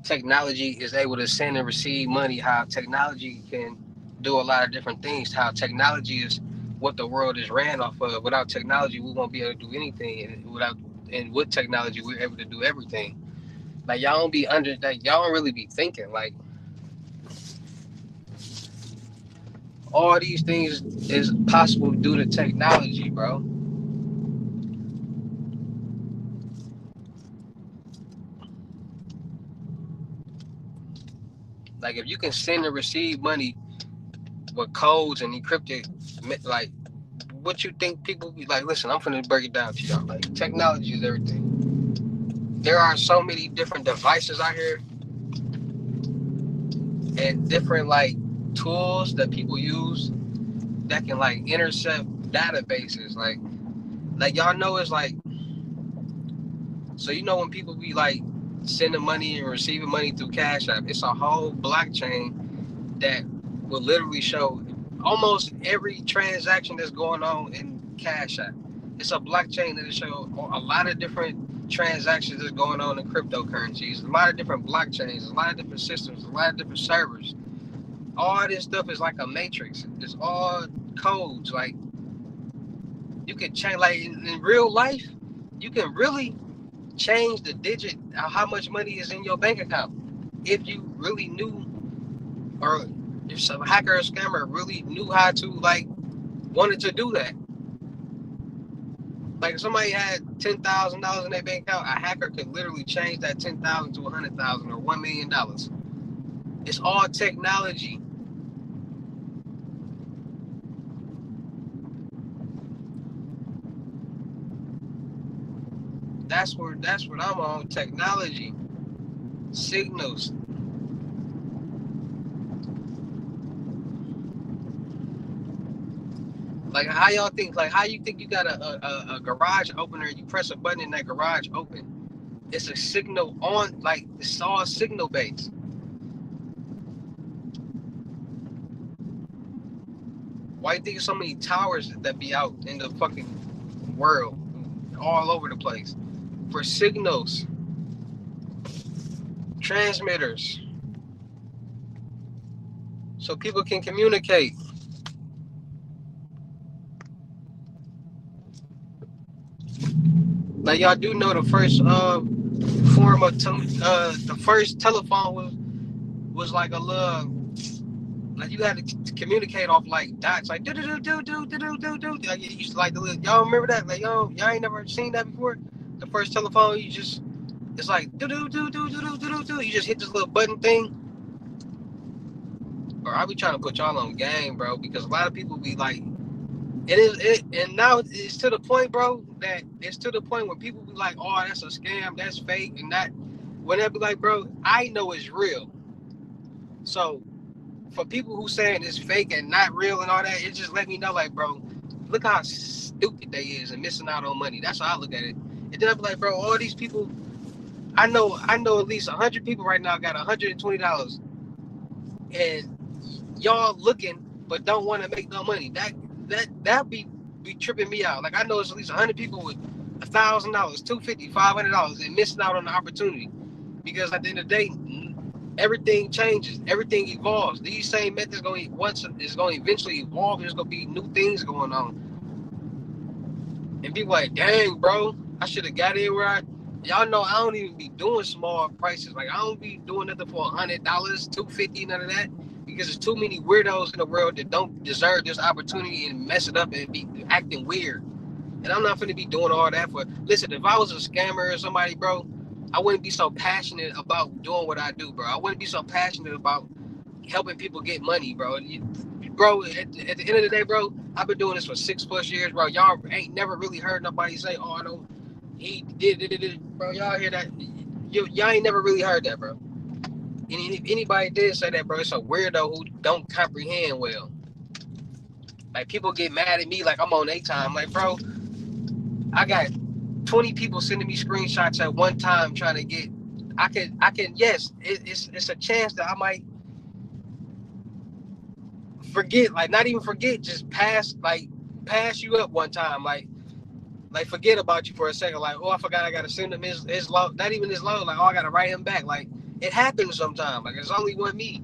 technology is able to send and receive money, how technology can do a lot of different things, how technology is what the world is ran off of. Without technology, we won't be able to do anything. And with technology, we're able to do everything. Like y'all don't really be thinking like all these things is possible due to technology, bro. Like if you can send and receive money with codes and encrypted, like what you think people be like? Listen, I'm finna break it down to y'all. Like technology is everything. There are so many different devices out here and different like tools that people use that can like intercept databases. Like y'all know it's like, so you know when people be like sending money and receiving money through Cash App, it's a whole blockchain that will literally show almost every transaction that's going on in Cash App. It's a blockchain that will show a lot of different transactions that's going on in cryptocurrencies, a lot of different blockchains, a lot of different systems, a lot of different servers. All this stuff is like a matrix. It's all codes. Like you can change, like in real life, you can really change the digit of how much money is in your bank account if you really knew, or if some hacker or scammer really knew how to like wanted to do that. Like if somebody had $10,000 in their bank account, a hacker could literally change that 10,000 to 100,000 or $1 million. It's all technology. That's what I'm on. Technology, signals. Like how y'all think? Like how you think you got a garage opener? You press a button and that garage open. It's a signal on. Like it's all signal based. Why you think so many towers that be out in the fucking world, all over the place, for signals, transmitters, so people can communicate. Like y'all do know the first form of the first telephone was like a little, like you had to communicate off like dots, like do do do do do do do do. Like you used to like the little, y'all remember that? Like y'all ain't never seen that before. The first telephone, you just, it's like do do do do do do do do. You just hit this little button thing. Or I be trying to put y'all on game, bro, because a lot of people be like, and now it's to the point, bro, that it's to the point where people be like, oh, that's a scam, that's fake, and that, when they be like, bro, I know it's real. So for people who saying it's fake and not real and all that, it just let me know, like, bro, look how stupid they is and missing out on money. That's how I look at it. And then I be like, bro, all these people, I know at least 100 people right now got $120, and y'all looking but don't want to make no money. That be tripping me out. Like I know it's at least 100 people with $1,000, $250, $500, and missing out on the opportunity, because at the end of the day, everything changes, everything evolves. These same methods going once is going to eventually evolve. There's going to be new things going on, and people like, dang, bro, I should have got in where y'all know I don't even be doing small prices. Like I don't be doing nothing for $100, $250, none of that, because there's too many weirdos in the world that don't deserve this opportunity and mess it up and be acting weird. And I'm not gonna be doing all that for. Listen, if I was a scammer or somebody, bro, I wouldn't be so passionate about doing what I do, bro. I wouldn't be so passionate about helping people get money, bro. Bro, at the end of the day, bro, I've been doing this for 6+ years, bro. Y'all ain't never really heard nobody say, "Oh, no, he did," bro. Y'all hear that? Y'all ain't never really heard that, bro. And if anybody did say that, bro, it's a weirdo who don't comprehend well. Like people get mad at me, like I'm on their time. Like, bro, I got 20 people sending me screenshots at one time trying to get. I can. Yes, it's a chance that I might forget, like not even forget, just pass you up one time, like forget about you for a second, like, oh, I forgot I gotta send him his low, not even his low, like, oh, I gotta write him back. Like it happens sometimes, like it's only one me.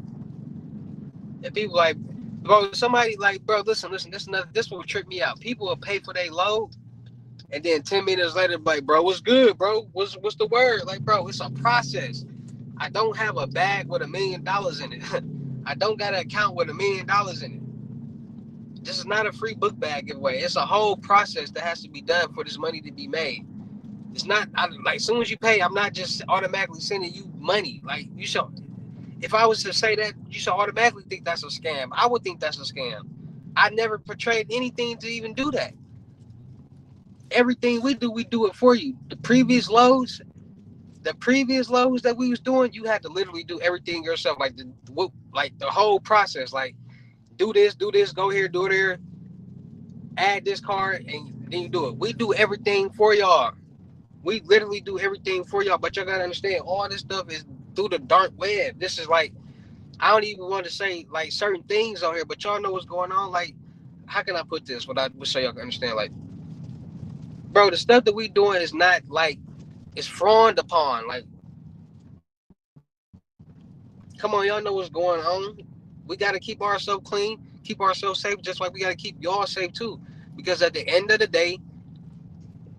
And people like, bro, somebody like, bro, listen, this will trip me out. People will pay for their load, and then 10 minutes later, like, bro, what's good, bro? What's the word? Like, bro, it's a process. I don't have a bag with $1 million in it. I don't got an account with $1 million in it. This is not a free book bag giveaway. It's a whole process that has to be done for this money to be made. It's not like as soon as you pay, I'm not just automatically sending you money. Like you show, If I was to say that, you should automatically think that's a scam. I would think that's a scam. I never portrayed anything to even do that. Everything we do it for you. The previous loads that we was doing, you had to literally do everything yourself, like the whole process. Like do this, go here, do it here, add this card, and then you do it. We do everything for y'all. We literally do everything for y'all. But y'all gotta understand, all this stuff is through the dark web. This is like I don't even want to say like certain things on here, but y'all know what's going on. Like, how can I put this? So y'all can understand? Like, bro, the stuff that we doing is not like it's fraud upon. Like, come on, y'all know what's going on. We gotta keep ourselves clean, keep ourselves safe, just like we gotta keep y'all safe too. Because at the end of the day,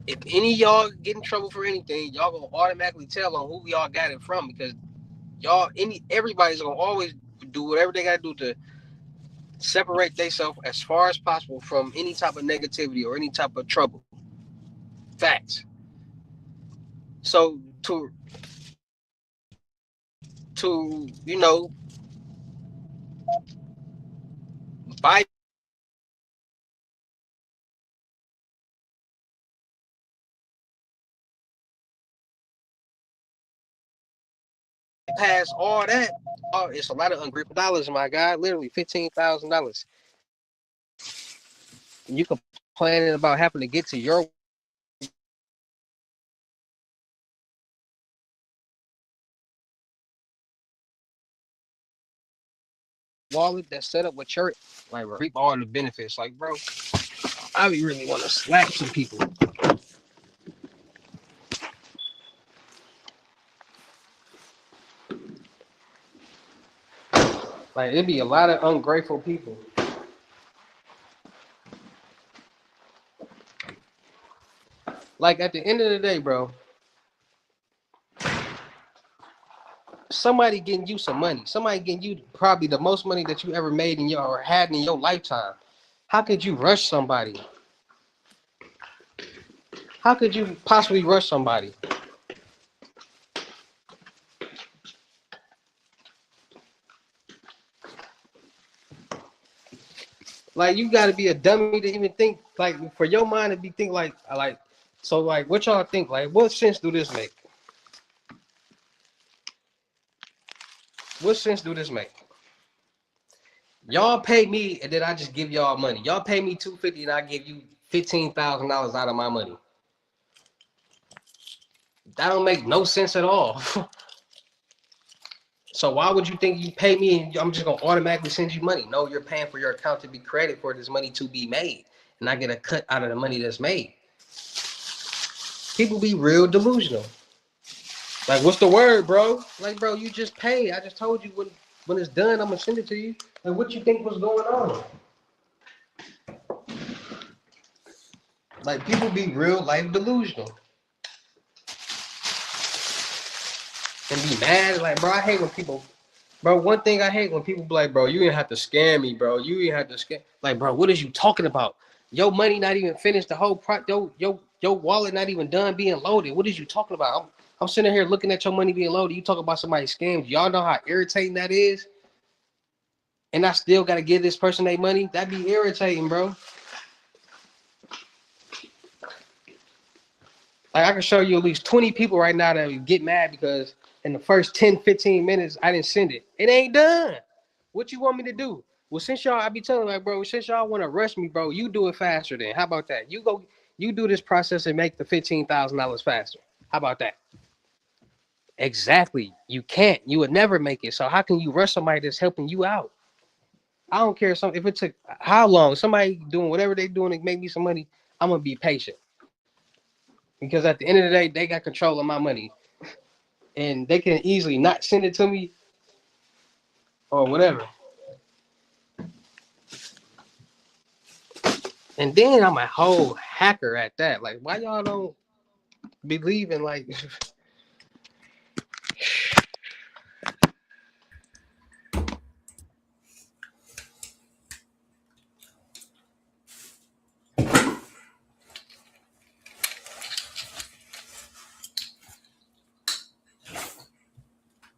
if any of y'all get in trouble for anything, y'all gonna automatically tell on who y'all got it from. Because everybody's gonna always do whatever they gotta do to separate themselves as far as possible from any type of negativity or any type of trouble. Facts. So to bypass all that, oh, it's a lot of ungrateful dollars, my guy. Literally $15,000. You complaining about having to get to your wallet that's set up with your like reap all the benefits. Like, bro, I be really want to slap some people. Like, it'd be a lot of ungrateful people. Like, at the end of the day, bro, somebody getting you some money. Somebody getting you probably the most money that you ever made in your or had in your lifetime. How could you rush somebody? How could you possibly rush somebody? Like, you got to be a dummy to even think, like, for your mind to be think like, so like, what y'all think? Like, what sense do this make? What sense do this make? Y'all pay me and then I just give y'all money. Y'all pay me $250 and I give you $15,000 out of my money. That don't make no sense at all. So why would you think you pay me and I'm just gonna automatically send you money? No, you're paying for your account to be credited for this money to be made, and I get a cut out of the money that's made. People be real delusional. Like, what's the word, bro? Like, bro, you just paid. I just told you when it's done, I'm gonna send it to you. Like, what you think was going on? Like, people be real life delusional and be mad. Like, bro, I hate when people. Bro, one thing I hate when people be like, bro, you didn't have to scam me, bro. You didn't have to scam. Like, bro, what is you talking about? Your money not even finished. The whole your wallet not even done being loaded. What is you talking about? I'm sitting here looking at your money being loaded. You talk about somebody scammed. Y'all know how irritating that is? And I still gotta give this person their money. That'd be irritating, bro. Like, I can show you at least 20 people right now that would get mad because in the first 10, 15 minutes, I didn't send it. It ain't done. What you want me to do? Well, since y'all, I be telling like, bro, since y'all want to rush me, bro, you do it faster then. How about that? You do this process and make the $15,000 faster. How about that? Exactly. You can't. You would never make it. So how can you rush somebody that's helping you out? I don't care if it took how long. Somebody doing whatever they doing to make me some money, I'm gonna be patient. Because at the end of the day, they got control of my money. And they can easily not send it to me or whatever. And then I'm a whole hacker at that. Like, why y'all don't believe in like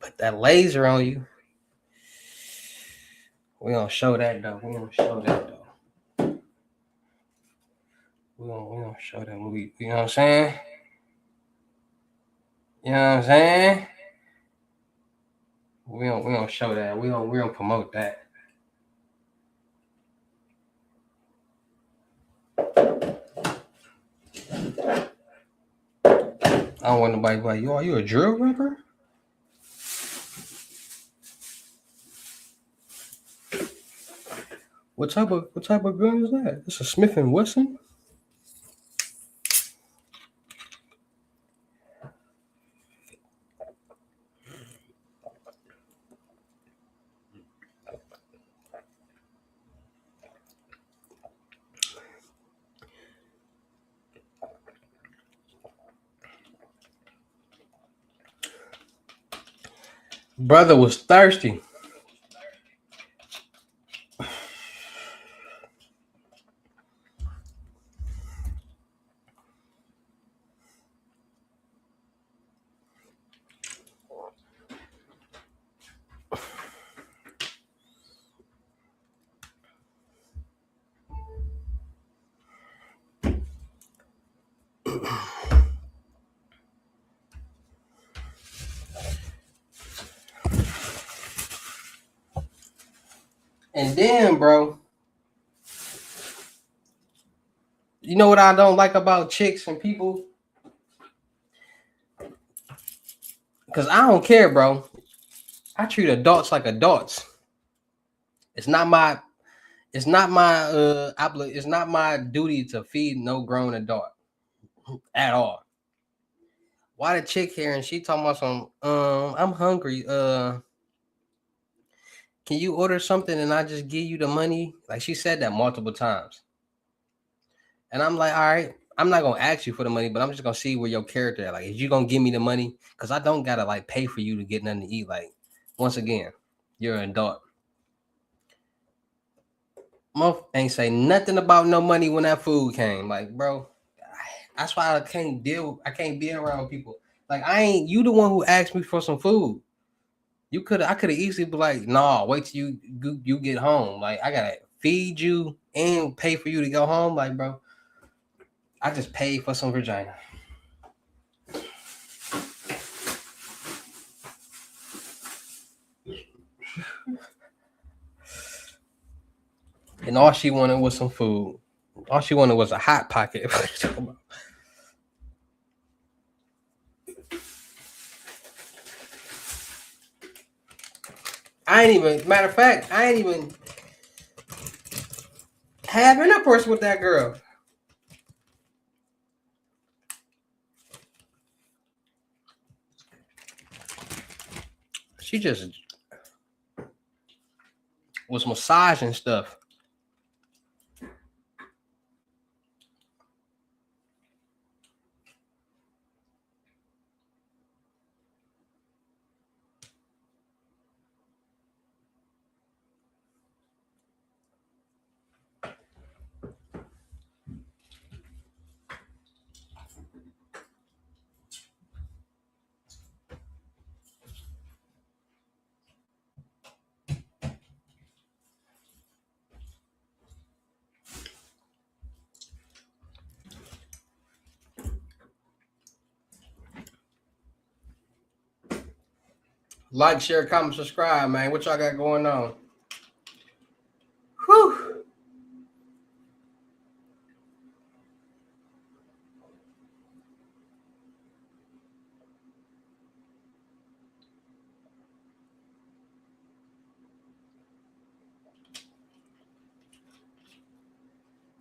put that laser on you? We don't show that though. We don't show that though. We don't show that. You know what I'm saying? You know what I'm saying? We don't show that. We don't promote that. I don't want nobody to be like, yo, are you a drill rapper? What type of gun is that? It's a Smith and Wesson. Brother was thirsty. And then, bro, you know what I don't like about chicks and people? Because I don't care, bro. I treat adults like adults. It's not my it's not my duty to feed no grown adult at all. Why the chick here and she talking about some I'm hungry. Can you order something and I just give you the money? Like she said that multiple times. And I'm like, all right, I'm not gonna ask you for the money, but I'm just gonna see where your character at. Like, is you gonna give me the money? Cause I don't gotta like pay for you to get nothing to eat. Like, once again, you're an adult. Muff ain't say nothing about no money when that food came. Like, bro, that's why I can't be around people. Like, I ain't you the one who asked me for some food. I could have easily be like, nah, wait till you get home. Like, I gotta feed you and pay for you to go home. Like, bro, I just paid for some vagina. And all she wanted was some food. All she wanted was a hot pocket. Matter of fact, I ain't even have intercourse with that girl. She just was massaging stuff. Like, share, comment, subscribe, man. What y'all got going on? Whew.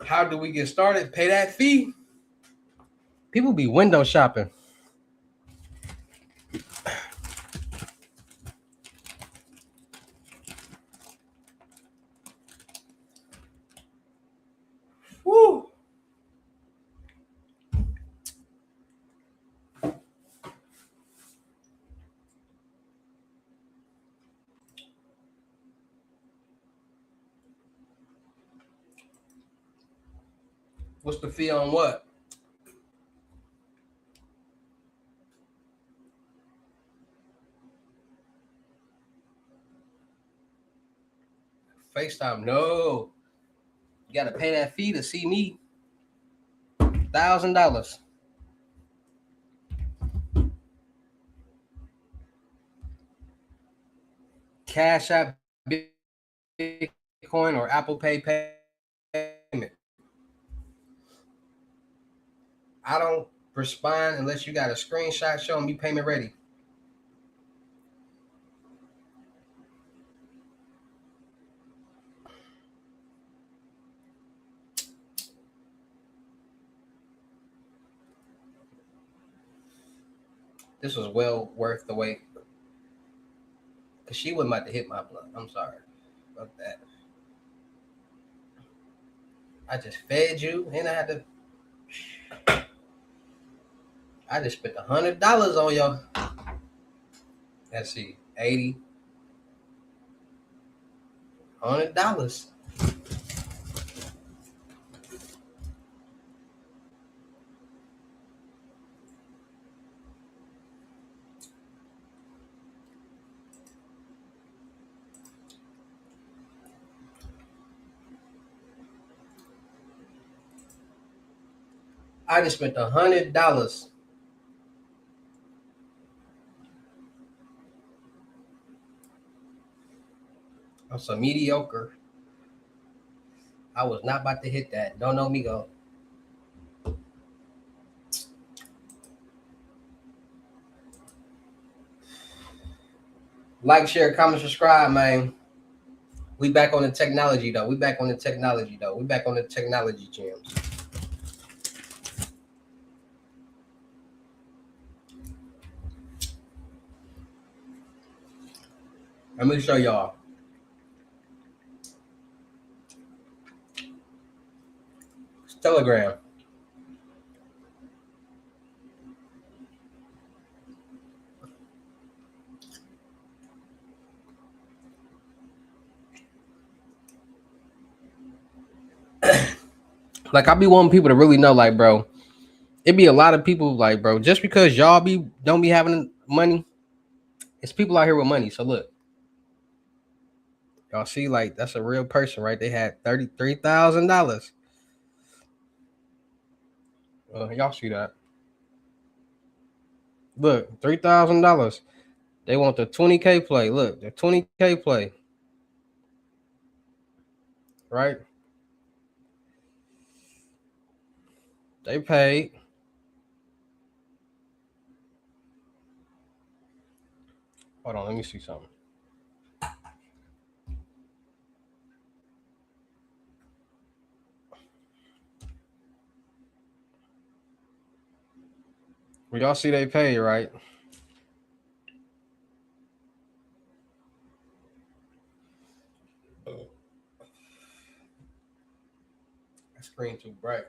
How do we get started? Pay that fee. People be window shopping. Woo. What's the fee on what? FaceTime. No. You gotta pay that fee to see me. $1,000. Cash App, Bitcoin, or Apple Pay payment. I don't respond unless you got a screenshot showing me payment ready. This was well worth the wait. Cause she wasn't about to hit my blunt. I'm sorry about that. I just fed you, and I had to. I just spent $100 on y'all. Let's see, 80, $100. I just spent $100 on some mediocre. I was not about to hit that. Don't know me go. Like, share, comment, subscribe, man. We back on the technology though. We back on the technology though. We back on the technology gems. Let me show y'all. It's Telegram. Like, I be wanting people to really know, like, bro, it be a lot of people, like, bro, just because y'all don't be having money, it's people out here with money. So look, y'all see, like, that's a real person, right? They had $33,000. Y'all see that? Look, $3,000. They want the 20K play. Look, the 20K play, right? They paid. Hold on, let me see something. Well, y'all see they paid, right? That screen too bright.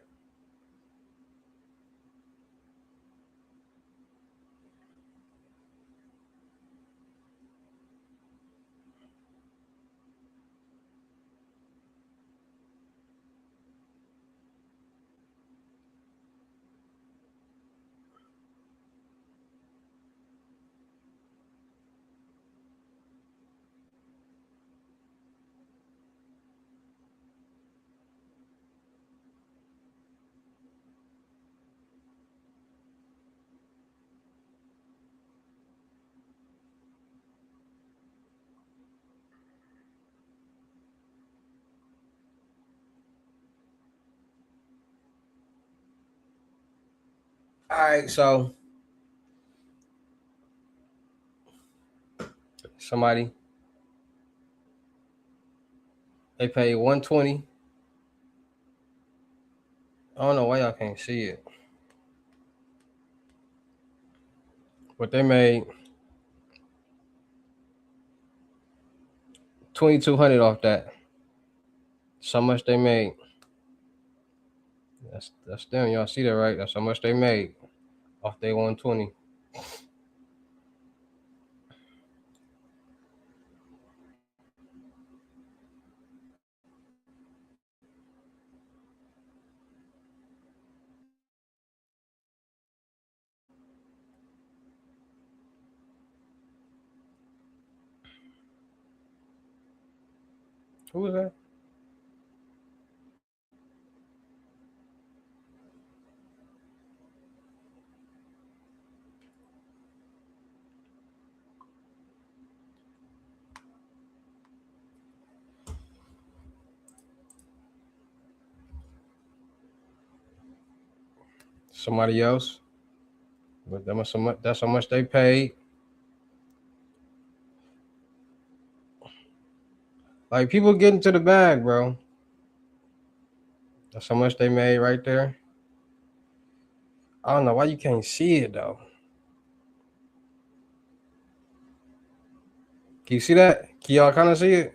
All right, so somebody they paid 120. I don't know why y'all can't see it, but they made 2,200 off that. So much they made. That's them. Y'all see that, right? That's how much they made off their 120. Who was that? Somebody else. But that's how much they paid. Like people getting to the bag, bro. That's how much they made right there. I don't know why you can't see it though. Can you see that? Can y'all kind of see it?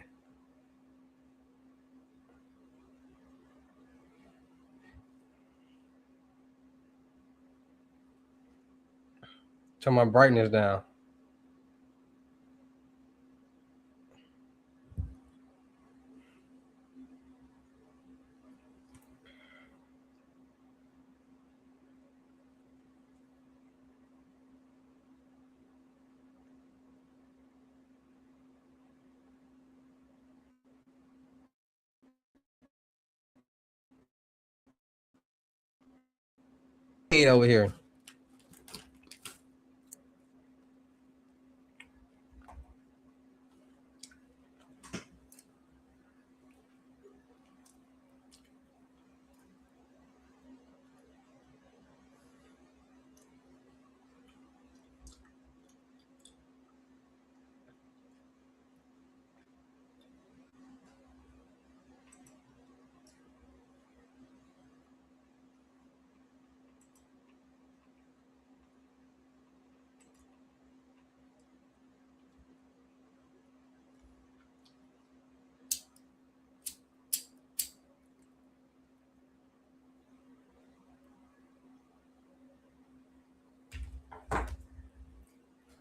Turn my brightness down. Hey, over here.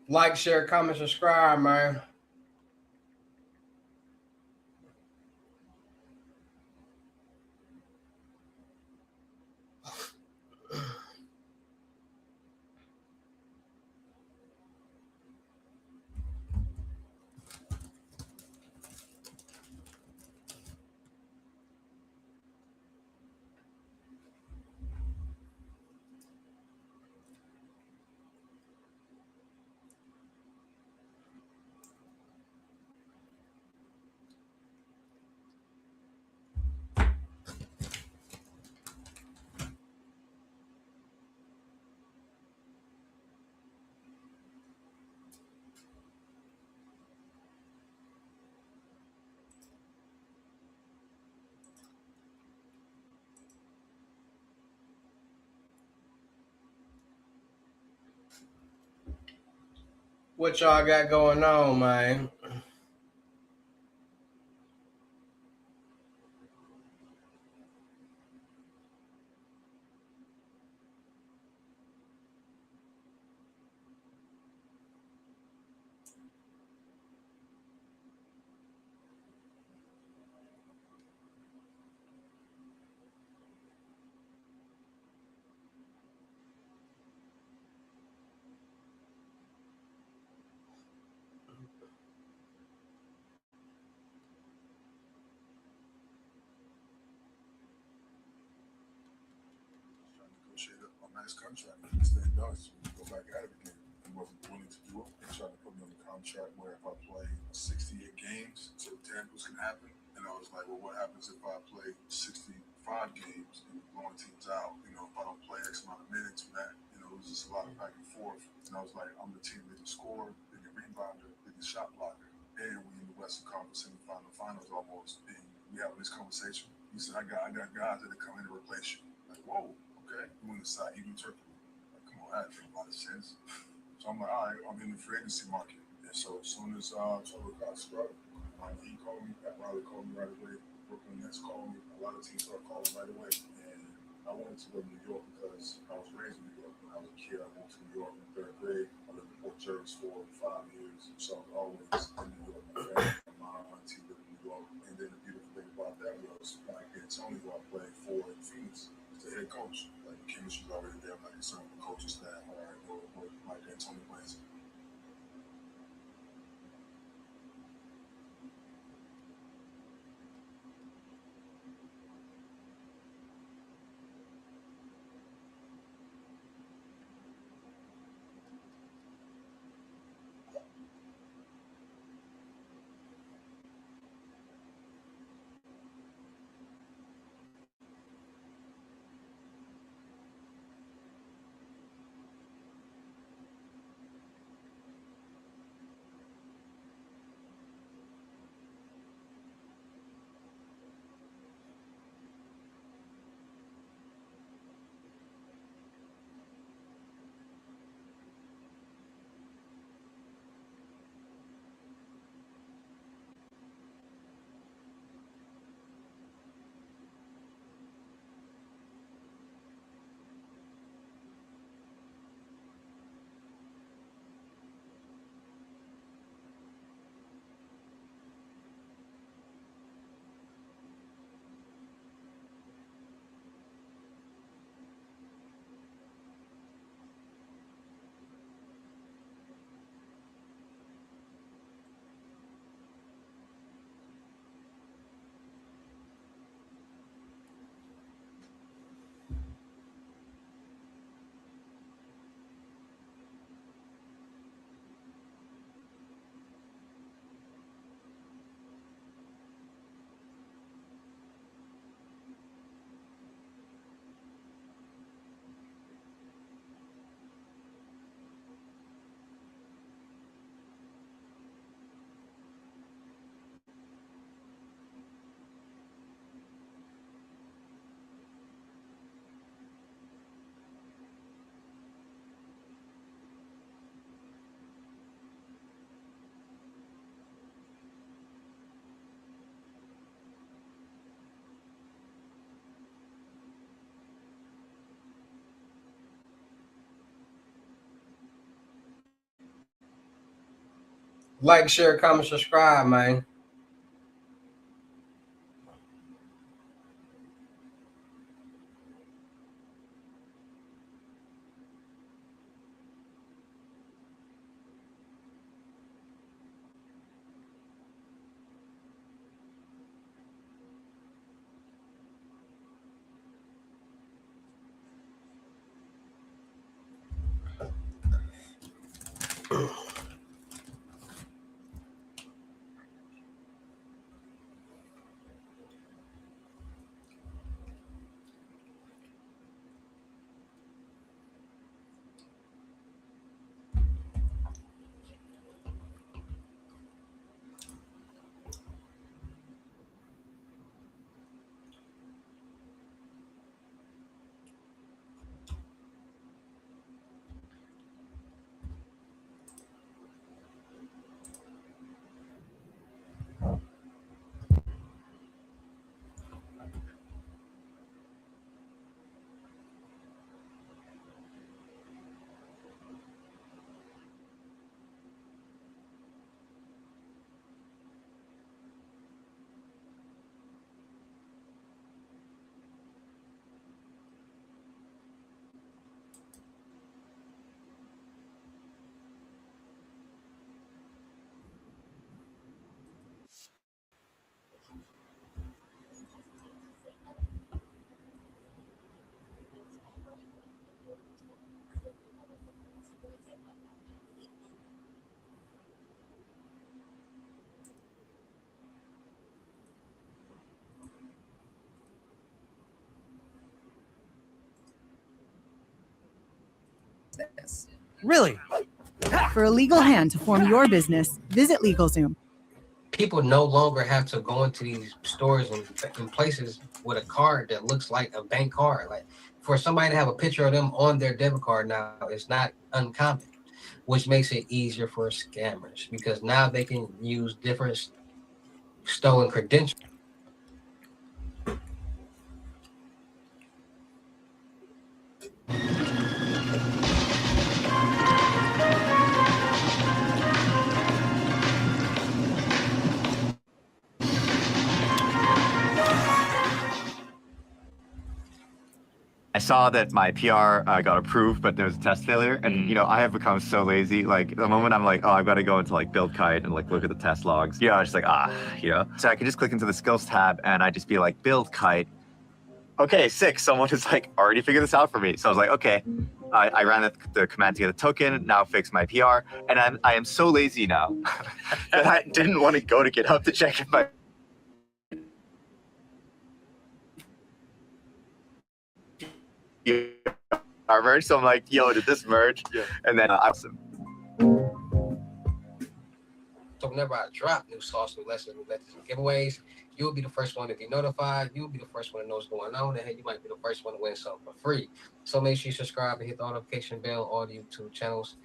Like, share, comment, subscribe, man. What y'all got going on, man?
Trying to negotiate a nice contract. Instead does go back at it again. He wasn't willing to do it. They tried to put me on a contract where if I play 68 games, so 10 was gonna happen. And I was like, well, what happens if I play 65 games and blowing teams out? You know, if I don't play X amount of minutes, man, you know, it was just a lot of back and forth. And I was like, I'm the team that can score, that can rebounder, that can shot blocker. And we in the Western Conference semifinals almost. And we having this conversation. He said, I got guys that are coming to replace you. Like, whoa. Okay, you want to side even Turkey. Like, come on, that makes a lot of sense. So I'm like, all right, I'm in the free agency market. And so as soon as Trevor got struck, he called me, Pat Riley called me right away, Brooklyn Nets called me, a lot of teams started calling right away. And I wanted to go to New York because I was raised in New York. When I was a kid, I moved to New York in third grade. I lived in Port Jervis for 5 years. So I was always in New York. My family, my auntie lived in New York. And then the beautiful thing about that was Mike D'Antoni, who I played for in Phoenix, was the head coach. Like the chemistry was already there. I'm not concerned with the coaching staff. All right, go with Mike D'Antoni plays.
Like, share, comment, subscribe, man.
Really? For a legal hand to form your business, visit LegalZoom.
People no longer have to go into these stores and places with a card that looks like a bank card. Like, for somebody to have a picture of them on their debit card now is not uncommon, which makes it easier for scammers because now they can use different stolen credentials.
I saw that my PR got approved, but there was a test failure. And, I have become so lazy. Like, the moment I'm like, oh, I've got to go into, like, build kite and, like, look at the test logs. I was just like, So I can just click into the skills tab and I just be like, build kite. Okay, sick. Someone has, like, already figured this out for me. So I was like, okay. I ran the command to get a token, now fix my PR. And I am so lazy now that I didn't want to go to GitHub to check if my our merge. So I'm like, yo, did this merge? Yeah. And then awesome.
So whenever I drop new sauce, new lessons, new methods, and giveaways, you'll be the first one to be notified. You'll be the first one to know what's going on. And hey, you might be the first one to win something for free. So make sure you subscribe and hit the notification bell on all the YouTube channels.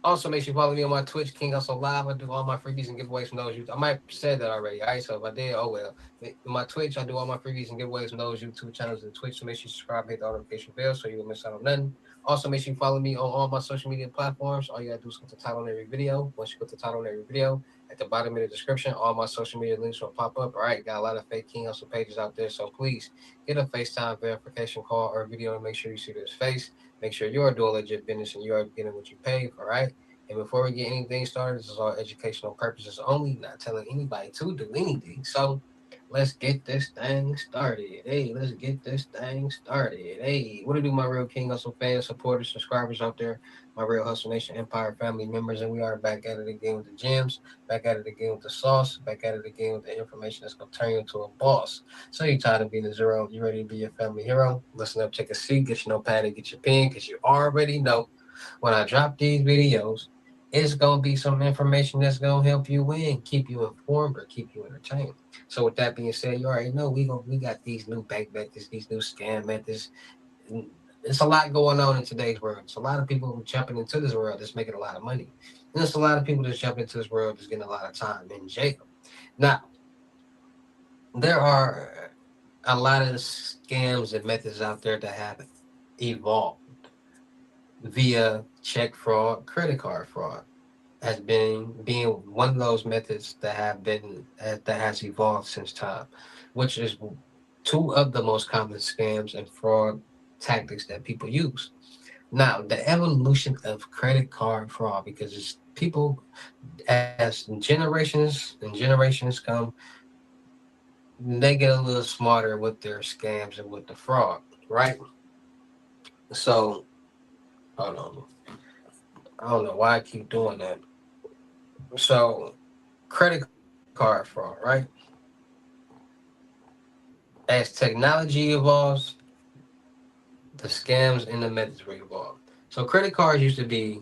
Also, make sure you follow me on my Twitch, King Hussle Live. I do all my freebies and giveaways from those. I might have said that already. All right, so if I did, oh well. In my Twitch, I do all my freebies and giveaways from those YouTube channels and Twitch. So make sure you subscribe, and hit the notification bell so you don't miss out on nothing. Also, make sure you follow me on all my social media platforms. All you gotta do is click the title on every video. Once you click the title on every video, at the bottom of the description, all my social media links will pop up. All right, got a lot of fake King Hussle pages out there. So please get a FaceTime verification call or video and make sure you see this face. Make sure you are doing legit business and you are getting what you pay. All right. And before we get anything started, this is all educational purposes only, not telling anybody to do anything. So let's get this thing started. Hey, let's get this thing started. Hey, what do my real King Hustle fans, supporters, subscribers out there, my real Hustle Nation Empire family members, and we are back at it again with the gems, back at it again with the sauce, back at it again with the information that's going to turn you into a boss. So you're tired of being a zero, you ready to be your family hero? Listen up, take a seat, get your notepad and get your pen, because you already know when I drop these videos, it's going to be some information that's going to help you win, keep you informed, or keep you entertained. So with that being said, you already know we got these new bank methods, these new scam methods. It's a lot going on in today's world. It's a lot of people jumping into this world that's making a lot of money. And there's a lot of people that's jumping into this world that's getting a lot of time in jail. Now, there are a lot of scams and methods out there that have evolved via check fraud, credit card fraud. has been being one of those methods that have been that has evolved since time, which is two of the most common scams and fraud tactics that people use. Now, the evolution of credit card fraud, because it's people as generations and generations come, they get a little smarter with their scams and with the fraud, right? So, hold on. I don't know why I keep doing that. So, credit card fraud, right? As technology evolves, the scams and the methods will evolve. So, credit cards used to be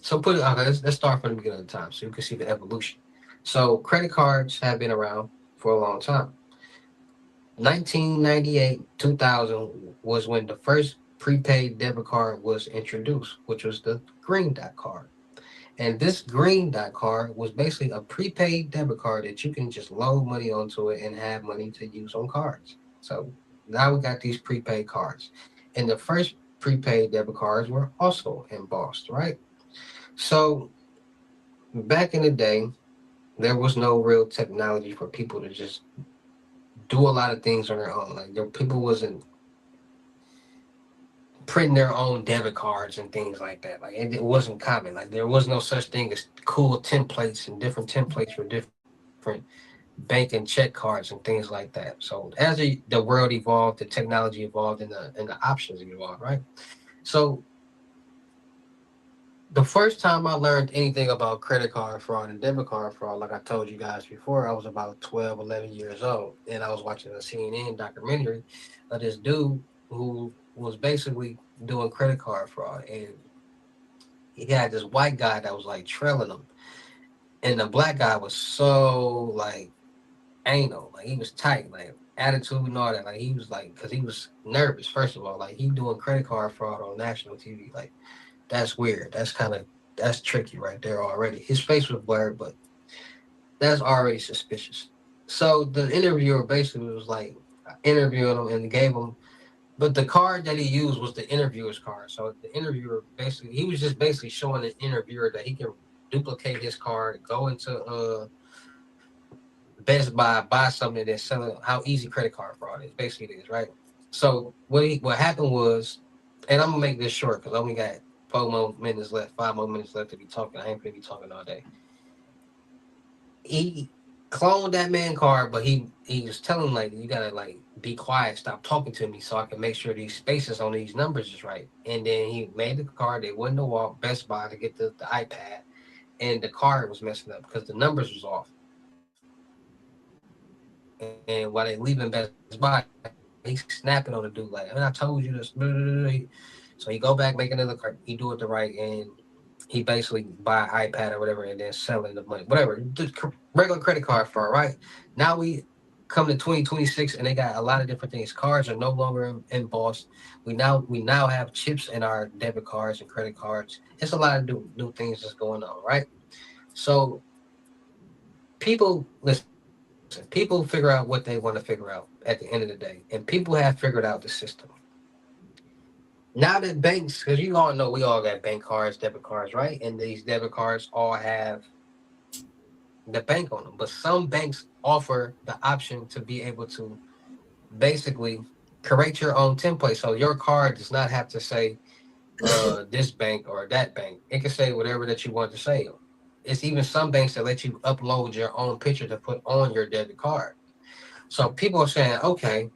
so put it. Okay, let's start from the beginning of the time so you can see the evolution. So, credit cards have been around for a long time. 1998, 2000 was when the first prepaid debit card was introduced, which was the green dot card. And this green dot card was basically a prepaid debit card that you can just load money onto it and have money to use on cards. So now we got these prepaid cards. And the first prepaid debit cards were also embossed, right? So back in the day, there was no real technology for people to just do a lot of things on their own. Like people wasn't printing their own debit cards and things like that. Like it wasn't common. Like there was no such thing as cool templates and different templates for different bank and check cards and things like that. So as the world evolved, the technology evolved, and the options evolved, right? So the first time I learned anything about credit card fraud and debit card fraud, like I told you guys before, I was about 12, 11 years old. And I was watching a CNN documentary of this dude who was basically doing credit card fraud. And he had this white guy that was like trailing him. And the black guy was so like anal, like he was tight, like attitude and all that. Like he was like, because he was nervous, first of all. Like he doing credit card fraud on national TV. Like that's weird. That's tricky right there already. His face was blurred, but that's already suspicious. So the interviewer basically was like interviewing him and gave him, but the card that he used was the interviewer's card. So the interviewer basically, he was just basically showing the interviewer that he can duplicate his card, go into Best Buy, buy something, and then sell it. How easy credit card fraud is, basically it is, right? So what happened was, and I'm gonna make this short because I only got 4 more minutes left, 5 more minutes left to be talking. I ain't gonna be talking all day. He cloned that man card, but he was telling him like you gotta like be quiet, stop talking to me, so I can make sure these spaces on these numbers is right. And then he made the card. They went to walk Best Buy to get the iPad, and the card was messing up because the numbers was off. And while they leaving Best Buy, he's snapping on the dude like, "Man, I told you this." Blah, blah, blah, blah." So he go back, make another card. He do it the right, and he basically buy an iPad or whatever, and then selling the money, whatever. Regular credit card fraud, right? Now we come to 2026, and they got a lot of different things. Cards are no longer embossed. We now have chips in our debit cards and credit cards. It's a lot of new things that's going on, right? So people listen. People figure out what they want to figure out at the end of the day, and people have figured out the system. Now that banks, because you all know we all got bank cards, debit cards, right? And these debit cards all have the bank on them, but some banks offer the option to be able to basically create your own template. So your card does not have to say this bank or that bank. It can say whatever that you want to say. It's even some banks that let you upload your own picture to put on your debit card. So people are saying, okay,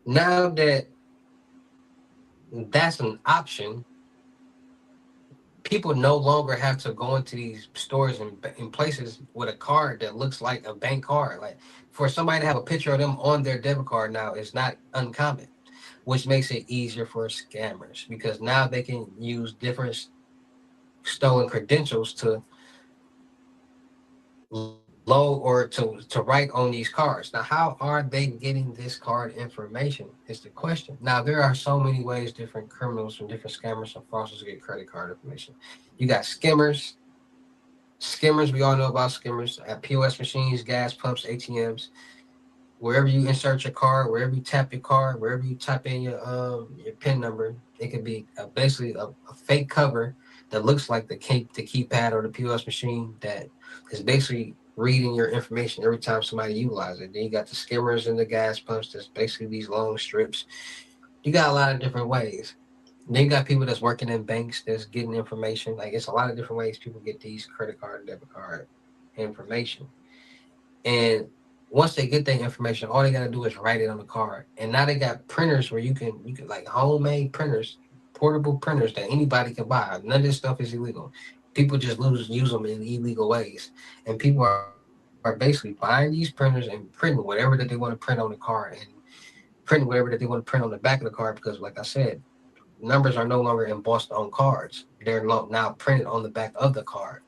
now that that's an option, people no longer have to go into these stores and in places with a card that looks like a bank card. Like for somebody to have a picture of them on their debit card now is not uncommon, which makes it easier for scammers because now they can use different stolen credentials to load or to write on these cards. Now, how are they getting this card information is the question. Now, there are so many ways different criminals and different scammers and fraudsters get credit card information. You got skimmers. Skimmers, we all know about skimmers at POS machines, gas pumps, ATMs. Wherever you insert your card, wherever you tap your card, wherever you type in your PIN number, it could be basically a fake cover that looks like the keypad or the POS machine that is basically reading your information every time somebody utilizes it. Then you got the skimmers and the gas pumps. That's basically these long strips. You got a lot of different ways. Then you got people that's working in banks that's getting information. Like it's a lot of different ways people get these credit card and debit card information. And once they get that information, all they gotta do is write it on the card. And now they got printers where you can like homemade printers, portable printers that anybody can buy. None of this stuff is illegal. People just use them in illegal ways. And people are basically buying these printers and printing whatever that they want to print on the card and printing whatever that they want to print on the back of the card because like I said, numbers are no longer embossed on cards. They're now printed on the back of the card,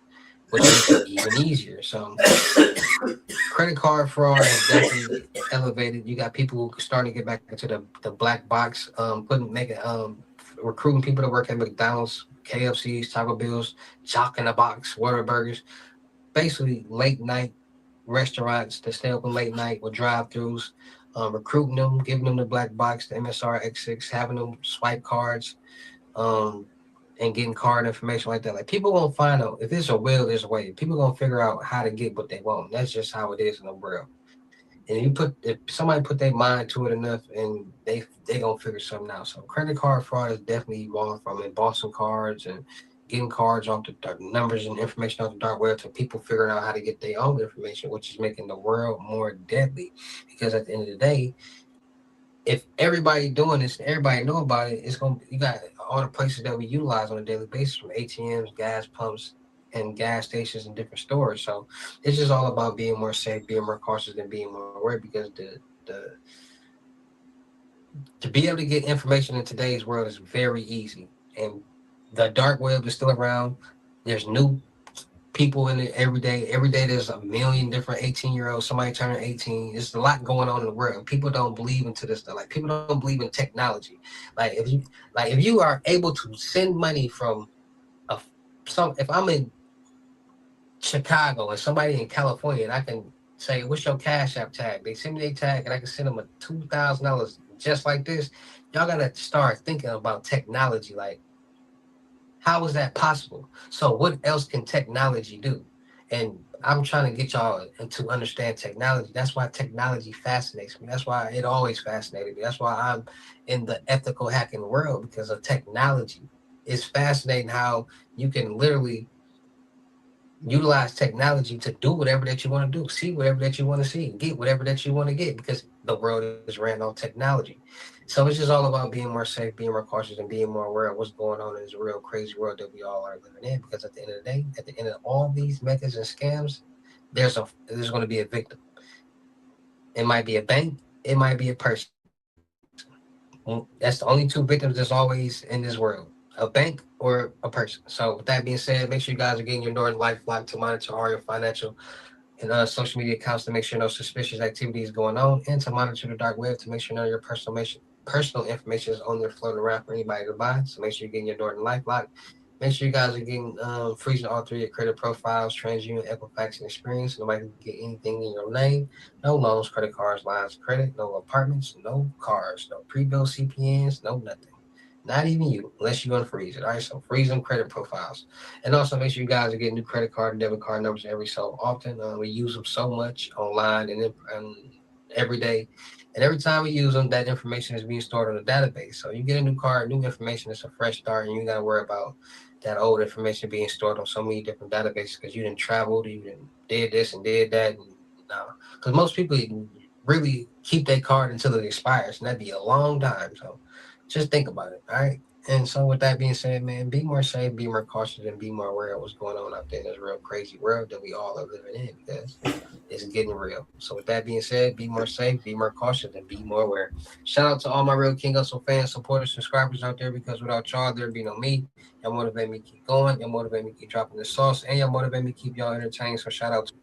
which makes it even easier. So credit card fraud has definitely elevated. You got people starting to get back into the black box, recruiting people to work at McDonald's, KFC's, Taco Bell's, Jock in the Box, Whataburgers, basically late night restaurants that stay open late night with drive-throughs, recruiting them, giving them the black box, the MSR X6, having them swipe cards, and getting card information like that. Like people gonna find out if there's a will, there's a way. People gonna figure out how to get what they want. That's just how it is in the world. And if somebody put their mind to it enough, and they gonna figure something out. So credit card fraud has definitely evolved from embossing cards and getting cards off the dark numbers and information off the dark web to people figuring out how to get their own information, which is making the world more deadly. Because at the end of the day, if everybody doing this, everybody know about it, you got all the places that we utilize on a daily basis from ATMs, gas pumps, and gas stations and different stores. So it's just all about being more safe, being more cautious, and being more aware because the to be able to get information in today's world is very easy. And the dark web is still around. There's new people in it every day. Every day there's a million different 18-year-olds, somebody turning 18. There's a lot going on in the world. People don't believe into this stuff. Like people don't believe in technology. If you are able to send money from if I'm in Chicago and somebody in California and I can say, what's your Cash App tag? They send me their tag and I can send them a $2,000 just like this. Y'all gotta start thinking about technology. Like, how is that possible? So what else can technology do? And I'm trying to get y'all to understand technology. That's why technology fascinates me. That's why it always fascinated me. That's why I'm in the ethical hacking world because of technology. It's fascinating how you can literally utilize technology to do whatever that you want to do, see whatever that you want to see, get whatever that you want to get because the world is ran on technology. So it's just all about being more safe, being more cautious, and being more aware of what's going on in this real crazy world that we all are living in. Because at the end of the day, at the end of all these methods and scams, there's going to be a victim. It might be a bank, it might be a person. That's the only two victims that's always in this world. A bank or a person. So with that being said, make sure you guys are getting your Norton LifeLock to monitor all your financial and social media accounts to make sure no suspicious activity is going on, and to monitor the dark web to make sure none of your personal information is on there floating around for anybody to buy. So make sure you're getting your Norton LifeLock. Make sure you guys are getting freezing all three of your credit profiles, TransUnion, Equifax, and Experience. Nobody can get anything in your name. No loans, credit cards, lines of credit, no apartments, no cars, no pre-bill CPNs, no nothing. Not even you, unless you're gonna freeze it. All right, so freeze them credit profiles, and also make sure you guys are getting new credit card and debit card numbers every so often. We use them so much online and every day, and every time we use them, that information is being stored on a database. So you get a new card, new information. It's a fresh start, and you got to worry about that old information being stored on so many different databases because you didn't travel, you didn't did this and did that. And, no, because most people really keep their card until it expires, and that'd be a long time. So just think about it, all right? And so with that being said, man, be more safe, be more cautious, and be more aware of what's going on out there in this real crazy world that we all are living in because it's getting real. So with that being said, be more safe, be more cautious, and be more aware. Shout out to all my real King Hussle fans, supporters, subscribers out there because without y'all, there'd be no me. Y'all motivate me to keep going. Y'all motivate me to keep dropping the sauce. And y'all motivate me to keep y'all entertained. So shout out to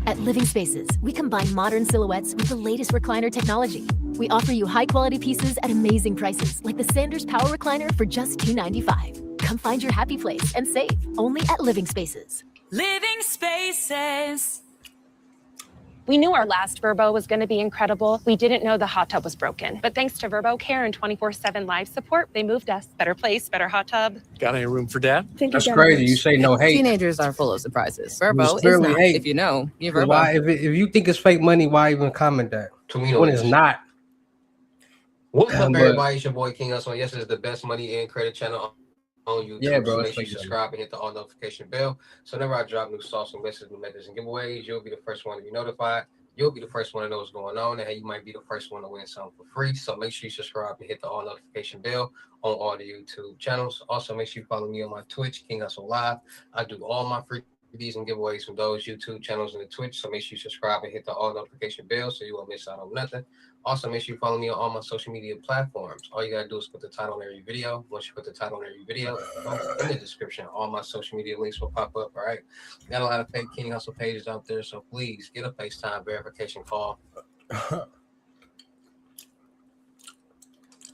At Living Spaces, we combine modern silhouettes with the latest recliner technology We offer you high-quality pieces at amazing prices, like the Sanders Power Recliner for just $295. Come find your happy place and save, only at Living Spaces.
Living Spaces.
We knew our last Verbo was going to be incredible. We didn't know the hot tub was broken. But thanks to Verbo Care and 24/7 live support, they moved us. Better place, better hot tub.
Got any room for Dad?
That's crazy. You say no hate.
Teenagers are full of surprises. Verbo
It's
is
clearly
not.
hate.
If you know, you
'Cause
Verbo.
why, if you think it's fake money, why even comment that? When it's not.
What's up,
But-
everybody? It's your boy King Hussle. Yes, it's the best money and credit channel on YouTube.
Yeah, bro,
So
it's
make sure you
fake
subscribe and hit the all notification bell. So whenever I drop new sauce and messages, new methods, and giveaways, you'll be the first one to be notified. You'll be the first one to know what's going on, and hey, you might be the first one to win something for free. So make sure you subscribe and hit the all notification bell on all the YouTube channels. Also, make sure you follow me on my Twitch, King Hussle Live. I do all my freebies and giveaways from those YouTube channels and the Twitch. So make sure you subscribe and hit the all notification bell so you won't miss out on nothing. Also, make sure you follow me on all my social media platforms. All you gotta do is put the title on every video. Once you put the title on every video, in the description, all my social media links will pop up. All right. Got a lot of fake King Hussle pages out there, so please get a FaceTime verification call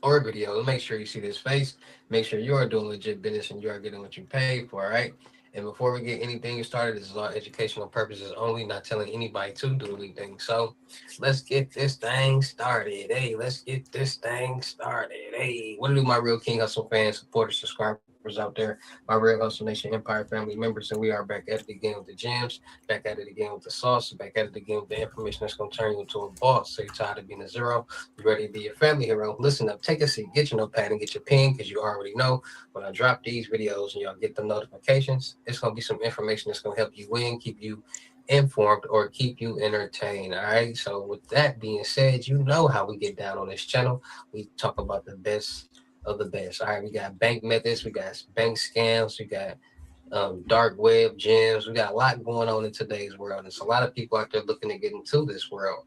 or a video. Make sure you see this face. Make sure you are doing legit business and you are getting what you paid for. All right. And before we get anything started, this is all educational purposes only, not telling anybody to do anything. So let's get this thing started. Hey, let's get this thing started. Hey, what do my real King Hussle fans, supporters, subscribers out there, my real Hussle Nation Empire family members, and we are back at it again with the gems, back at it again with the sauce, back at it again with the information that's going to turn you into a boss. So you're tired of being a zero, you ready to be a family hero. Listen up, take a seat, get your notepad and get your pen, because you already know when I drop these videos and y'all get the notifications, it's going to be some information that's going to help you win, keep you informed, or keep you entertained. All right. So with that being said, you know how we get down on this channel. We talk about the best of the best. All right. We got bank methods, we got bank scams, we got dark web gems. We got a lot going on in today's world. There's a lot of people out there looking to get into this world,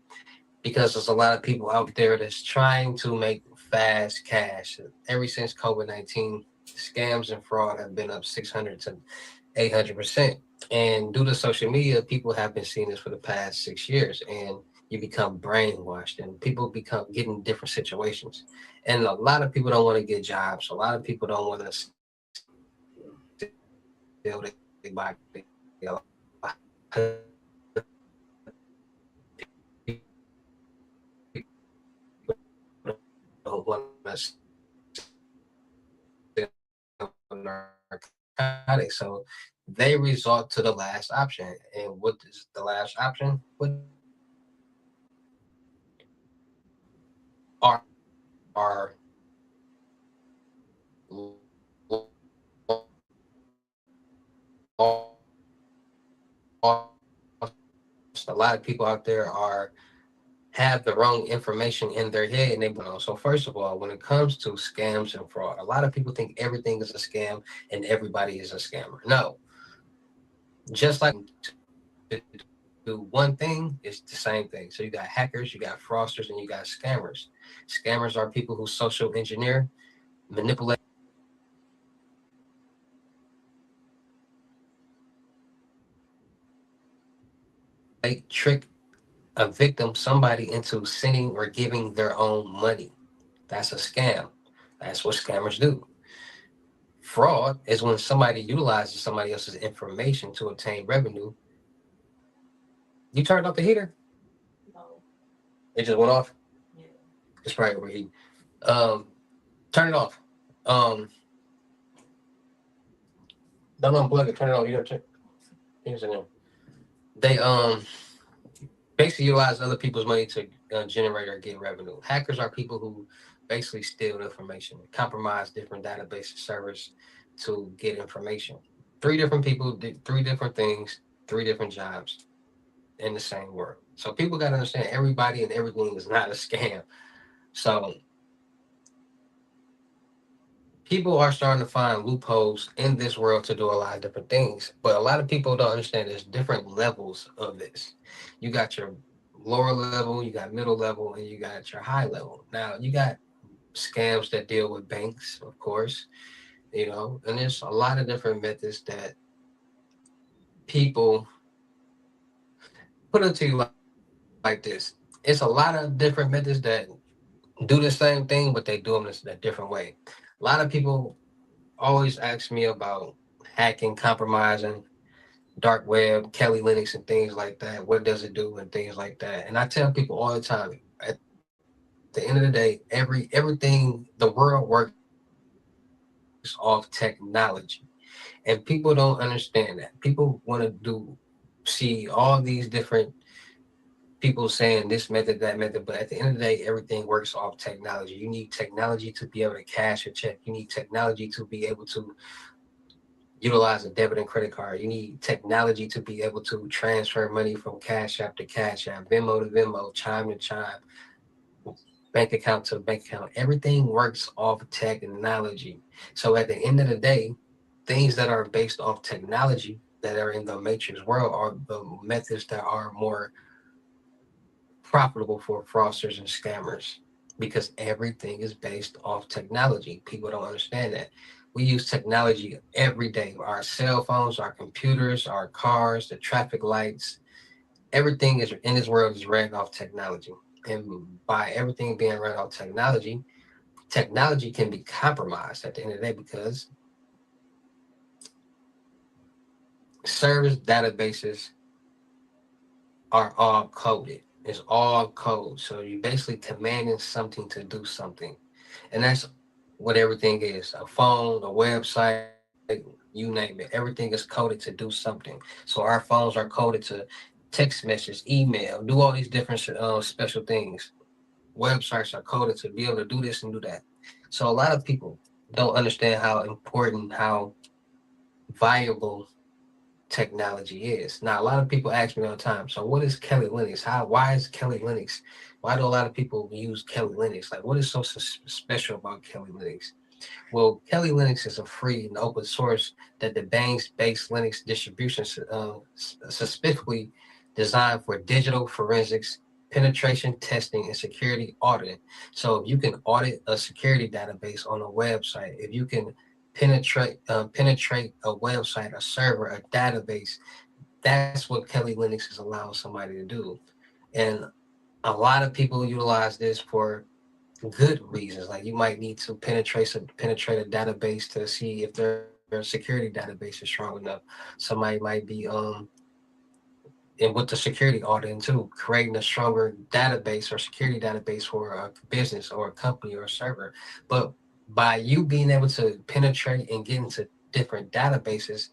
because there's a lot of people out there that's trying to make fast cash. Ever since COVID-19, scams and fraud have been up 600 to 800%. And due to social media, people have been seeing this for the past 6 years, and you become brainwashed and people become getting different situations. And a lot of people don't want to get jobs. A lot of people don't want to steal their body. Don't want to narcotics. So they resort to the last option. And what is the last option? What are a lot of people out there have the wrong information in their head, and they know. So first of all, when it comes to scams and fraud, a lot of people think everything is a scam and everybody is a scammer. No, just like to do one thing, it's the same thing. So you got hackers, you got fraudsters, and you got scammers. Scammers are people who social engineer, manipulate, trick a victim, somebody, into sending or giving their own money. That's a scam. That's what scammers do. Fraud is when somebody utilizes somebody else's information to obtain revenue. You turned off the heater?
No.
It just went off?
Yeah.
It's probably overheating. Turn it off. Don't unplug it, turn it on. You gotta check. Here's in there. They basically utilize other people's money to generate or get revenue. Hackers are people who basically steal information, compromise different database servers to get information. 3 different people did 3 different things, 3 different jobs in the same world. So people got to understand everybody and everything is not a scam. So people are starting to find loopholes in this world to do a lot of different things. But a lot of people don't understand there's different levels of this. You got your lower level, you got middle level, and you got your high level. Now, you got scams that deal with banks, of course, you know, and there's a lot of different methods that people put it to you like this. It's a lot of different methods that do the same thing, but they do them in a different way. A lot of people always ask me about hacking, compromising, dark web, Kelly Linux, and things like that. What does it do and things like that? And I tell people all the time, at the end of the day, everything the world works off technology, and people don't understand that. People want to see all these different people saying this method, that method, but at the end of the day, everything works off technology. You need technology to be able to cash a check. You need technology to be able to utilize a debit and credit card. You need technology to be able to transfer money from Cash App to Cash App, Venmo to Venmo, Chime to Chime, bank account to bank account. Everything works off technology. So at the end of the day, things that are based off technology that are in the matrix world are the methods that are more profitable for fraudsters and scammers, because everything is based off technology. People don't understand that. We use technology every day. Our cell phones, our computers, our cars, the traffic lights, everything is in this world is ran off technology. And by everything being run off technology, technology can be compromised at the end of the day, because servers, databases are all coded. It's all code. So you're basically commanding something to do something. And that's what everything is. A phone, a website, you name it. Everything is coded to do something. So our phones are coded to text message, email, do all these different special things. Websites are coded to be able to do this and do that. So a lot of people don't understand how important, how valuable technology is. Now, a lot of people ask me all the time, so what is Kelly Linux? Why is Kelly Linux? Why do a lot of people use Kelly Linux? Like, what is so special about Kelly Linux? Well, Kelly Linux is a free and open source that the Banks-based Linux distribution specifically designed for digital forensics, penetration testing, and security auditing. So if you can audit a security database on a website, if you can penetrate a website, a server, a database, that's what Kelly Linux is allowing somebody to do. And a lot of people utilize this for good reasons. Like, you might need to penetrate a database to see if their security database is strong enough. Somebody might be and with the security audit too, creating a stronger database or security database for a business or a company or a server. But by you being able to penetrate and get into different databases,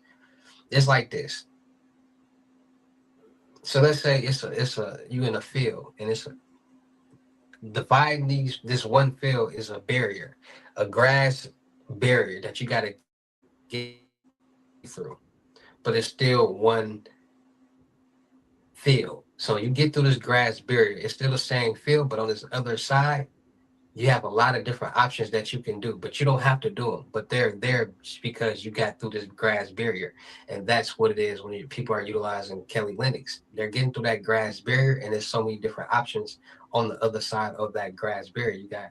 it's like this. So let's say it's a you in a field, and it's dividing this one field is a barrier, a grass barrier that you got to get through, but it's still one field. So you get through this grass barrier, it's still the same field, but on this other side, you have a lot of different options that you can do, but you don't have to do them. But they're there because you got through this grass barrier. And that's what it is when people are utilizing Kelly Linux. They're getting through that grass barrier, and there's so many different options on the other side of that grass barrier. You got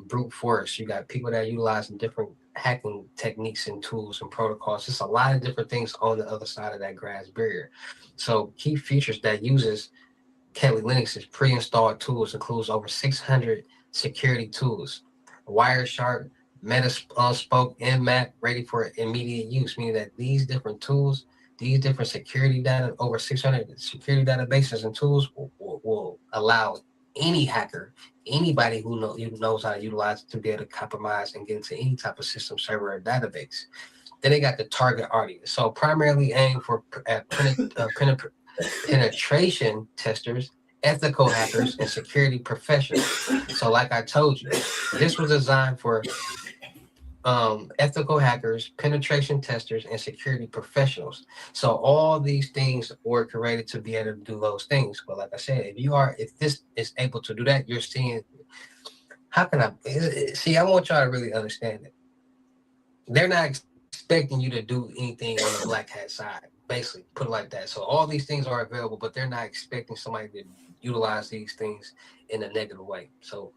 brute force. You got people that are utilizing different hacking techniques and tools and protocols. Just a lot of different things on the other side of that grass barrier. So key features that uses Kelly Linux's pre-installed tools includes over 600 security tools, Wireshark, Metaspoke, Nmap, ready for immediate use, meaning that these different tools, these different security data, over 600 security databases and tools will allow any hacker, anybody who knows how to utilize it, to be able to compromise and get into any type of system, server, or database. Then they got the target audience. So primarily aimed for penetration testers, ethical hackers, and security professionals. So like I told you, this was designed for ethical hackers, penetration testers, and security professionals. So all these things were created to be able to do those things. But like I said, if this is able to do that, you're seeing, how can I see? I want y'all to really understand it. They're not expecting you to do anything on the black hat side. Basically, put it like that. So all these things are available, but they're not expecting somebody to utilize these things in a negative way. So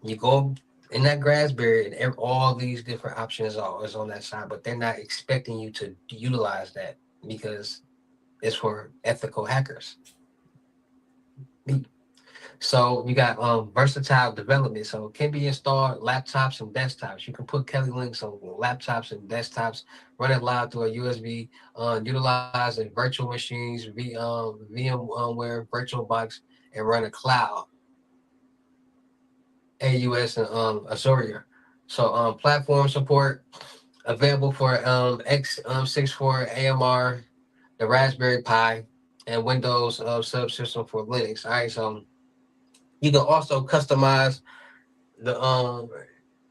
you go in that grass barrier, and all these different options is on that side, but they're not expecting you to utilize that because it's for ethical hackers. So you got versatile development. So it can be installed laptops and desktops. You can put Kelly Links on laptops and desktops, run it live through a USB, utilizing virtual machines, VMware, VirtualBox, and run a cloud, AUS and Azure. So platform support available for x64 AMR, the Raspberry Pi, and Windows subsystem for Linux. All right, so you can also customize the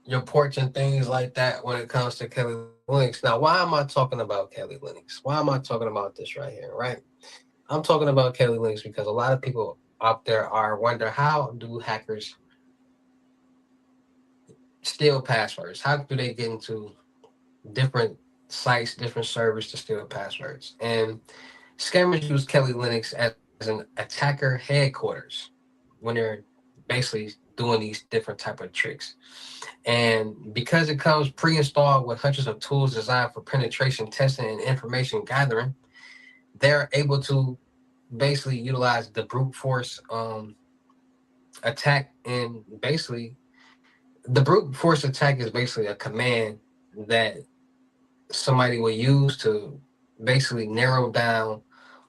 your ports and things like that when it comes to Kelly Linux. Now, why am I talking about Kelly Linux? Why am I talking about this right here? Right, I'm talking about Kelly Linux because a lot of people out there are wonder how do hackers steal passwords? How do they get into different sites, different servers to steal passwords? And scammers use Kelly Linux as an attacker headquarters when they're basically doing these different type of tricks. And because it comes pre-installed with hundreds of tools designed for penetration testing and information gathering, they're able to basically utilize the brute force attack. And basically the brute force attack is basically a command that somebody will use to basically narrow down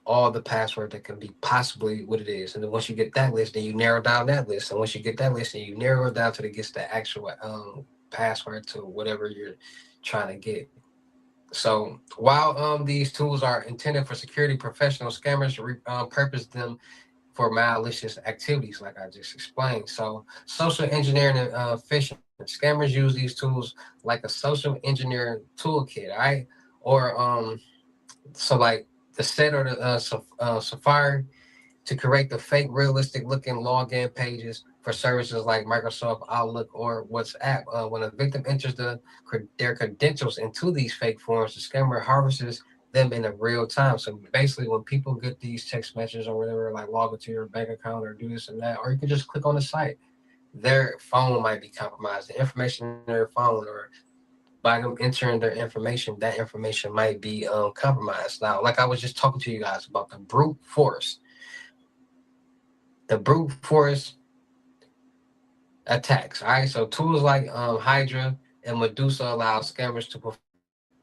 all the password that can be possibly what it is. And then once you get that list, then you narrow down that list. And once you get that list, then you narrow it down till it gets the actual password to whatever you're trying to get. So while these tools are intended for security professionals, scammers purpose them for malicious activities, like I just explained. So social engineering and phishing. Scammers use these tools like a social engineering toolkit, all right? Or so like the set or the Safari to create the fake realistic looking login pages for services like Microsoft Outlook or WhatsApp. When a victim enters their credentials into these fake forms, the scammer harvests them in a real time. So basically when people get these text messages or whatever, like log into your bank account or do this and that, or you can just click on the site, their phone might be compromised. The information in their phone or by them entering their information, that information might be compromised. Now, like I was just talking to you guys about the brute force attacks. All right, so tools like Hydra and Medusa allow scammers to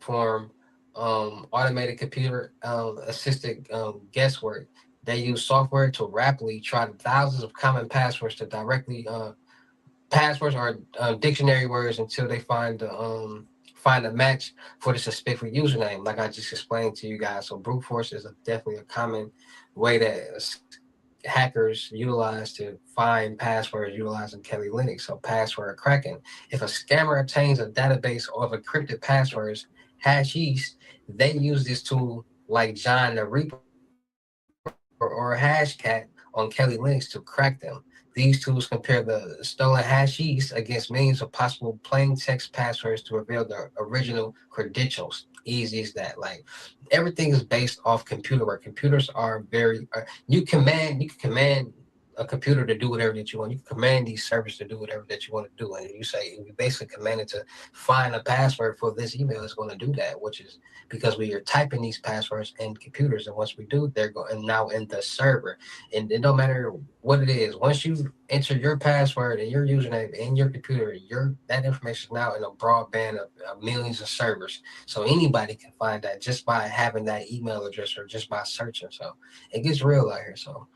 perform automated computer assisted guesswork. They use software to rapidly try thousands of common passwords to directly passwords or dictionary words until they find a match for the suspected username, like I just explained to you guys. So brute force is definitely a common way that hackers utilize to find passwords utilizing Kelly Linux. So password cracking. If a scammer obtains a database of encrypted passwords, hashes, they use this tool like John the Reaper or Hashcat on Kelly Linux to crack them. These tools compare the stolen hashes against millions of possible plain text passwords to reveal the original credentials. Easy as that. Like everything is based off computer work. Computers are very you can command a computer to do whatever that you want. You can command these servers to do whatever that you want to do. And you say you basically command it to find a password for this email, it's going to do that, which is because we are typing these passwords in computers, and once we do, they're going now in the server. And it don't matter what it is. Once you enter your password and your username in your computer, that information is now in a broadband of millions of servers. So anybody can find that just by having that email address or just by searching. So it gets real out here. So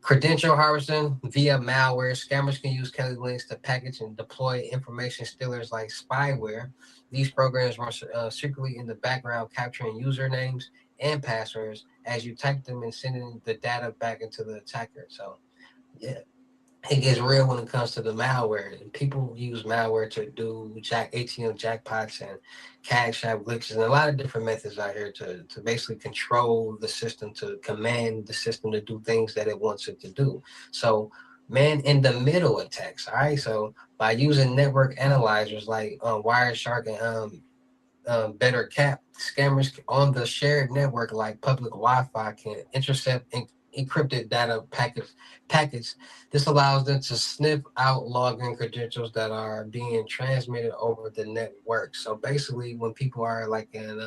credential harvesting via malware. Scammers can use Kelly Links to package and deploy information stealers like spyware. These programs run secretly in the background, capturing usernames and passwords as you type them and sending the data back into the attacker. So, yeah, it gets real when it comes to the malware. And people use malware to do ATM jackpots and cash app glitches and a lot of different methods out here to basically control the system, to command the system to do things that it wants it to do. So man in the middle attacks. All right. So by using network analyzers like Wireshark and better cap, scammers on the shared network like public Wi-Fi can intercept encrypted data packets. This allows them to sniff out login credentials that are being transmitted over the network. So basically, when people are like in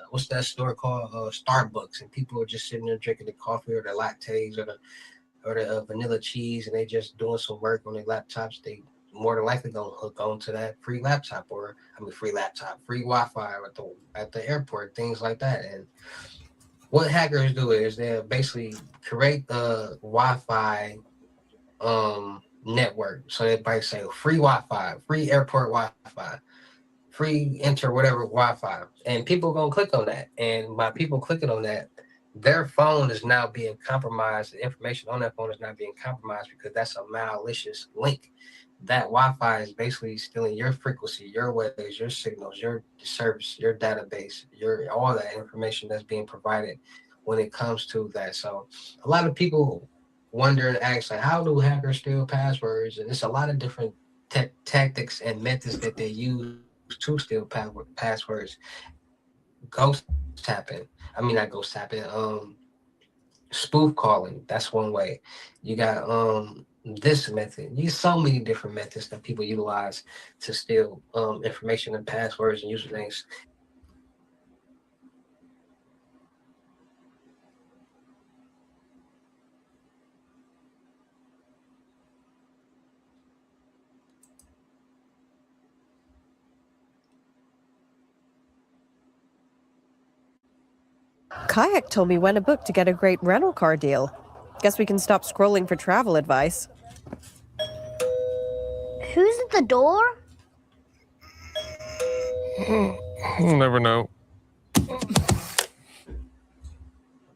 what's that store called, Starbucks, and people are just sitting there drinking the coffee or the lattes or the or the vanilla cheese, and they just doing some work on their laptops, they more than likely gonna hook onto that free laptop, or free Wi-Fi at the airport, things like that. And what hackers do is they basically create a Wi-Fi network. So they might say free Wi-Fi, free airport Wi-Fi, free enter whatever Wi-Fi, and people gonna click on that. And by people clicking on that, their phone is now being compromised. The information on that phone is not being compromised because that's a malicious link. That Wi-Fi is basically stealing your frequency, your waves, your signals, your service, your database, your all that information that's being provided when it comes to that. So a lot of people wonder and ask, like, how do hackers steal passwords? And it's a lot of different tactics and methods that they use to steal passwords. Ghost tapping. Not ghost tapping. Spoof calling. That's one way. You got this method. Use so many different methods that people utilize to steal information and passwords and usernames.
Kayak told me when to book to get a great rental car deal. Guess we can stop scrolling for travel advice.
Who's at the door?
You'll never know.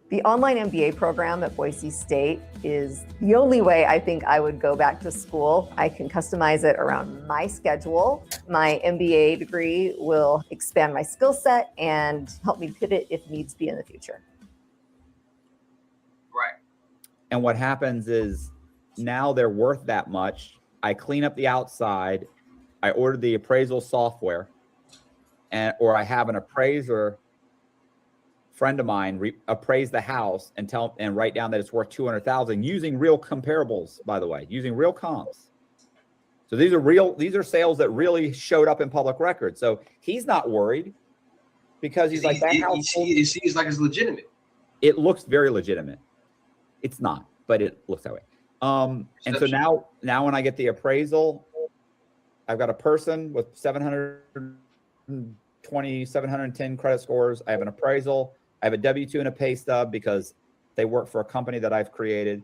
The online MBA program at Boise State is the only way I think I would go back to school. I can customize it around my schedule. My MBA degree will expand my skill set and help me pivot if needs be in the future.
Right.
And what happens is now they're worth that much. I clean up the outside. I ordered the appraisal software, or I have an appraiser friend of mine appraise the house and write down that it's worth 200,000 using real comparables, by the way, using real comps. So these are sales that really showed up in public records. So he's not worried because he's like, that house.
It seems like it's legitimate.
It looks very legitimate. It's not, but it looks that way. And so now when I get the appraisal, I've got a person with 720, 710 credit scores. I have an appraisal. I have a W-2 and a pay stub because they work for a company that I've created.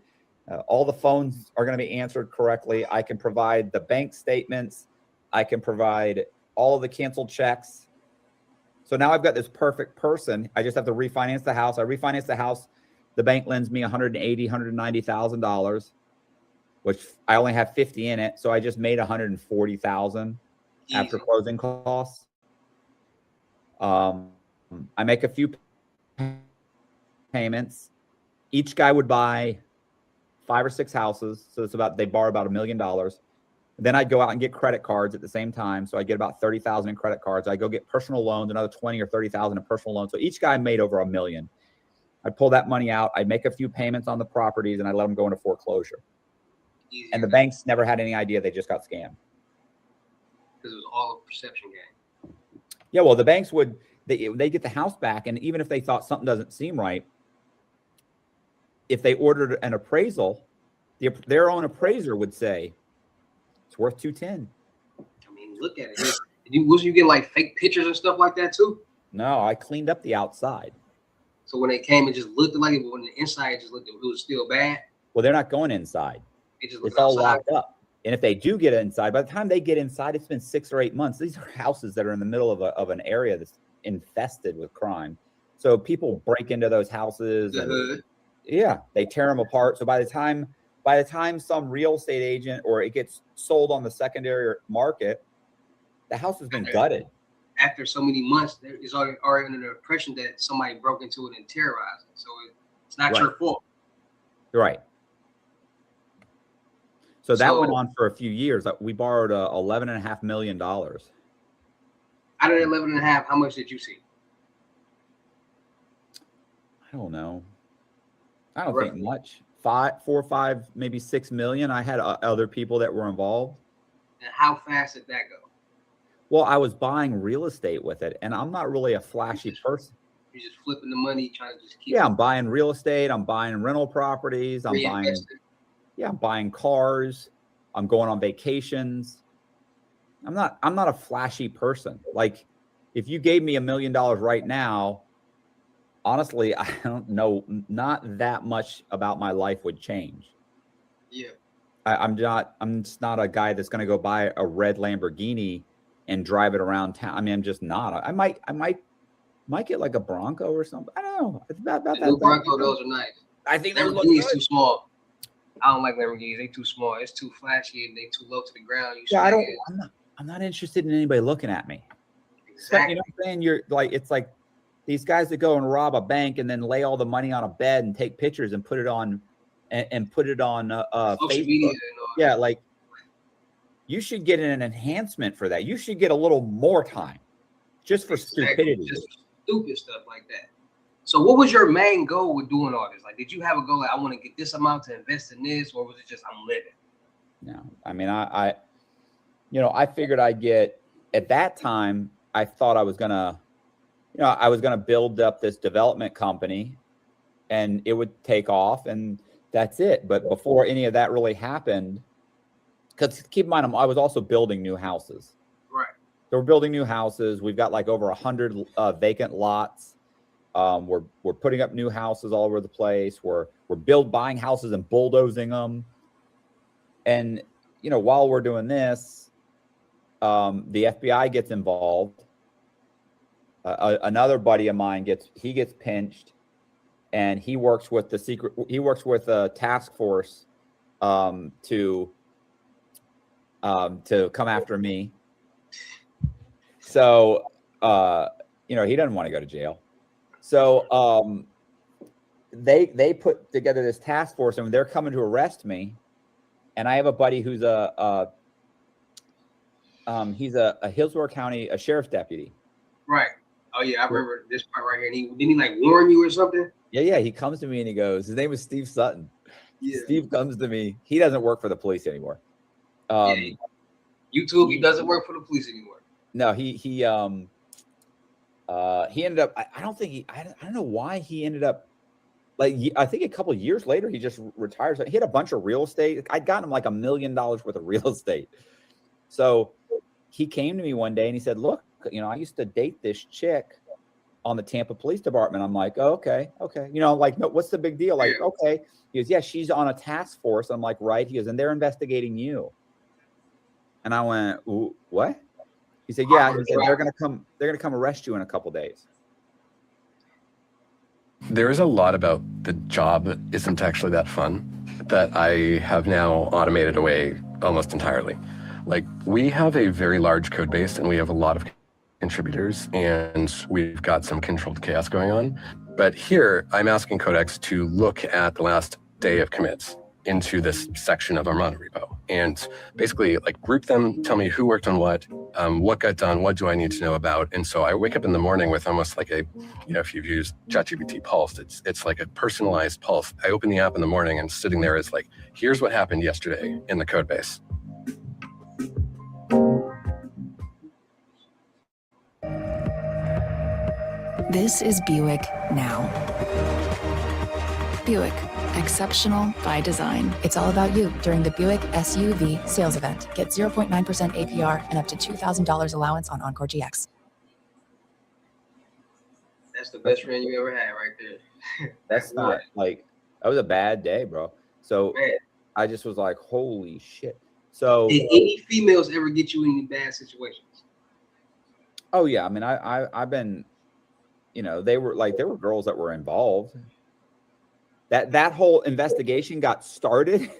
All the phones are going to be answered correctly. I can provide the bank statements. I can provide all of the canceled checks. So now I've got this perfect person. I just have to refinance the house. I refinance the house. The bank lends me $180,000, $190,000, which I only have 50 in it. So I just made $140,000 after closing costs. I make a few payments. Each guy would buy 5 or 6 houses. So they borrow about $1 million. Then I'd go out and get credit cards at the same time. So I get about 30,000 in credit cards. I go get personal loans, another 20 or 30,000 in personal loans. So each guy made over $1 million. I'd pull that money out. I'd make a few payments on the properties and I let them go into foreclosure. And the banks never had any idea. They just got scammed.
Because it was all a perception game.
Yeah, well, the banks they get the house back, and even if they thought something doesn't seem right, if they ordered an appraisal, their own appraiser would say it's worth 210.
Look at it. Wasn't you getting like fake pictures and stuff like that too?
No, I cleaned up the outside.
So when they came, it just looked like it, but when the inside just looked, it was still bad.
Well, they're not going inside.
It's
all locked up. And if they do get inside, by the time they get inside, it's been 6 or 8 months. These are houses that are in the middle of an area that's infested with crime. So people break into those houses. Yeah, they tear them apart. So by the time some real estate agent or it gets sold on the secondary market, the house has been gutted.
After so many months, there is already under the impression that somebody broke into it and terrorized it. So it's not your fault.
Right. So that went on for a few years. We borrowed $11.5 million.
Out of the 11.5, how much did you see?
I don't know. I don't think much. 4 or 5, maybe 6 million. I had other people that were involved.
And how fast did that go?
Well, I was buying real estate with it, and I'm not really a flashy person.
You're just flipping the money, trying to just keep.
Yeah, I'm buying real estate. I'm buying rental properties. I'm buying. Yeah, I'm buying cars. I'm going on vacations. I'm not a flashy person. Like, if you gave me $1 million right now, honestly, I don't know, not that much about my life would change.
Yeah.
I'm just not a guy that's going to go buy a red Lamborghini and drive it around town. I mean, I'm just not. I might get like a Bronco or something. I don't know. It's about
The
that.
new Bronco, those are nice.
I think those look
Lamborghini's
good.
too small. I don't like Lamborghinis. They too small. It's too flashy and they too low to the ground.
Yeah, I'm not interested in anybody looking at me.
Exactly.
You know what I'm saying? You're like, it's like these guys that go and rob a bank and then lay all the money on a bed and take pictures and put it on
Social
Facebook.
media and all.
Yeah, like, you should get an enhancement for that. You should get a little more time just for stupidity.
Just stupid stuff like that. So what was your main goal with doing all this? Like, did you have a goal like, I want to get this amount to invest in this, or was it just I'm living?
No, I mean, I figured I'd get, at that time, I thought I was gonna build up this development company and it would take off and that's it. But before any of that really happened, because keep in mind, I was also building new houses.
Right.
So we're building new houses. We've got like over 100 vacant lots. We're putting up new houses all over the place. We're buying houses and bulldozing them. And, while we're doing this, the FBI gets involved. Another buddy of mine gets pinched, and he works with a task force to come after me. So, he doesn't want to go to jail. So they put together this task force and they're coming to arrest me. And I have a buddy who's he's a Hillsborough County sheriff's deputy.
Right. Oh yeah, I remember this part right here. And didn't he like warn you or something?
Yeah. He comes to me and he goes, his name is Steve Sutton.
Yeah.
Steve comes to me. He doesn't work for the police anymore.
YouTube, he doesn't work for the police anymore.
No, he ended up, I don't know why he ended up, like, I think a couple of years later, he just retires. He had a bunch of real estate. I'd gotten him like $1 million worth of real estate. So he came to me one day and he said, look, I used to date this chick on the Tampa Police Department. I'm like, oh, okay. Like, no, what's the big deal? Like, okay. He goes, yeah, she's on a task force. I'm like, right. He goes, and they're investigating you. And I went, ooh, what? He said, yeah. He said, they're gonna come arrest you in a couple days.
There is a lot about the job that isn't actually that fun that I have now automated away almost entirely. Like, we have a very large code base and we have a lot of contributors and we've got some controlled chaos going on. But here I'm asking Codex to look at the last day of commits into this section of our mono repo and basically like group them, tell me who worked on what got done, what do I need to know about. And so I wake up in the morning with almost like a, if you've used ChatGPT Pulse, it's like a personalized pulse. I open the app in the morning and sitting there is like, here's what happened yesterday in the code base.
This is Buick now. Buick. Exceptional by design. It's all about you during the Buick SUV sales event. Get 0.9% APR and up to $2,000 allowance on Encore GX.
That's the best friend you ever had right there.
That's not like, that was a bad day, bro. So
Man.
I just was like, holy shit. So
did any females ever get you in any bad situations?
Oh yeah. I mean, I've been, there were girls that were involved. That whole investigation got started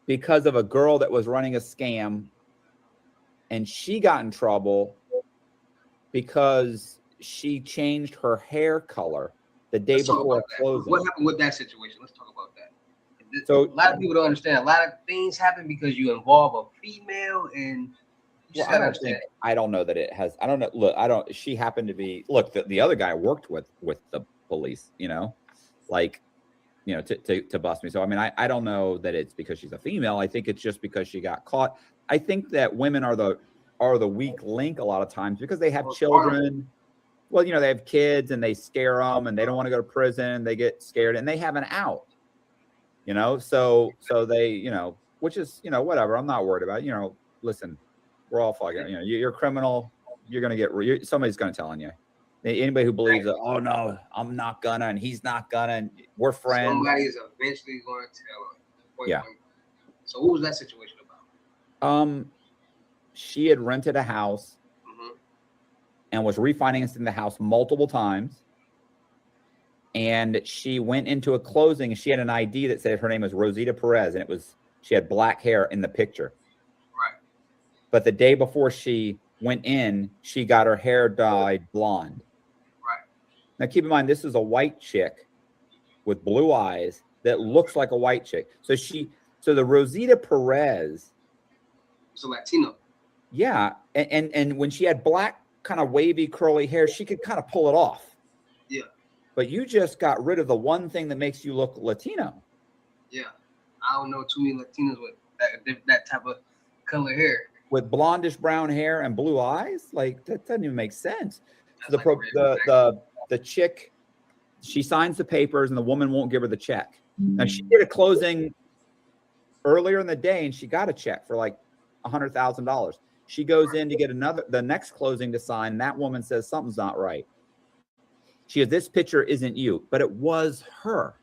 because of a girl that was running a scam, and she got in trouble because she changed her hair color the day before closing.
What happened with that situation? Let's talk about that.
So
a lot of people don't understand. A lot of things happen because you involve a female, and
I don't know that it has. I don't know. Look, she happened to be. Look, the other guy worked with the police. To bust me. So, I mean, I don't know that it's because she's a female. I think it's just because she got caught. I think that women are the weak link a lot of times because they have children. Well, they have kids and they scare them and they don't want to go to prison. They get scared and they have an out. you know. So they, which is, whatever. I'm not worried about it. Listen, we're all fucking, you're a criminal. You're gonna get somebody's gonna tell on you. Anybody who believes that, oh no, I'm not gonna, and he's not gonna, and we're friends.
Somebody is eventually going to tell on you.
Yeah.
So what was that situation about?
She had rented a house and was refinancing the house multiple times. And she went into a closing and she had an ID that said her name was Rosita Perez, and she had black hair in the picture.
Right.
But the day before she went in, she got her hair dyed blonde.
Right.
Now keep in mind, this is a white chick with blue eyes that looks like a white chick. So the Rosita Perez.
It's a Latino.
Yeah. And when she had black kind of wavy curly hair, she could kind of pull it off.
Yeah.
But you just got rid of the one thing that makes you look Latino.
Yeah. I don't know too many Latinos with that type of color hair.
With blondish brown hair and blue eyes? Like, that doesn't even make sense. So the chick, she signs the papers and the woman won't give her the check. Now, she did a closing earlier in the day and she got a check for like $100,000. She goes in to get the next closing to sign. And that woman says something's not right. She goes, this picture isn't you, but it was her.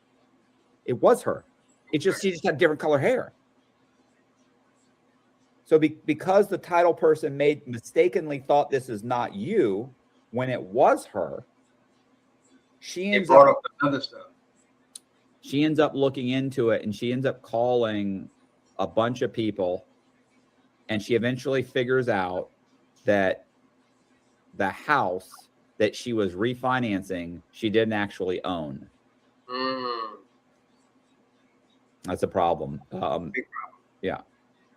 It was her. She just had different color hair. So because the title person mistakenly thought this is not you when it was her, she ends up
other stuff.
She ends up looking into it and she ends up calling a bunch of people, and she eventually figures out that the house that she was refinancing, she didn't actually own. That's a problem.
Big problem.
Yeah.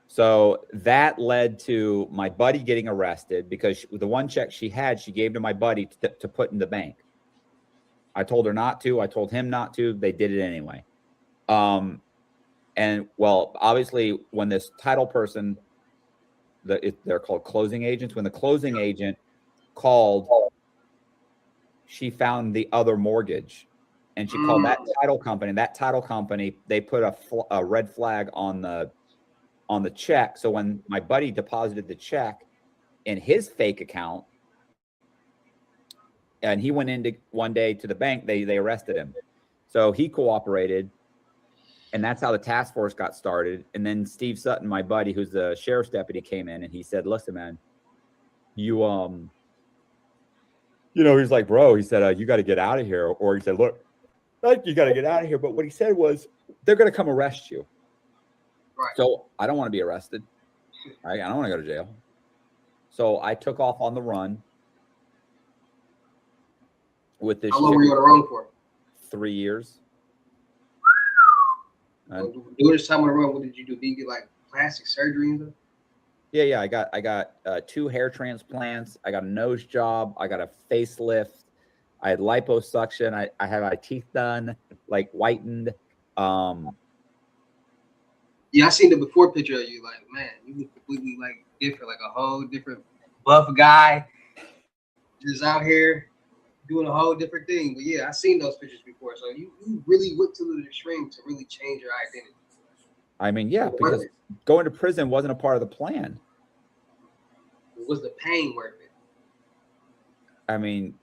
So that led to my buddy getting arrested because the one check she had, she gave to my buddy to put in the bank. I told her not to. I told him not to. They did it anyway. And well, obviously, when this title person, they're called closing agents. When the closing agent called, she found the other mortgage, and she called that title company. That title company, they put a red flag on the check. So when my buddy deposited the check in his fake account, and he went into one day to the bank, they arrested him. So he cooperated, and that's how the task force got started. And then Steve Sutton, my buddy, who's the sheriff's deputy, came in and he said, listen, man, he's like, bro, he said, you got to get out of here. Or he said, look, you got to get out of here. But what he said was, they're going to come arrest you.
Right.
So I don't want to be arrested. I don't want to go to jail. So I took off on the run with this.
How long were you on the run for?
3 years.
During this time on the run, what did you do? Did you get like plastic surgery and stuff?
Yeah. I got 2 hair transplants. I got a nose job. I got a facelift. I had liposuction. I had my teeth done, like whitened.
Yeah, I seen the before picture of you. Like, man, you look completely like different, like a whole different buff guy, just out here doing a whole different thing. But yeah, I seen those pictures before. So you really went to the extreme to really change your identity.
I mean, yeah, because going to prison wasn't a part of the plan.
Was the pain worth it?
I mean,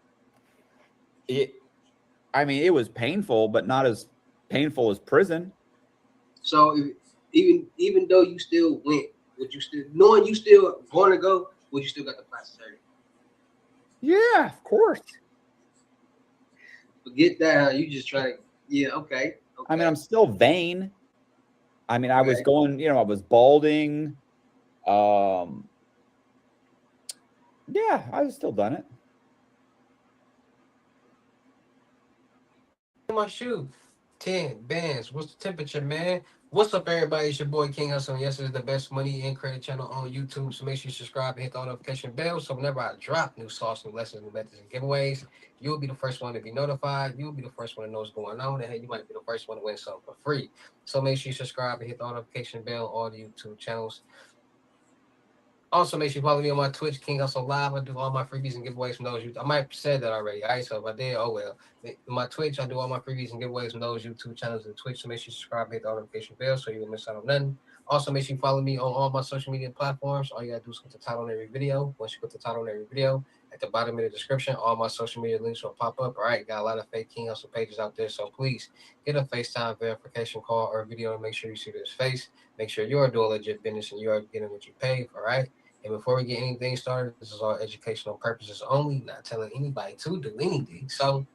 it was painful, but not as painful as prison.
So even though you still went, would you still, knowing you still want to go, would you still got the plastic surgery?
Yeah, of course.
Forget that. You just try to, yeah, okay.
I mean, I'm still vain. I mean, I was going, I was balding. Yeah, I was still done it.
My shoe, 10 bands. What's the temperature, man? What's up, everybody? It's your boy King Hussle. And yes, it's the best money and credit channel on YouTube. So make sure you subscribe and hit the notification bell. So whenever I drop new sauce, new lessons, new methods, and giveaways, you'll be the first one to be notified. You'll be the first one to know what's going on. And hey, you might be the first one to win something for free. So make sure you subscribe and hit the notification bell on all the YouTube channels. Also, make sure you follow me on my Twitch, King Hustle Live. I do all my freebies and giveaways from those. I might have said that already. All right, so if I did, oh well. My Twitch, I do all my freebies and giveaways from those YouTube channels and Twitch. So make sure you subscribe, hit the notification bell so you don't miss out on nothing. Also, make sure you follow me on all my social media platforms. All you gotta do is click the title on every video. Once you click the title on every video, at the bottom of the description, all my social media links will pop up. All right, got a lot of fake King Hustle pages out there, so please get a FaceTime verification call or video to make sure you see this face. Make sure you're doing legit business and you are getting what you pay for. All right. And before we get anything started, this is all educational purposes only, not telling anybody to do anything. So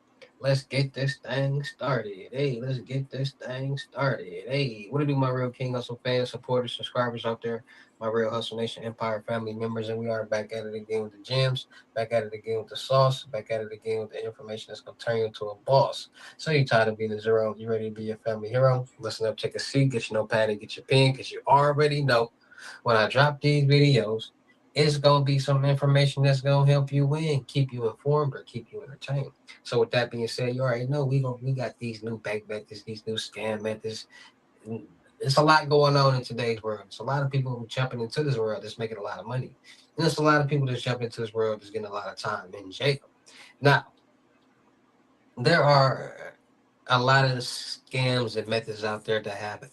let's get this thing started. Hey, let's get this thing started. Hey, what do my real King Hustle fans, supporters, subscribers out there, my real Hustle Nation Empire family members, and we are back at it again with the gems, back at it again with the sauce, back at it again with the information that's going to turn you into a boss. So you're tired of being a zero, you ready to be your family hero? Listen up, take a seat, get your notepad and get your pen, because you already know when I drop these videos, it's going to be some information that's going to help you win, keep you informed, or keep you entertained. So with that being said, you already know we got these new bank methods, these new scam methods. It's a lot going on in today's world. It's a lot of people jumping into this world that's making a lot of money. And there's a lot of people that's jumping into this world that's getting a lot of time in jail. Now, there are a lot of scams and methods out there that have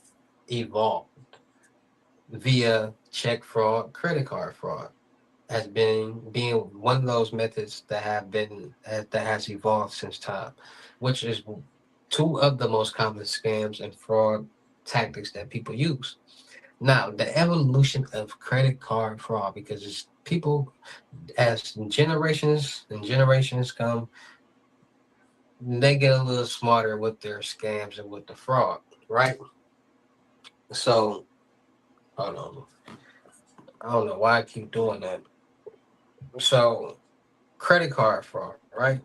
evolved via check fraud, credit card fraud has been being one of those methods that has evolved since time, which is two of the most common scams and fraud tactics that people use. Now, the evolution of credit card fraud, because it's people as generations and generations come, they get a little smarter with their scams and with the fraud, right? So, hold on. I don't know why I keep doing that. So, credit card fraud, right?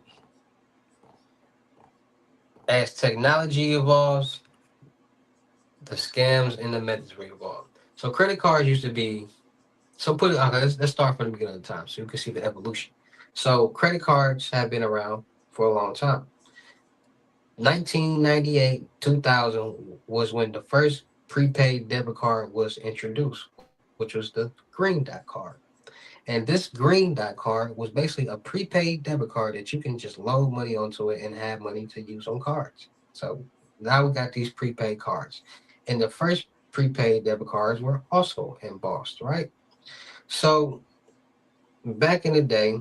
As technology evolves, the scams and the methods will evolve. So credit cards used to be, let's start from the beginning of the time so you can see the evolution. So credit cards have been around for a long time. 1998, 2000 was when the first prepaid debit card was introduced, which was the green dot card. And this green dot card was basically a prepaid debit card that you can just load money onto it and have money to use on cards. So now we got these prepaid cards. And the first prepaid debit cards were also embossed, right? So back in the day,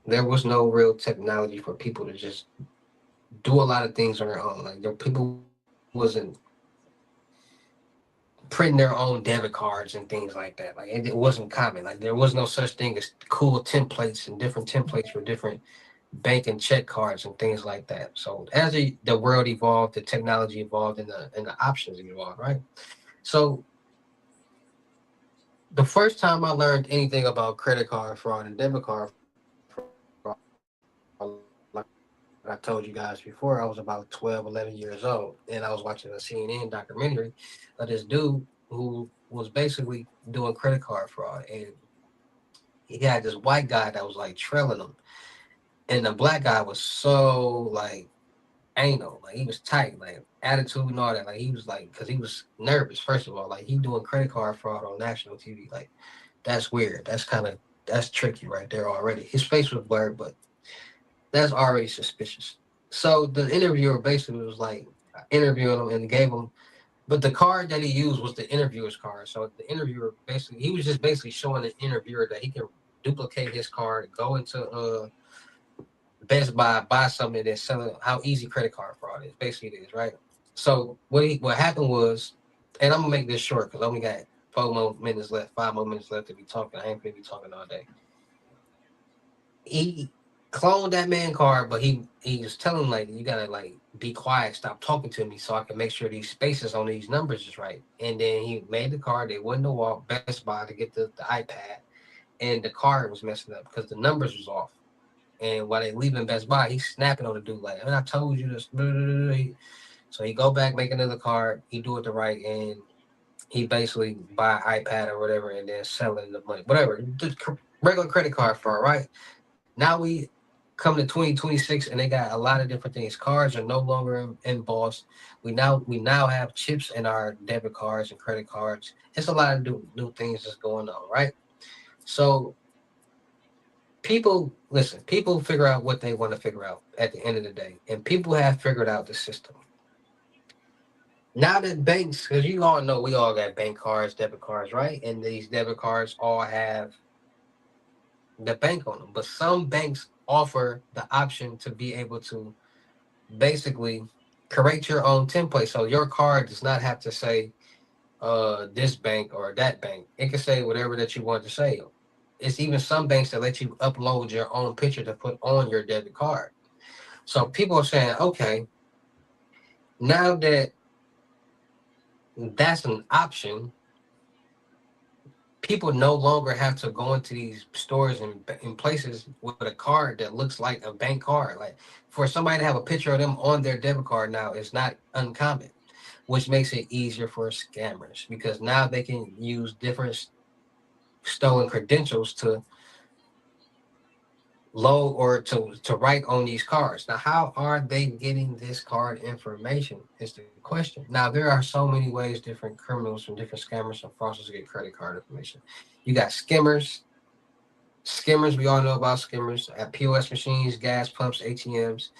there was no real technology for people to just do a lot of things on their own. Like people wasn't printing their own debit cards and things like that. Like it wasn't common. Like there was no such thing as cool templates and different templates for different bank and check cards and things like that. So as the world evolved, the technology evolved, and the options evolved, right? So the first time I learned anything about credit card fraud and debit card fraud, like I told you guys before, I was about 12, 11 years old, and I was watching a CNN documentary of this dude who was basically doing credit card fraud, and he had this white guy that was like trailing him, and the black guy was so like anal, like he was tight, like attitude and all that. Like he was like, because he was nervous. First of all, like he doing credit card fraud on national TV, like that's weird. That's tricky right there already. His face was blurred, but that's already suspicious. So the interviewer basically was like interviewing him and gave him, but the card that he used was the interviewer's card. So the interviewer basically, he was just basically showing the interviewer that he can duplicate his card, go into Best buy something that's selling, how easy credit card fraud is. Basically it is, right? So what happened was, and I'm gonna make this short because I only got 4 more minutes left, 5 more minutes left to be talking. I ain't gonna be talking all day. He cloned that man card, but he was telling him like, you gotta like be quiet, stop talking to me so I can make sure these spaces on these numbers is right. And then he made the card, they went to walk Best Buy to get the iPad, and the card was messing up because the numbers was off. And while they leaving Best Buy, he's snapping on the dude like, I told you this. So he go back, make another card, he do it the right, and he basically buy an iPad or whatever and then selling the money. Whatever. Just regular credit card fraud, right? Now we come to 2026 and they got a lot of different things. Cards are no longer embossed. We now have chips in our debit cards and credit cards. It's a lot of new things that's going on, right? So people listen, people figure out what they want to figure out at the end of the day. And people have figured out the system. Now that banks, because you all know we all got bank cards, debit cards, right? And these debit cards all have the bank on them. But some banks offer the option to be able to basically create your own template. So your card does not have to say this bank or that bank. It can say whatever that you want to say. It's even some banks that let you upload your own picture to put on your debit card. So people are saying, okay, now that that's an option, people no longer have to go into these stores and in places with a card that looks like a bank card. Like for somebody to have a picture of them on their debit card now is not uncommon, which makes it easier for scammers because now they can use different stolen credentials to load or to write on these cards. Now, how are they getting this card information is the question. Now, there are so many ways different criminals from different scammers and fraudsters get credit card information. You got skimmers. Skimmers, we all know about skimmers at POS machines, gas pumps, ATMs.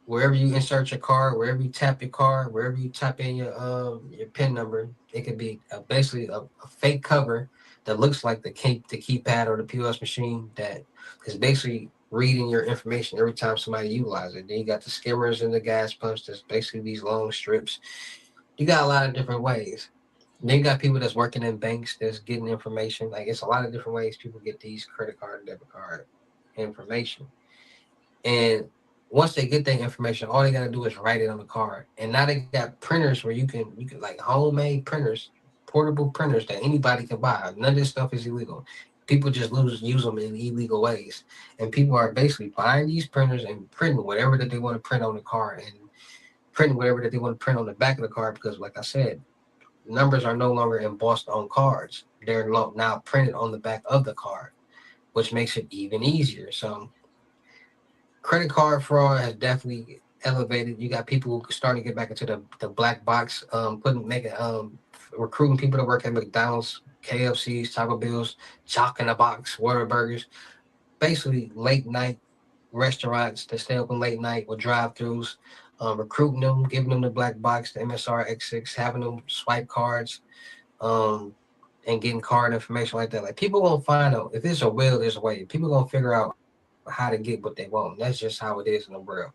Wherever you insert your card, wherever you tap your card, wherever you type in your PIN number, it could be basically a fake cover that looks like the keypad or the POS machine that is basically reading your information every time somebody utilizes it. Then you got the skimmers and the gas pumps. That's basically these long strips. You got a lot of different ways. Then you got people that's working in banks that's getting information. Like it's a lot of different ways people get these credit card and debit card information. And once they get that information, all they gotta do is write it on the card. And now they got printers where you can like homemade printers, portable printers that anybody can buy. None of this stuff is illegal. People just use them in illegal ways. And people are basically buying these printers and printing whatever that they want to print on the card and printing whatever that they want to print on the back of the card because like I said, numbers are no longer embossed on cards. They're now printed on the back of the card, which makes it even easier. So credit card fraud has definitely elevated. You got people starting to get back into the black box, recruiting people to work at McDonald's, KFC's, Taco Bell's, Jock in the Box, Whataburgers, basically late night restaurants that stay open late night with drive-throughs, recruiting them, giving them the black box, the MSR X6, having them swipe cards, and getting card information like that. Like people won't find out if there's a will, there's a way. People gonna figure out how to get what they want. That's just how it is in the world.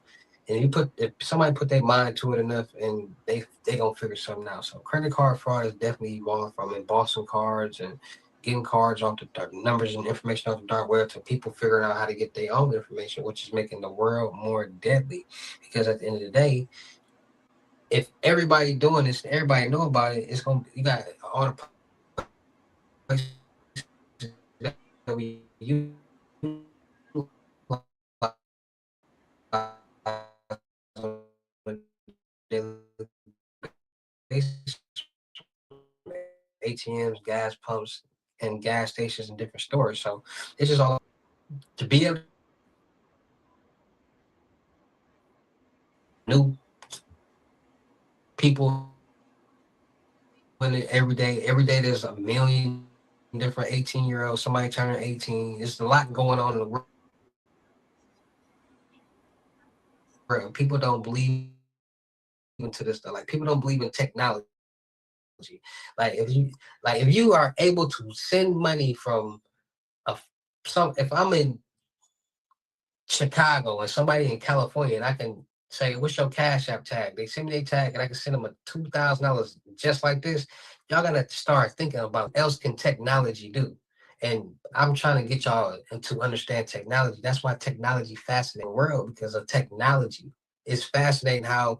And if somebody put their mind to it enough, and they gonna figure something out. So credit card fraud has definitely evolved from embossing cards and getting cards off the numbers and information off the dark web to people figuring out how to get their own information, which is making the world more deadly. Because at the end of the day, if everybody doing this, everybody know about it, it's gonna you got all the places that we use ATMs, gas pumps, and gas stations and different stores. So it's just all to be able new people when every day there's a million different 18-year-olds, somebody turning 18. There's a lot going on in the world. People don't believe into this stuff. Like people don't believe in technology. Like if you are able to send money from if I'm in Chicago and somebody in California and I can say, what's your Cash App tag? They send me their tag and I can send them a $2,000 just like this. Y'all gotta start thinking about what else can technology do. And I'm trying to get y'all to understand technology. That's why technology fascinates the world because of technology. It's fascinating how